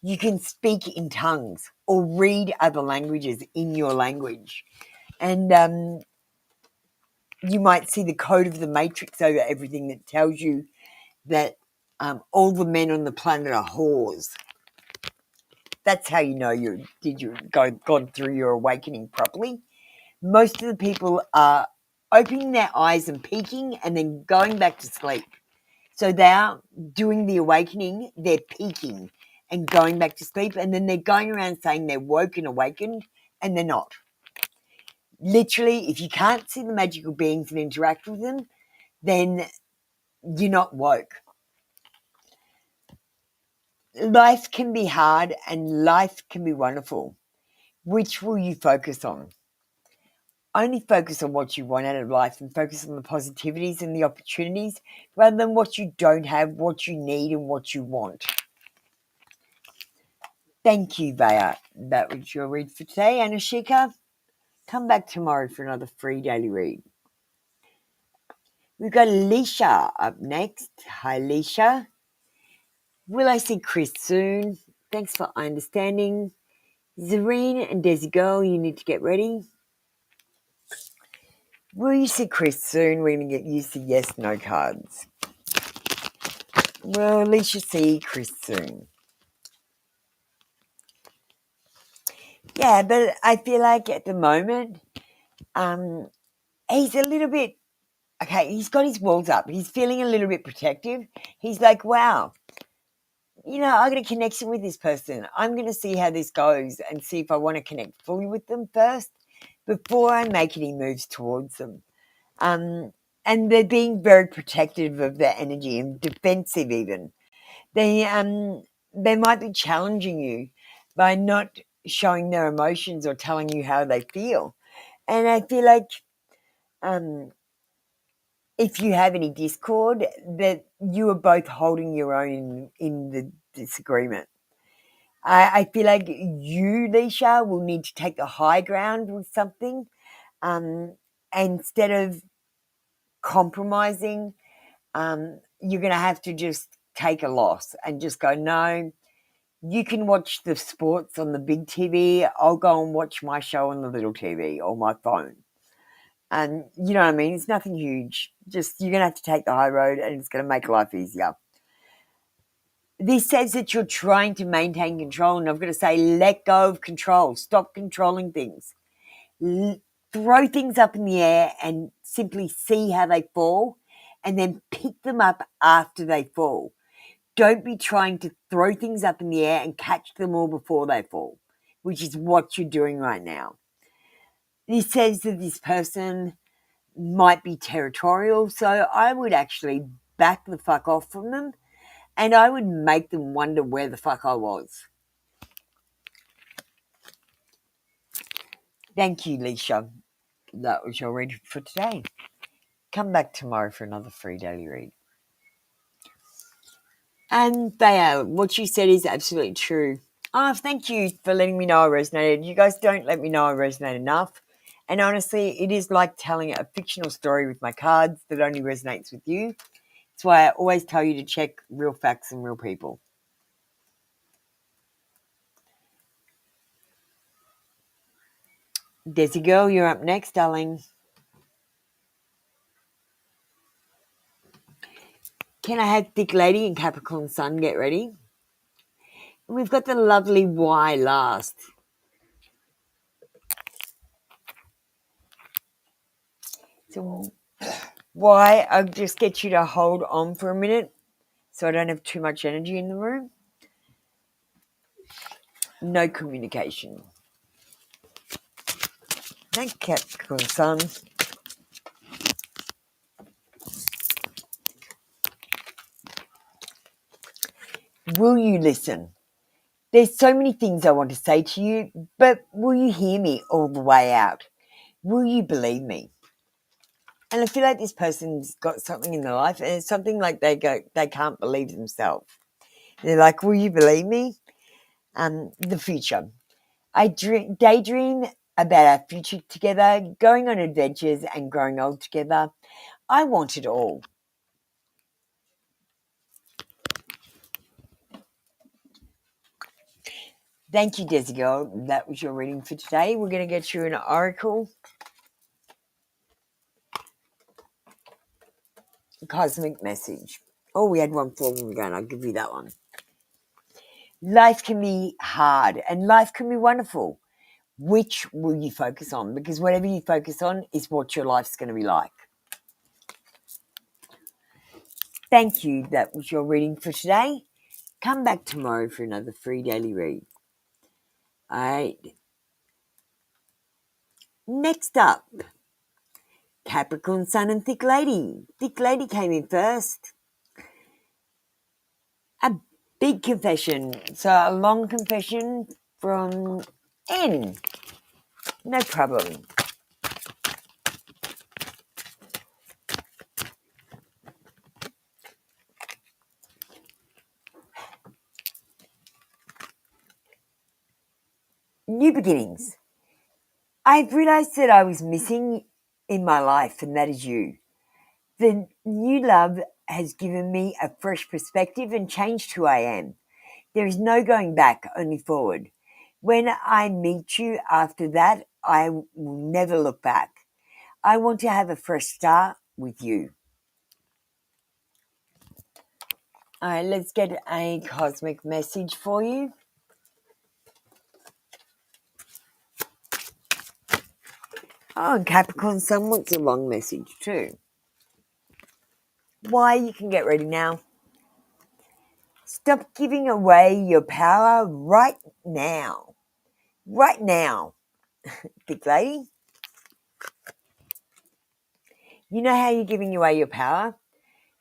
You can speak in tongues or read other languages in your language. And you might see the code of the matrix over everything that tells you that all the men on the planet are whores. That's how you know you've gone through your awakening properly. Most of the people are opening their eyes and peeking and then going back to sleep. So they are doing the awakening, they're peeking and going back to sleep, and then they're going around saying they're woke and awakened, and they're not. Literally, if you can't see the magical beings and interact with them, then you're not woke. Life can be hard and life can be wonderful. Which will you focus on? Only focus on what you want out of life and focus on the positivities and the opportunities rather than what you don't have, what you need, and what you want. Thank you, Vaya. That was your read for today. Anashika, come back tomorrow for another free daily read. We've got Alicia up next. Hi, Alicia. Will I see Chris soon? Thanks for understanding. Zareen and Desi Girl, you need to get ready. Will you see Chris soon? We're going to get used to yes, no cards. Will Alicia see Chris soon? Yeah, but I feel like at the moment, he's a little bit, okay, he's got his walls up. He's feeling a little bit protective. He's like, wow, I got a connection with this person. I'm going to see how this goes and see if I want to connect fully with them first before I make any moves towards them. And they're being very protective of their energy and defensive even. They might be challenging you by not showing their emotions or telling you how they feel. And I feel like if you have any discord, that you are both holding your own in the disagreement. I feel like you, Leisha, will need to take the high ground with something instead of compromising. You're going to have to just take a loss and just go, no, you can watch the sports on the big TV. I'll go and watch my show on the little TV or my phone. And you know what I mean? It's nothing huge. Just you're going to have to take the high road and it's going to make life easier. This says that you're trying to maintain control, and I've got to say, let go of control. Stop controlling things. Throw things up in the air and simply see how they fall, and then pick them up after they fall. Don't be trying to throw things up in the air and catch them all before they fall, which is what you're doing right now. This says that this person might be territorial, so I would actually back the fuck off from them. And I would make them wonder where the fuck I was. Thank you, Leisha. That was your read for today. Come back tomorrow for another free daily read. And Thea, what you said is absolutely true. Oh, thank you for letting me know I resonated. You guys don't let me know I resonate enough. And honestly, it is like telling a fictional story with my cards that only resonates with you. That's why I always tell you to check real facts and real people. Desi Girl, you're up next, darling. Can I have Thick Lady and Capricorn Sun get ready? We've got the lovely Y last. So Y, I'll just get you to hold on for a minute so I don't have too much energy in the room. No communication. Thank Capricorn Sun. Will you listen? There's so many things I want to say to you, but will you hear me all the way out? Will you believe me? And I feel like this person's got something in their life, and it's something like they can't believe themselves. They're like, will you believe me? The future. I daydream about our future together, going on adventures and growing old together. I want it all. Thank you, Desi Girl. That was your reading for today. We're going to get you an oracle. Cosmic message. Oh, we had one falling again. I'll give you that one. Life can be hard and life can be wonderful. Which will you focus on? Because whatever you focus on is what your life's going to be like. Thank you. That was your reading for today. Come back tomorrow for another free daily read. All right. Next up, Capricorn Sun and Thick Lady. Thick Lady came in first. A big confession. So a long confession from N. No problem. New beginnings. I've realized that I was missing in my life, and that is you. The new love has given me a fresh perspective and changed who I am. There is no going back, only forward. When I meet you after that, I will never look back. I want to have a fresh start with you. All right, let's get a cosmic message for you. Oh, and Capricorn Sun wants a long message too. Why? You can get ready now. Stop giving away your power right now. Right now, big lady. You know how you're giving away your power?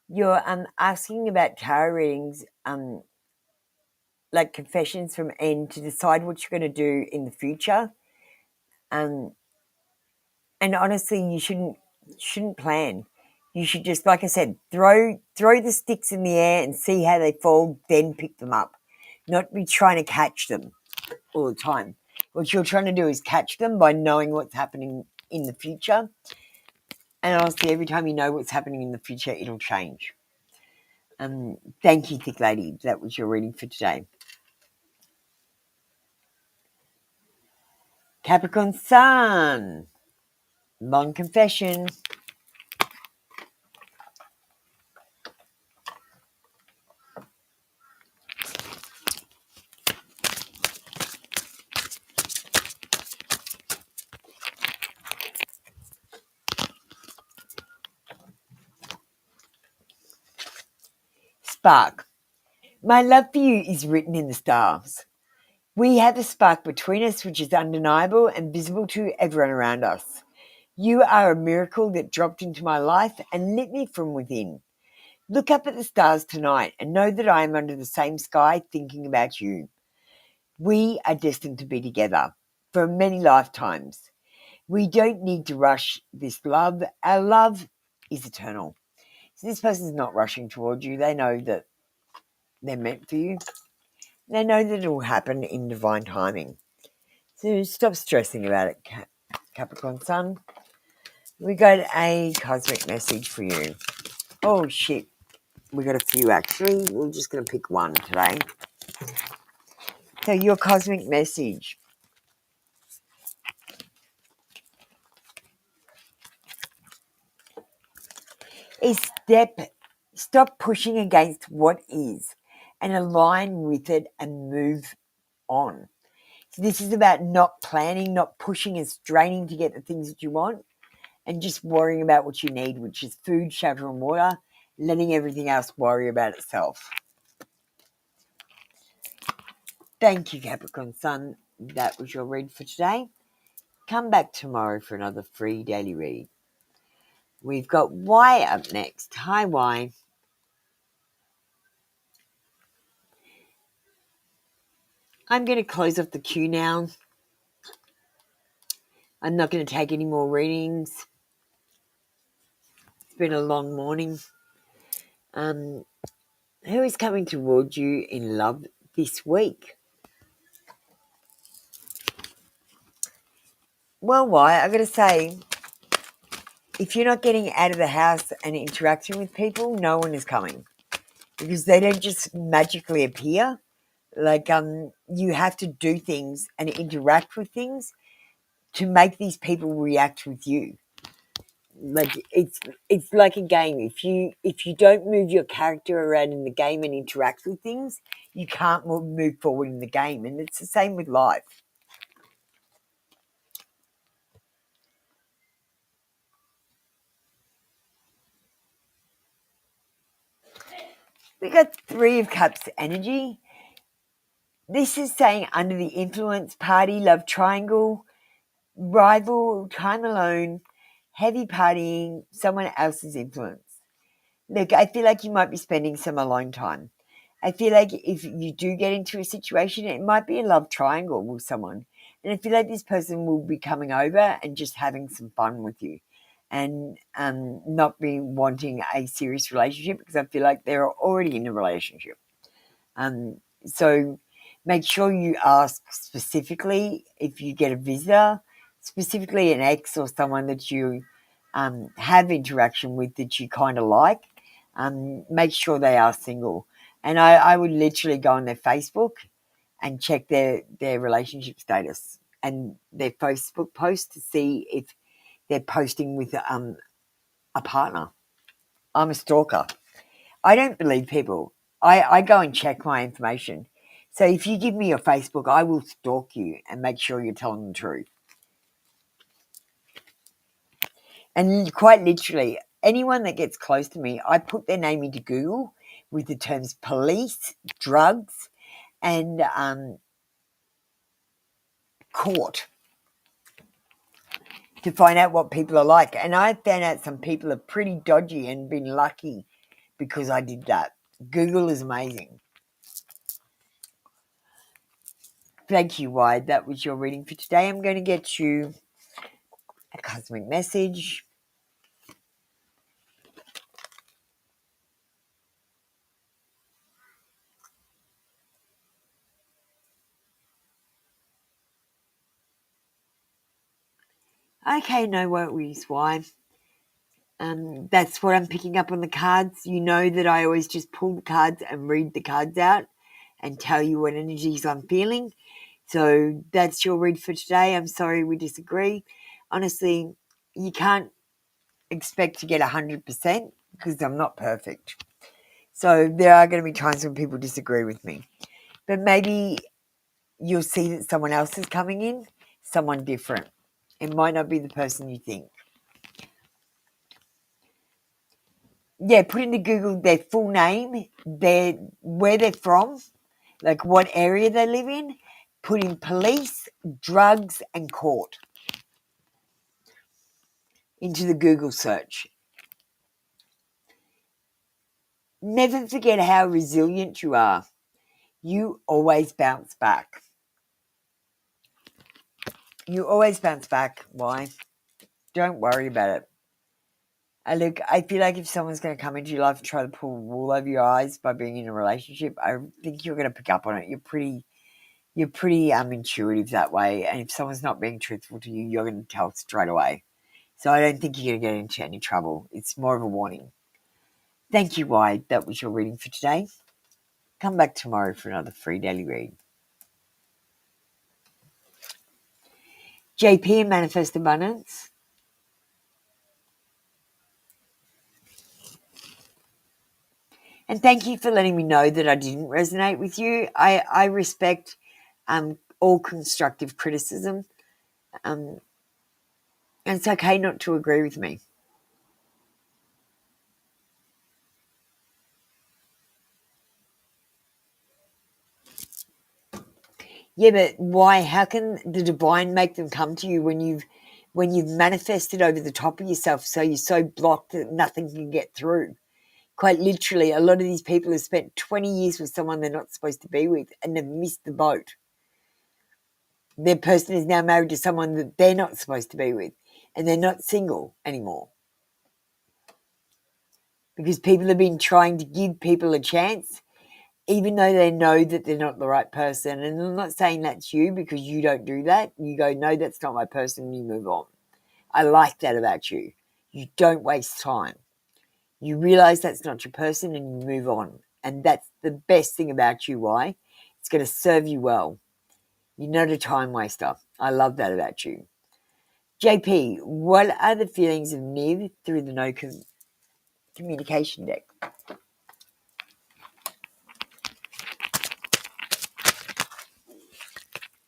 You're asking about tarot readings, like confessions from N, to decide what you're going to do in the future. And honestly, you shouldn't plan. You should just, like I said, throw the sticks in the air and see how they fall, then pick them up. Not be trying to catch them all the time. What you're trying to do is catch them by knowing what's happening in the future. And honestly, every time you know what's happening in the future, it'll change. Thank you, Thick Lady. That was your reading for today. Capricorn Sun. Long confession. Spark. My love for you is written in the stars. We have a spark between us which is undeniable and visible to everyone around us. You are a miracle that dropped into my life and lit me from within. Look up at the stars tonight and know that I am under the same sky thinking about you. We are destined to be together for many lifetimes. We don't need to rush this love. Our love is eternal. So this person's not rushing towards you. They know that they're meant for you. They know that it will happen in divine timing. So stop stressing about it, Capricorn Sun. We got a cosmic message for you. Oh, shit. We got a few, actually. We're just going to pick one today. So your cosmic message is stop pushing against what is and align with it and move on. So this is about not planning, not pushing and straining to get the things that you want, and just worrying about what you need, which is food, shelter, and water, letting everything else worry about itself. Thank you, Capricorn Sun. That was your read for today. Come back tomorrow for another free daily read. We've got Y up next. Hi, Y. I'm going to close off the queue now. I'm not going to take any more readings. It's been a long morning. Who is coming towards you in love this week? Well, why? I got to say, if you're not getting out of the house and interacting with people, no one is coming. Because they don't just magically appear. Like, you have to do things and interact with things to make these people react with you. Like, it's like a game. If you don't move your character around in the game and interact with things, you can't move forward in the game. And it's the same with life. We got Three of Cups energy. This is saying under the influence, party, love triangle, rival, time alone, heavy partying, someone else's influence. Look, I feel like you might be spending some alone time. I feel like if you do get into a situation, it might be a love triangle with someone. And I feel like this person will be coming over and just having some fun with you and not be wanting a serious relationship, because I feel like they're already in a relationship. So make sure you ask specifically if you get a visitor, specifically an ex or someone that you have interaction with that you kind of like. Make sure they are single. And I would literally go on their Facebook and check their relationship status and their Facebook post to see if they're posting with a partner. I'm a stalker. I don't believe people. I go and check my information. So if you give me your Facebook, I will stalk you and make sure you're telling the truth. And quite literally, anyone that gets close to me, I put their name into Google with the terms police, drugs, and court to find out what people are like. And I found out some people are pretty dodgy and been lucky because I did that. Google is amazing. Thank you, Wide. That was your reading for today. I'm going to get you a cosmic message. Okay, no worries, why? That's what I'm picking up on the cards. You know that I always just pull the cards and read the cards out and tell you what energies I'm feeling. So that's your read for today. I'm sorry we disagree. Honestly, you can't expect to get 100% because I'm not perfect. So there are going to be times when people disagree with me. But maybe you'll see that someone else is coming in, someone different. It might not be the person you think. Yeah, put into Google their full name, where they're from, like what area they live in. Put in police, drugs, and court into the Google search. Never forget how resilient you are. You always bounce back. You always bounce back. Why? Don't worry about it. Look, I feel like if someone's going to come into your life and try to pull wool over your eyes by being in a relationship, I think you're going to pick up on it. You're pretty intuitive that way, and if someone's not being truthful to you, you're going to tell straight away. So I don't think you're going to get into any trouble. It's more of a warning. Thank you, Wide. That was your reading for today. Come back tomorrow for another free daily read. JP and Manifest Abundance. And thank you for letting me know that I didn't resonate with you. I respect all constructive criticism. And it's okay not to agree with me. Yeah, but why? How can the divine make them come to you when you've manifested over the top of yourself, so you're so blocked that nothing can get through? Quite literally, a lot of these people have spent 20 years with someone they're not supposed to be with, and they've missed the boat. Their person is now married to someone that they're not supposed to be with, and they're not single anymore. Because people have been trying to give people a chance, even though they know that they're not the right person. And I'm not saying that's you, because you don't do that. You go, no, that's not my person, and you move on. I like that about you. You don't waste time. You realize that's not your person and you move on. And that's the best thing about you. Why? It's going to serve you well. You're not a time waster. I love that about you. JP, what are the feelings of Niv through the no communication deck?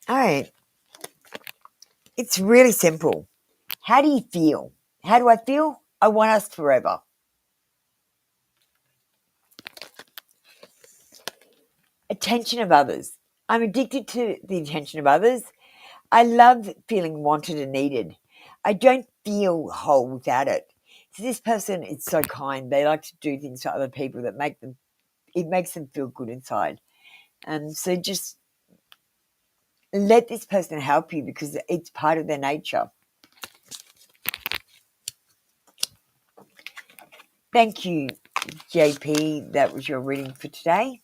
All right. It's really simple. How do you feel? How do I feel? I want us forever. Attention of others. I'm addicted to the attention of others. I love feeling wanted and needed. I don't feel whole without it. So this person is so kind. They like to do things for other people that makes them feel good inside. So just let this person help you because it's part of their nature. Thank you, JP. That was your reading for today.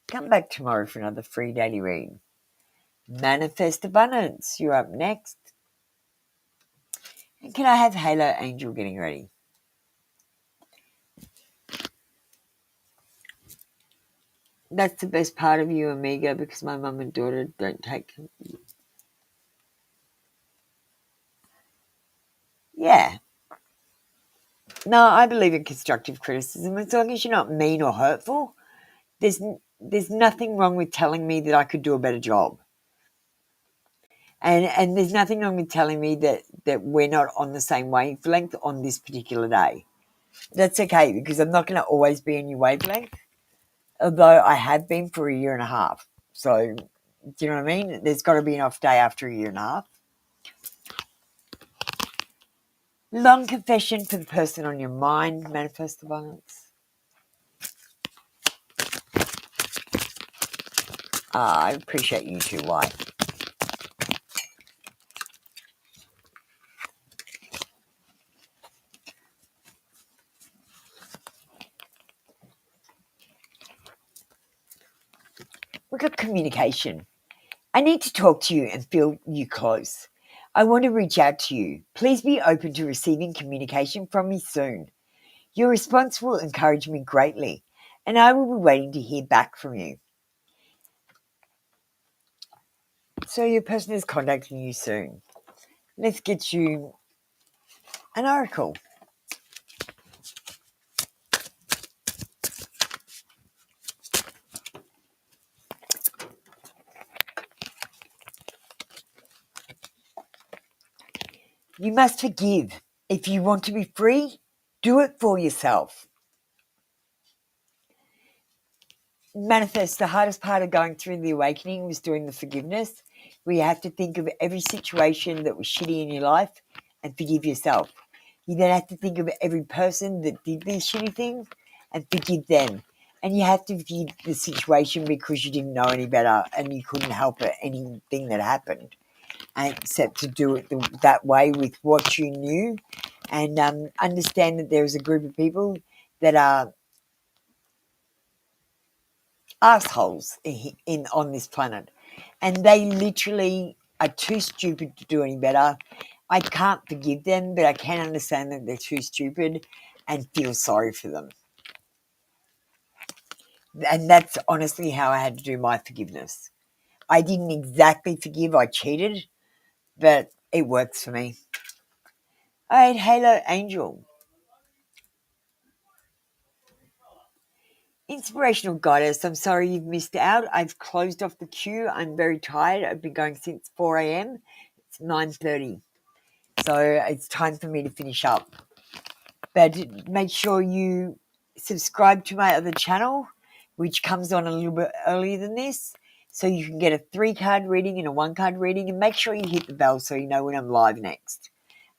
Come back tomorrow for another free daily read. Manifest abundance. You're up next. And can I have Halo Angel getting ready? That's the best part of you, Amiga, because my mum and daughter don't take... Yeah. No, I believe in constructive criticism. As long as you're not mean or hurtful, there's nothing wrong with telling me that I could do a better job. And there's nothing wrong with telling me that we're not on the same wavelength on this particular day. That's okay, because I'm not going to always be in your wavelength, although I have been for a year and a half. So, do you know what I mean? There's got to be an off day after a year and a half. Long confession for the person on your mind. Manifest abundance. I appreciate you too, White. We've got communication. I need to talk to you and feel you close. I want to reach out to you. Please be open to receiving communication from me soon. Your response will encourage me greatly, and I will be waiting to hear back from you. So your person is contacting you soon. Let's get you an oracle. You must forgive. If you want to be free, do it for yourself. Manifest, the hardest part of going through the awakening was doing the forgiveness, where you have to think of every situation that was shitty in your life and forgive yourself. You then have to think of every person that did these shitty things and forgive them. And you have to forgive the situation because you didn't know any better and you couldn't help it, anything that happened, except to do it that way with what you knew, and understand that there is a group of people that are assholes on this planet, and they literally are too stupid to do any better. I can't forgive them, but I can understand that they're too stupid and feel sorry for them. And that's honestly how I had to do my forgiveness. I didn't exactly forgive, I cheated, but it works for me. All right, Halo Angel. Inspirational Goddess, I'm sorry you've missed out. I've closed off the queue. I'm very tired. I've been going since 4 a.m. It's 9:30. So it's time for me to finish up. But make sure you subscribe to my other channel, which comes on a little bit earlier than this, so you can get a 3-card reading and a 1-card reading, and make sure you hit the bell so you know when I'm live next.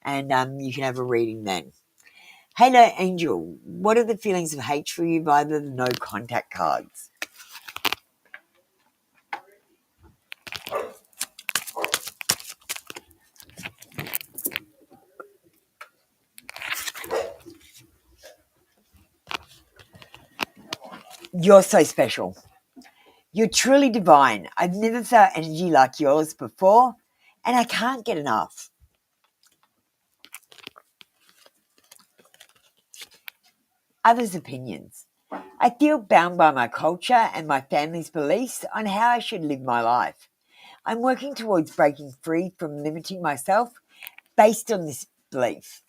And you can have a reading then. Halo Angel, what are the feelings of hate for you via the no contact cards? You're so special. You're truly divine. I've never felt energy like yours before, and I can't get enough. Others' opinions. I feel bound by my culture and my family's beliefs on how I should live my life. I'm working towards breaking free from limiting myself based on this belief.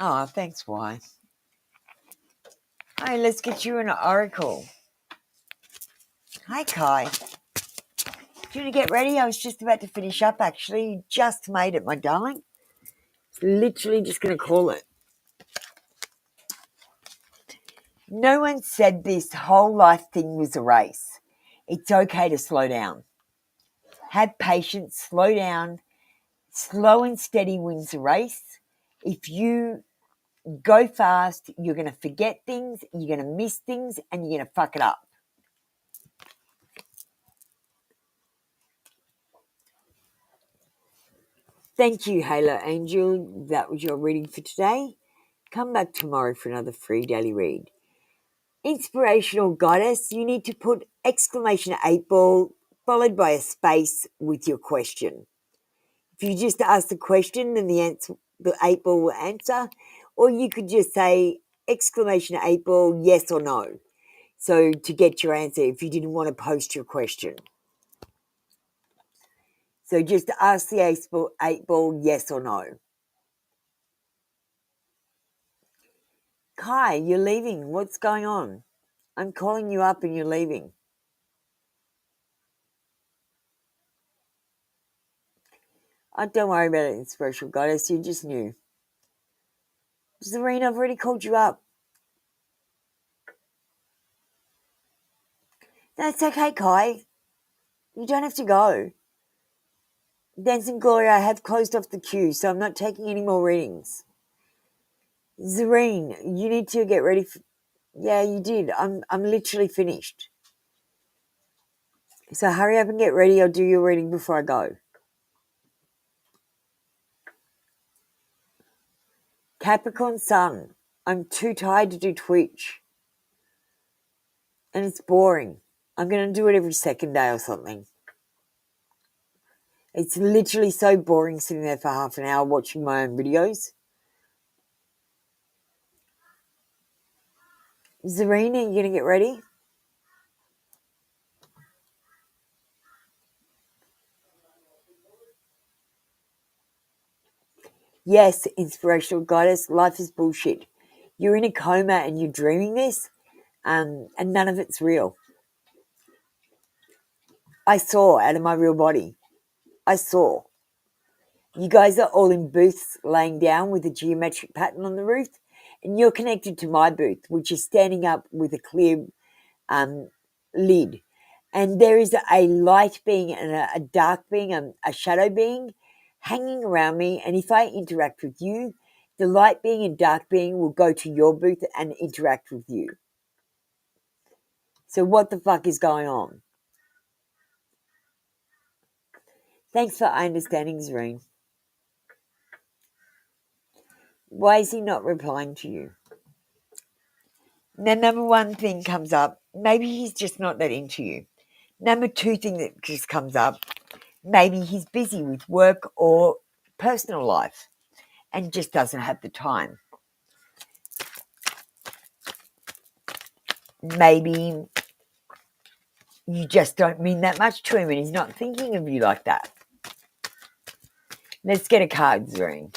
Oh, thanks, Y. Hey, let's get you an oracle. Hi, Kai. Do you want to get ready? I was just about to finish up, actually. You just made it, my darling. Literally just going to call it. No one said this whole life thing was a race. It's okay to slow down. Have patience, slow down. Slow and steady wins the race. If you go fast, you're going to forget things, you're going to miss things, and you're going to fuck it up. Thank you, Halo Angel. That was your reading for today. Come back tomorrow for another free daily read. Inspirational Goddess, you need to put exclamation 8 ball followed by a space with your question. If you just ask the question, then the 8 ball will answer, or you could just say exclamation 8 ball yes or no. So to get your answer if you didn't want to post your question. So just ask the 8 ball yes or no. Kai, you're leaving. What's going on? I'm calling you up and you're leaving. Oh, don't worry about it, Inspirational Goddess. You just knew. Zareen, I've already called you up. That's okay, Kai. You don't have to go. Dance and Gloria, I have closed off the queue, so I'm not taking any more readings. Zareen, you need to get ready for... Yeah, you did. I'm literally finished. So hurry up and get ready. I'll do your reading before I go. Capricorn Sun, I'm too tired to do Twitch. And it's boring. I'm going to do it every second day or something. It's literally so boring sitting there for half an hour watching my own videos. Zarina, you going to get ready? Yes, Inspirational Goddess, life is bullshit. You're in a coma and you're dreaming this, and none of it's real. I saw out of my real body. I saw. You guys are all in booths laying down with a geometric pattern on the roof, and you're connected to my booth, which is standing up with a clear lid. And there is a light being and a dark being, a shadow being hanging around me. And if I interact with you, the light being and dark being will go to your booth and interact with you. So what the fuck is going on? Thanks for understanding, Zareen. Why is he not replying to you? Now, number one thing comes up, maybe he's just not that into you. Number two thing that just comes up, maybe he's busy with work or personal life and just doesn't have the time. Maybe you just don't mean that much to him and he's not thinking of you like that. Let's get a card, Zareen.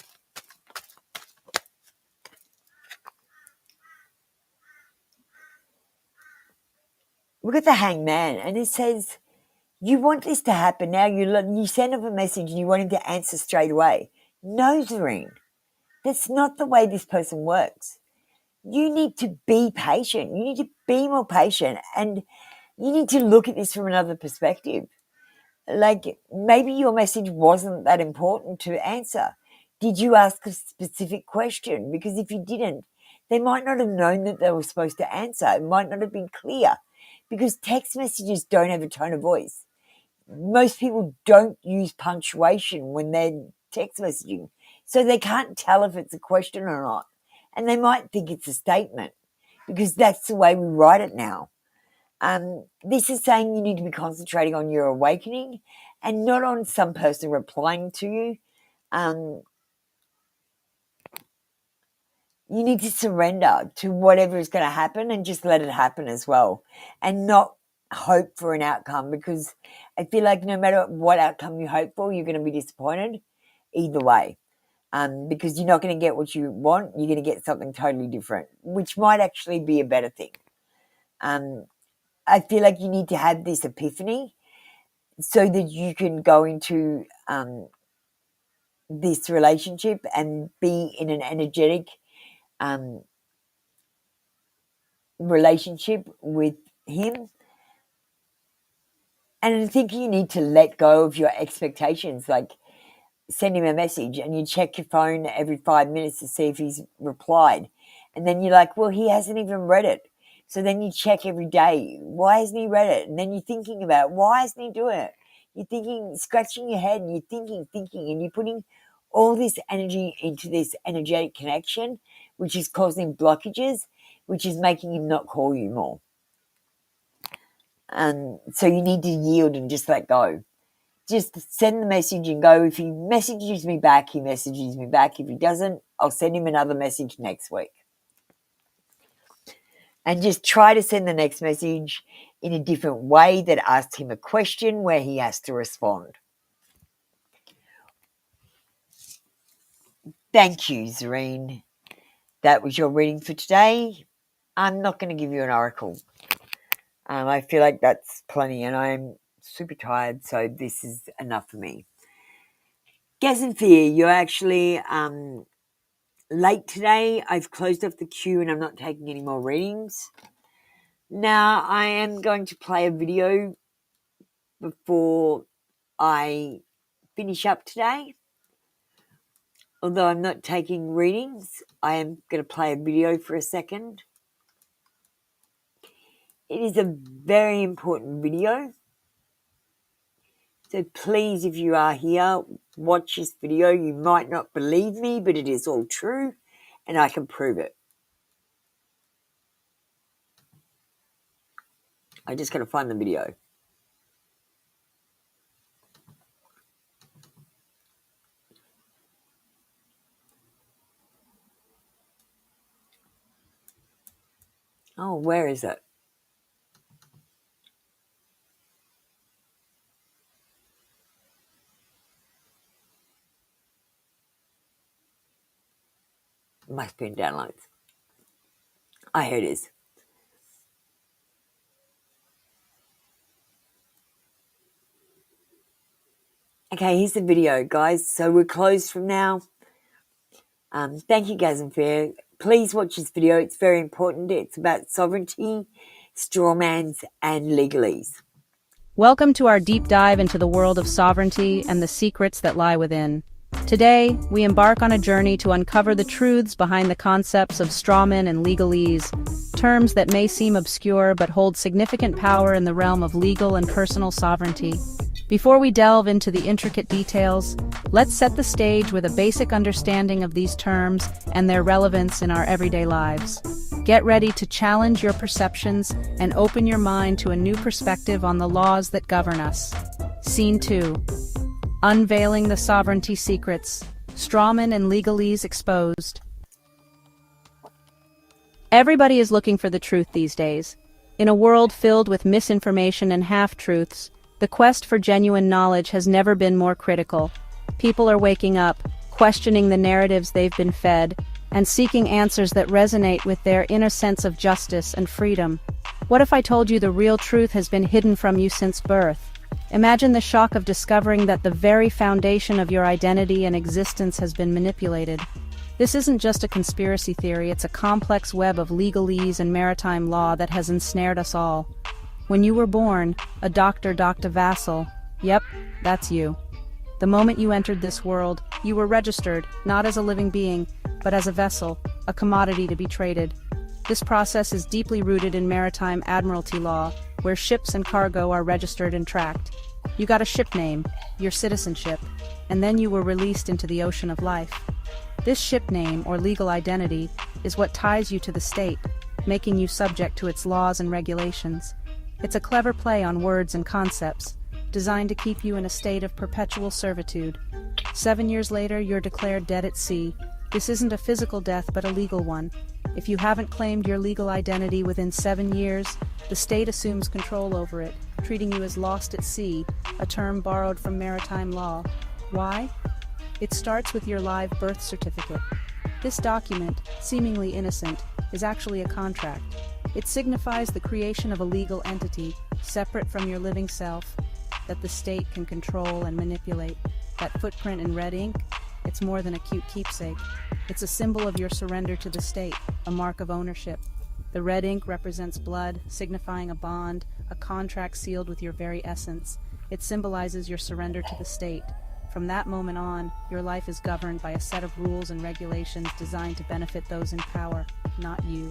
Look at the Hangman, and it says, you want this to happen now. You send him a message and you want him to answer straight away. No, Zareen, that's not the way this person works. You need to be patient. You need to be more patient, and you need to look at this from another perspective. Like, maybe your message wasn't that important to answer. Did you ask a specific question? Because if you didn't, they might not have known that they were supposed to answer. It might not have been clear, because text messages don't have a tone of voice. Most people don't use punctuation when they're text messaging, so they can't tell if it's a question or not. And they might think it's a statement, because that's the way we write it now. This is saying you need to be concentrating on your awakening and not on some person replying to you. you need to surrender to whatever is going to happen and just let it happen as well, and not hope for an outcome, because I feel like no matter what outcome you hope for, you're going to be disappointed either way. Because you're not going to get what you want, you're going to get something totally different, which might actually be a better thing. I feel like you need to have this epiphany so that you can go into this relationship and be in an energetic relationship with him. And I think you need to let go of your expectations, like send him a message and you check your phone every 5 minutes to see if he's replied. And then you're like, well, he hasn't even read it. So then you check every day, why hasn't he read it? And then you're thinking about, why isn't he doing it? You're thinking, scratching your head, and you're thinking, and you're putting all this energy into this energetic connection, which is causing blockages, which is making him not call you more. So you need to yield and just let go. Just send the message and go. If he messages me back, he messages me back. If he doesn't, I'll send him another message next week. And just try to send the next message in a different way that asks him a question where he has to respond. Thank you, Zareen. That was your reading for today. I'm not going to give you an oracle. I feel like that's plenty, and I'm super tired, so this is enough for me. Guess and Fear, you're actually late today. I've closed off the queue and I'm not taking any more readings. Now, I am going to play a video before I finish up today. Although I'm not taking readings, I am going to play a video for a second. It is a very important video. So please, if you are here, watch this video. You might not believe me, but it is all true, and I can prove it. I just got to find the video. Oh, where is it? Must be in downloads. Oh, here it is. Okay, here's the video, guys. So we're closed from now. Thank you, Gaz and Fair. Please watch this video. It's very important. It's about sovereignty, strawmans, and legalese. Welcome to our deep dive into the world of sovereignty and the secrets that lie within. Today, we embark on a journey to uncover the truths behind the concepts of strawman and legalese, terms that may seem obscure but hold significant power in the realm of legal and personal sovereignty. Before we delve into the intricate details, let's set the stage with a basic understanding of these terms and their relevance in our everyday lives. Get ready to challenge your perceptions and open your mind to a new perspective on the laws that govern us. Scene 2. Unveiling the sovereignty secrets. Strawman and legalese exposed. Everybody is looking for the truth these days. In a world filled with misinformation and half-truths, the quest for genuine knowledge has never been more critical. People are waking up, questioning the narratives they've been fed, and seeking answers that resonate with their inner sense of justice and freedom. What if I told you the real truth has been hidden from you since birth? Imagine the shock of discovering that the very foundation of your identity and existence has been manipulated. This isn't just a conspiracy theory, it's a complex web of legalese and maritime law that has ensnared us all. When you were born, a doctor docked a vassal. Yep, that's you. The moment you entered this world, you were registered, not as a living being, but as a vessel, a commodity to be traded. This process is deeply rooted in maritime admiralty law, where ships and cargo are registered and tracked. You got a ship name, your citizenship, and then you were released into the ocean of life. This ship name, or legal identity, is what ties you to the state, making you subject to its laws and regulations. It's a clever play on words and concepts, designed to keep you in a state of perpetual servitude. 7 years later, you're declared dead at sea, This isn't a physical death but a legal one. If you haven't claimed your legal identity within 7 years, the state assumes control over it, treating you as lost at sea, a term borrowed from maritime law. Why? It starts with your live birth certificate. This document, seemingly innocent, is actually a contract. It signifies the creation of a legal entity, separate from your living self, that the state can control and manipulate. That footprint in red ink, it's more than a cute keepsake. It's a symbol of your surrender to the state, a mark of ownership. The red ink represents blood, signifying a bond, a contract sealed with your very essence. It symbolizes your surrender to the state. From that moment on, your life is governed by a set of rules and regulations designed to benefit those in power, not you.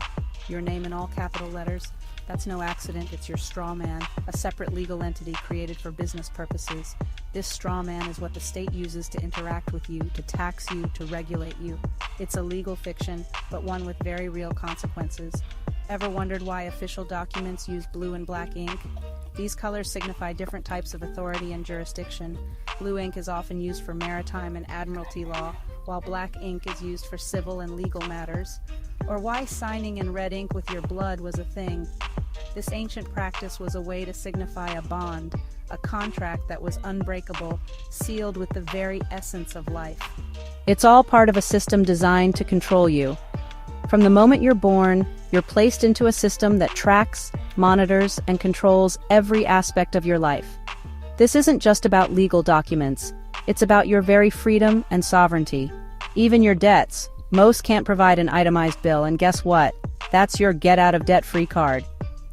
Your name in all capital letters, that's no accident, it's your straw man, a separate legal entity created for business purposes. This straw man is what the state uses to interact with you, to tax you, to regulate you. It's a legal fiction, but one with very real consequences. Ever wondered why official documents use blue and black ink? These colors signify different types of authority and jurisdiction. Blue ink is often used for maritime and admiralty law, while black ink is used for civil and legal matters. Or why signing in red ink with your blood was a thing. This ancient practice was a way to signify a bond, a contract that was unbreakable, sealed with the very essence of life. It's all part of a system designed to control you. From the moment you're born, you're placed into a system that tracks, monitors, and controls every aspect of your life. This isn't just about legal documents. It's about your very freedom and sovereignty. Even your debts. Most can't provide an itemized bill, and guess what? That's your get-out-of-debt-free card.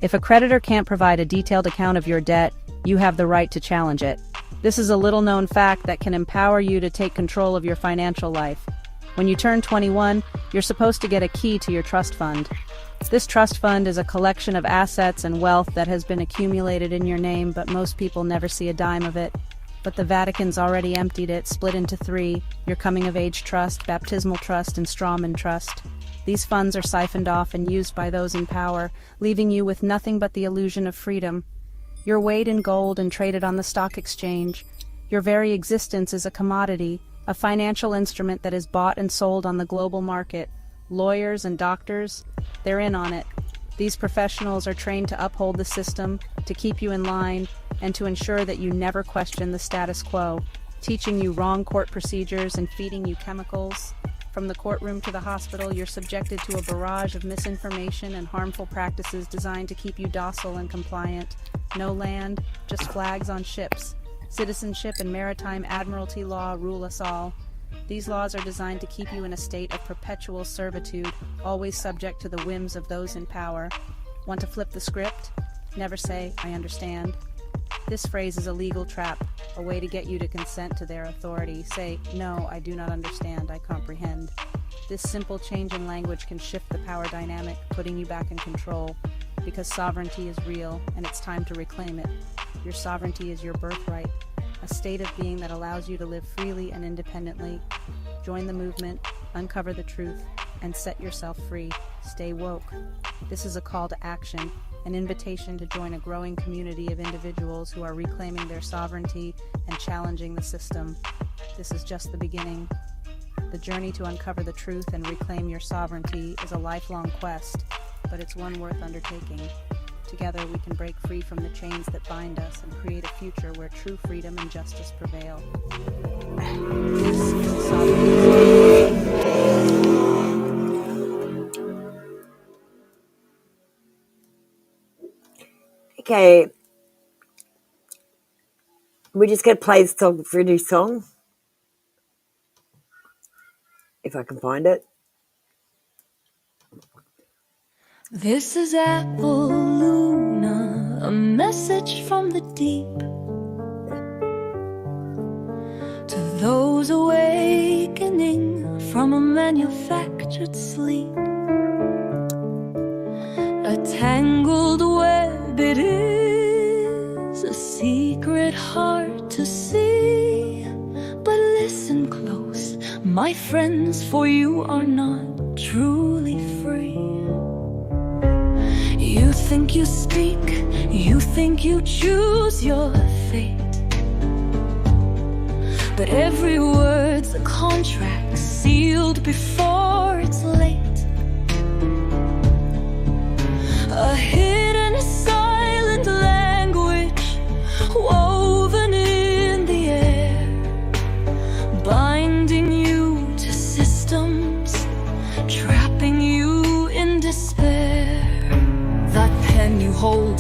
If a creditor can't provide a detailed account of your debt, you have the right to challenge it. This is a little-known fact that can empower you to take control of your financial life. When you turn 21, you're supposed to get a key to your trust fund. This trust fund is a collection of assets and wealth that has been accumulated in your name, but most people never see a dime of it. But the Vatican's already emptied it, split into 3, your coming-of-age trust, baptismal trust, and strawman trust. These funds are siphoned off and used by those in power, leaving you with nothing but the illusion of freedom. You're weighed in gold and traded on the stock exchange. Your very existence is a commodity, a financial instrument that is bought and sold on the global market. Lawyers and doctors, they're in on it. These professionals are trained to uphold the system, to keep you in line, and to ensure that you never question the status quo, teaching you wrong court procedures and feeding you chemicals. From the courtroom to the hospital, you're subjected to a barrage of misinformation and harmful practices designed to keep you docile and compliant. No land, just flags on ships. Citizenship and maritime admiralty law rule us all. These laws are designed to keep you in a state of perpetual servitude, always subject to the whims of those in power. Want to flip the script? Never say, "I understand." This phrase is a legal trap, a way to get you to consent to their authority. Say, "No, I do not understand, I comprehend." This simple change in language can shift the power dynamic, putting you back in control, because sovereignty is real, and it's time to reclaim it. Your sovereignty is your birthright, a state of being that allows you to live freely and independently. Join the movement, uncover the truth, and set yourself free. Stay woke. This is a call to action, an invitation to join a growing community of individuals who are reclaiming their sovereignty and challenging the system. This is just the beginning. The journey to uncover the truth and reclaim your sovereignty is a lifelong quest, but it's one worth undertaking. Together we can break free from the chains that bind us and create a future where true freedom and justice prevail. This is sovereignty. Okay, we're just going to play the song for a new song, if I can find it. This is Apple Luna, a message from the deep to those awakening from a manufactured sleep. A tangled web it is, a secret hard to see. But listen close, my friends, for you are not truly free. You think you speak, you think you choose your fate, but every word's a contract sealed revealed before it's late. A hidden silent language woven in the air, binding you to systems, trapping you in despair. That pen you hold,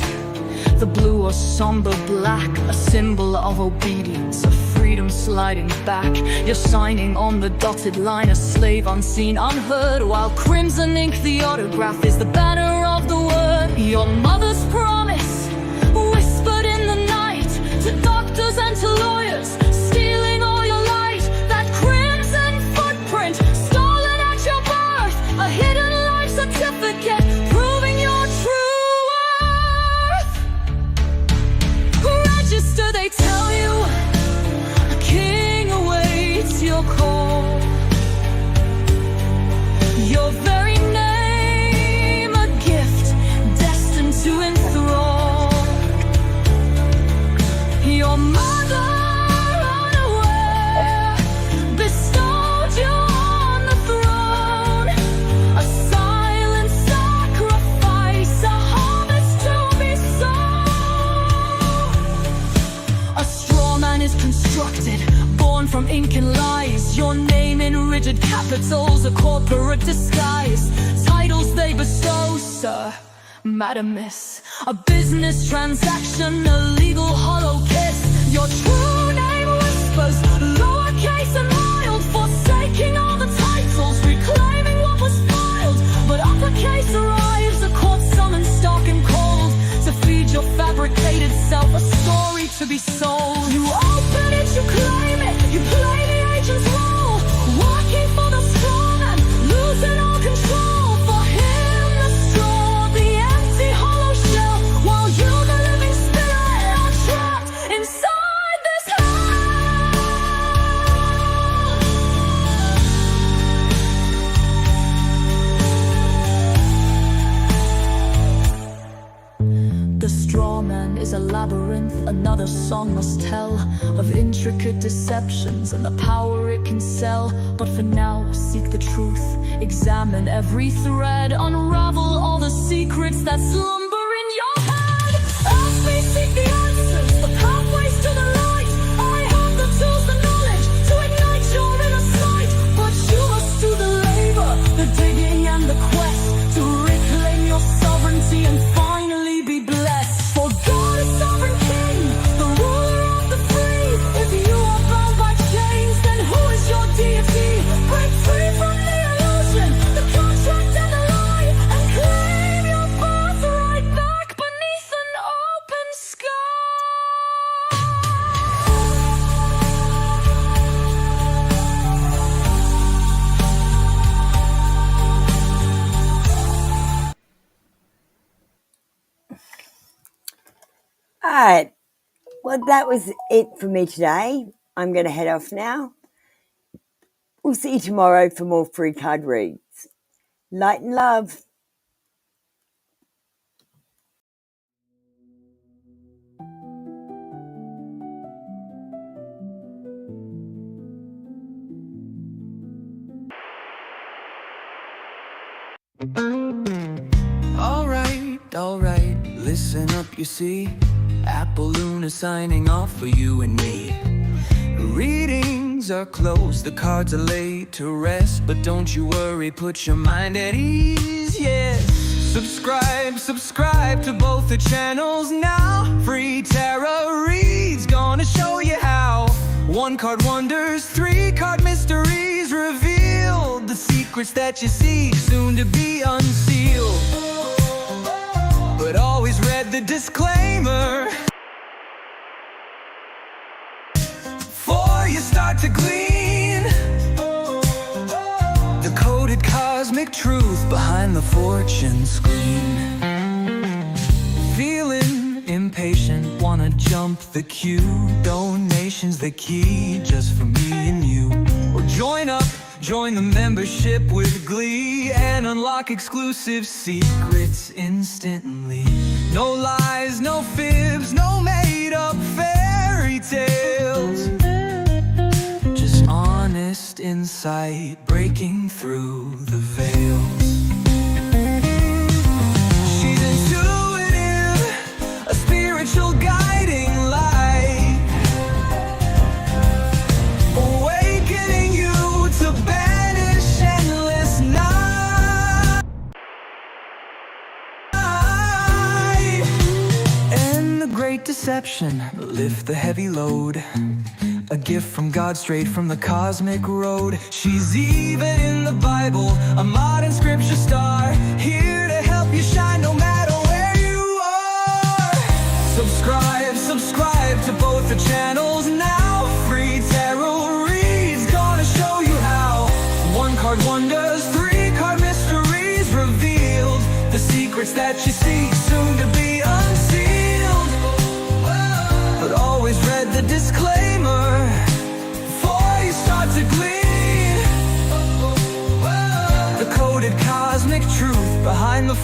the blue or somber black, a symbol of obedience, of freedom sliding back. You're signing on the dotted line, a slave unseen, unheard, while crimson ink, the autograph, is the banner of the word. Your mother's promise, whispered in the night, to doctors and to lawyers, stealing all your light. That crimson footprint, stolen at your birth, a hidden life certificate, proving your true worth. Register, they tell you, a king awaits your call. Your very name, a gift destined to enthrall. Your mother, unaware, bestowed you on the throne. A silent sacrifice, a harvest to be sown. A straw man is constructed, born from ink and lies. Your name in rigid capitals, a corporate disguise. Titles they bestow, sir, madam, miss. A business transaction, a legal hollow kiss. Your true name whispers, lowercase and mild, forsaking all the titles, reclaiming what was filed. But uppercase arrives, a court summons stark and cold, to feed your fabricated self, a story to be sold. You open it, you claim it, you play the agent's role, working for the strong and losing all control. For him the straw, the empty hollow shell, while you the living spirit are trapped inside this hell. The straw man is a labyrinth, another song must tell, of intricate deceptions and the power it can sell. But for now, seek the truth, examine every thread, unravel all the secrets that slumber in your head. As we seek the answers, the pathways to the light, I have the tools, the knowledge, to ignite your inner sight. But you must do the labor, the digging and the quest, to reclaim your sovereignty and finally be blessed. For God is sovereign king, the ruler of the free. If you are bound by chains, then who is your deity? Break free from the illusion, the contract and the lie, and claim your birthright back beneath an open sky. Alright, well, that was it for me today. I'm going to head off now. We'll see you tomorrow for more free card reads. Light and love. Alright, listen up, you see. Apple Luna signing off for you and me. Readings are closed, the cards are laid to rest, but don't you worry, put your mind at ease, yes. Subscribe to both the channels now. Free tarot reads, gonna show you how. 1 card wonders, 3 card mysteries revealed. The secrets that you seek, soon to be unsealed. But always read the disclaimer before you start to glean the coded cosmic truth behind the fortune screen. Feeling impatient, wanna jump the queue. Donations the key, just for me and you. Or join the membership with glee, and unlock exclusive secrets instantly. No lies, no fibs, no made-up fairy tales, just honest insight, breaking through the veil. She's intuitive, a spiritual guiding light, awakening you to banish endless night. And the great deception, lift the heavy load, a gift from God straight from the cosmic road. She's even in the Bible, a modern scripture star, here to help you shine no matter where you are. Subscribe to both the channels now. Free tarot reads, gonna show you how. 1 card wonders, 3 card mysteries revealed, the secrets that you seek soon to be unsealed. But always read the disclaimer before you start to glean the coded cosmic truth behind the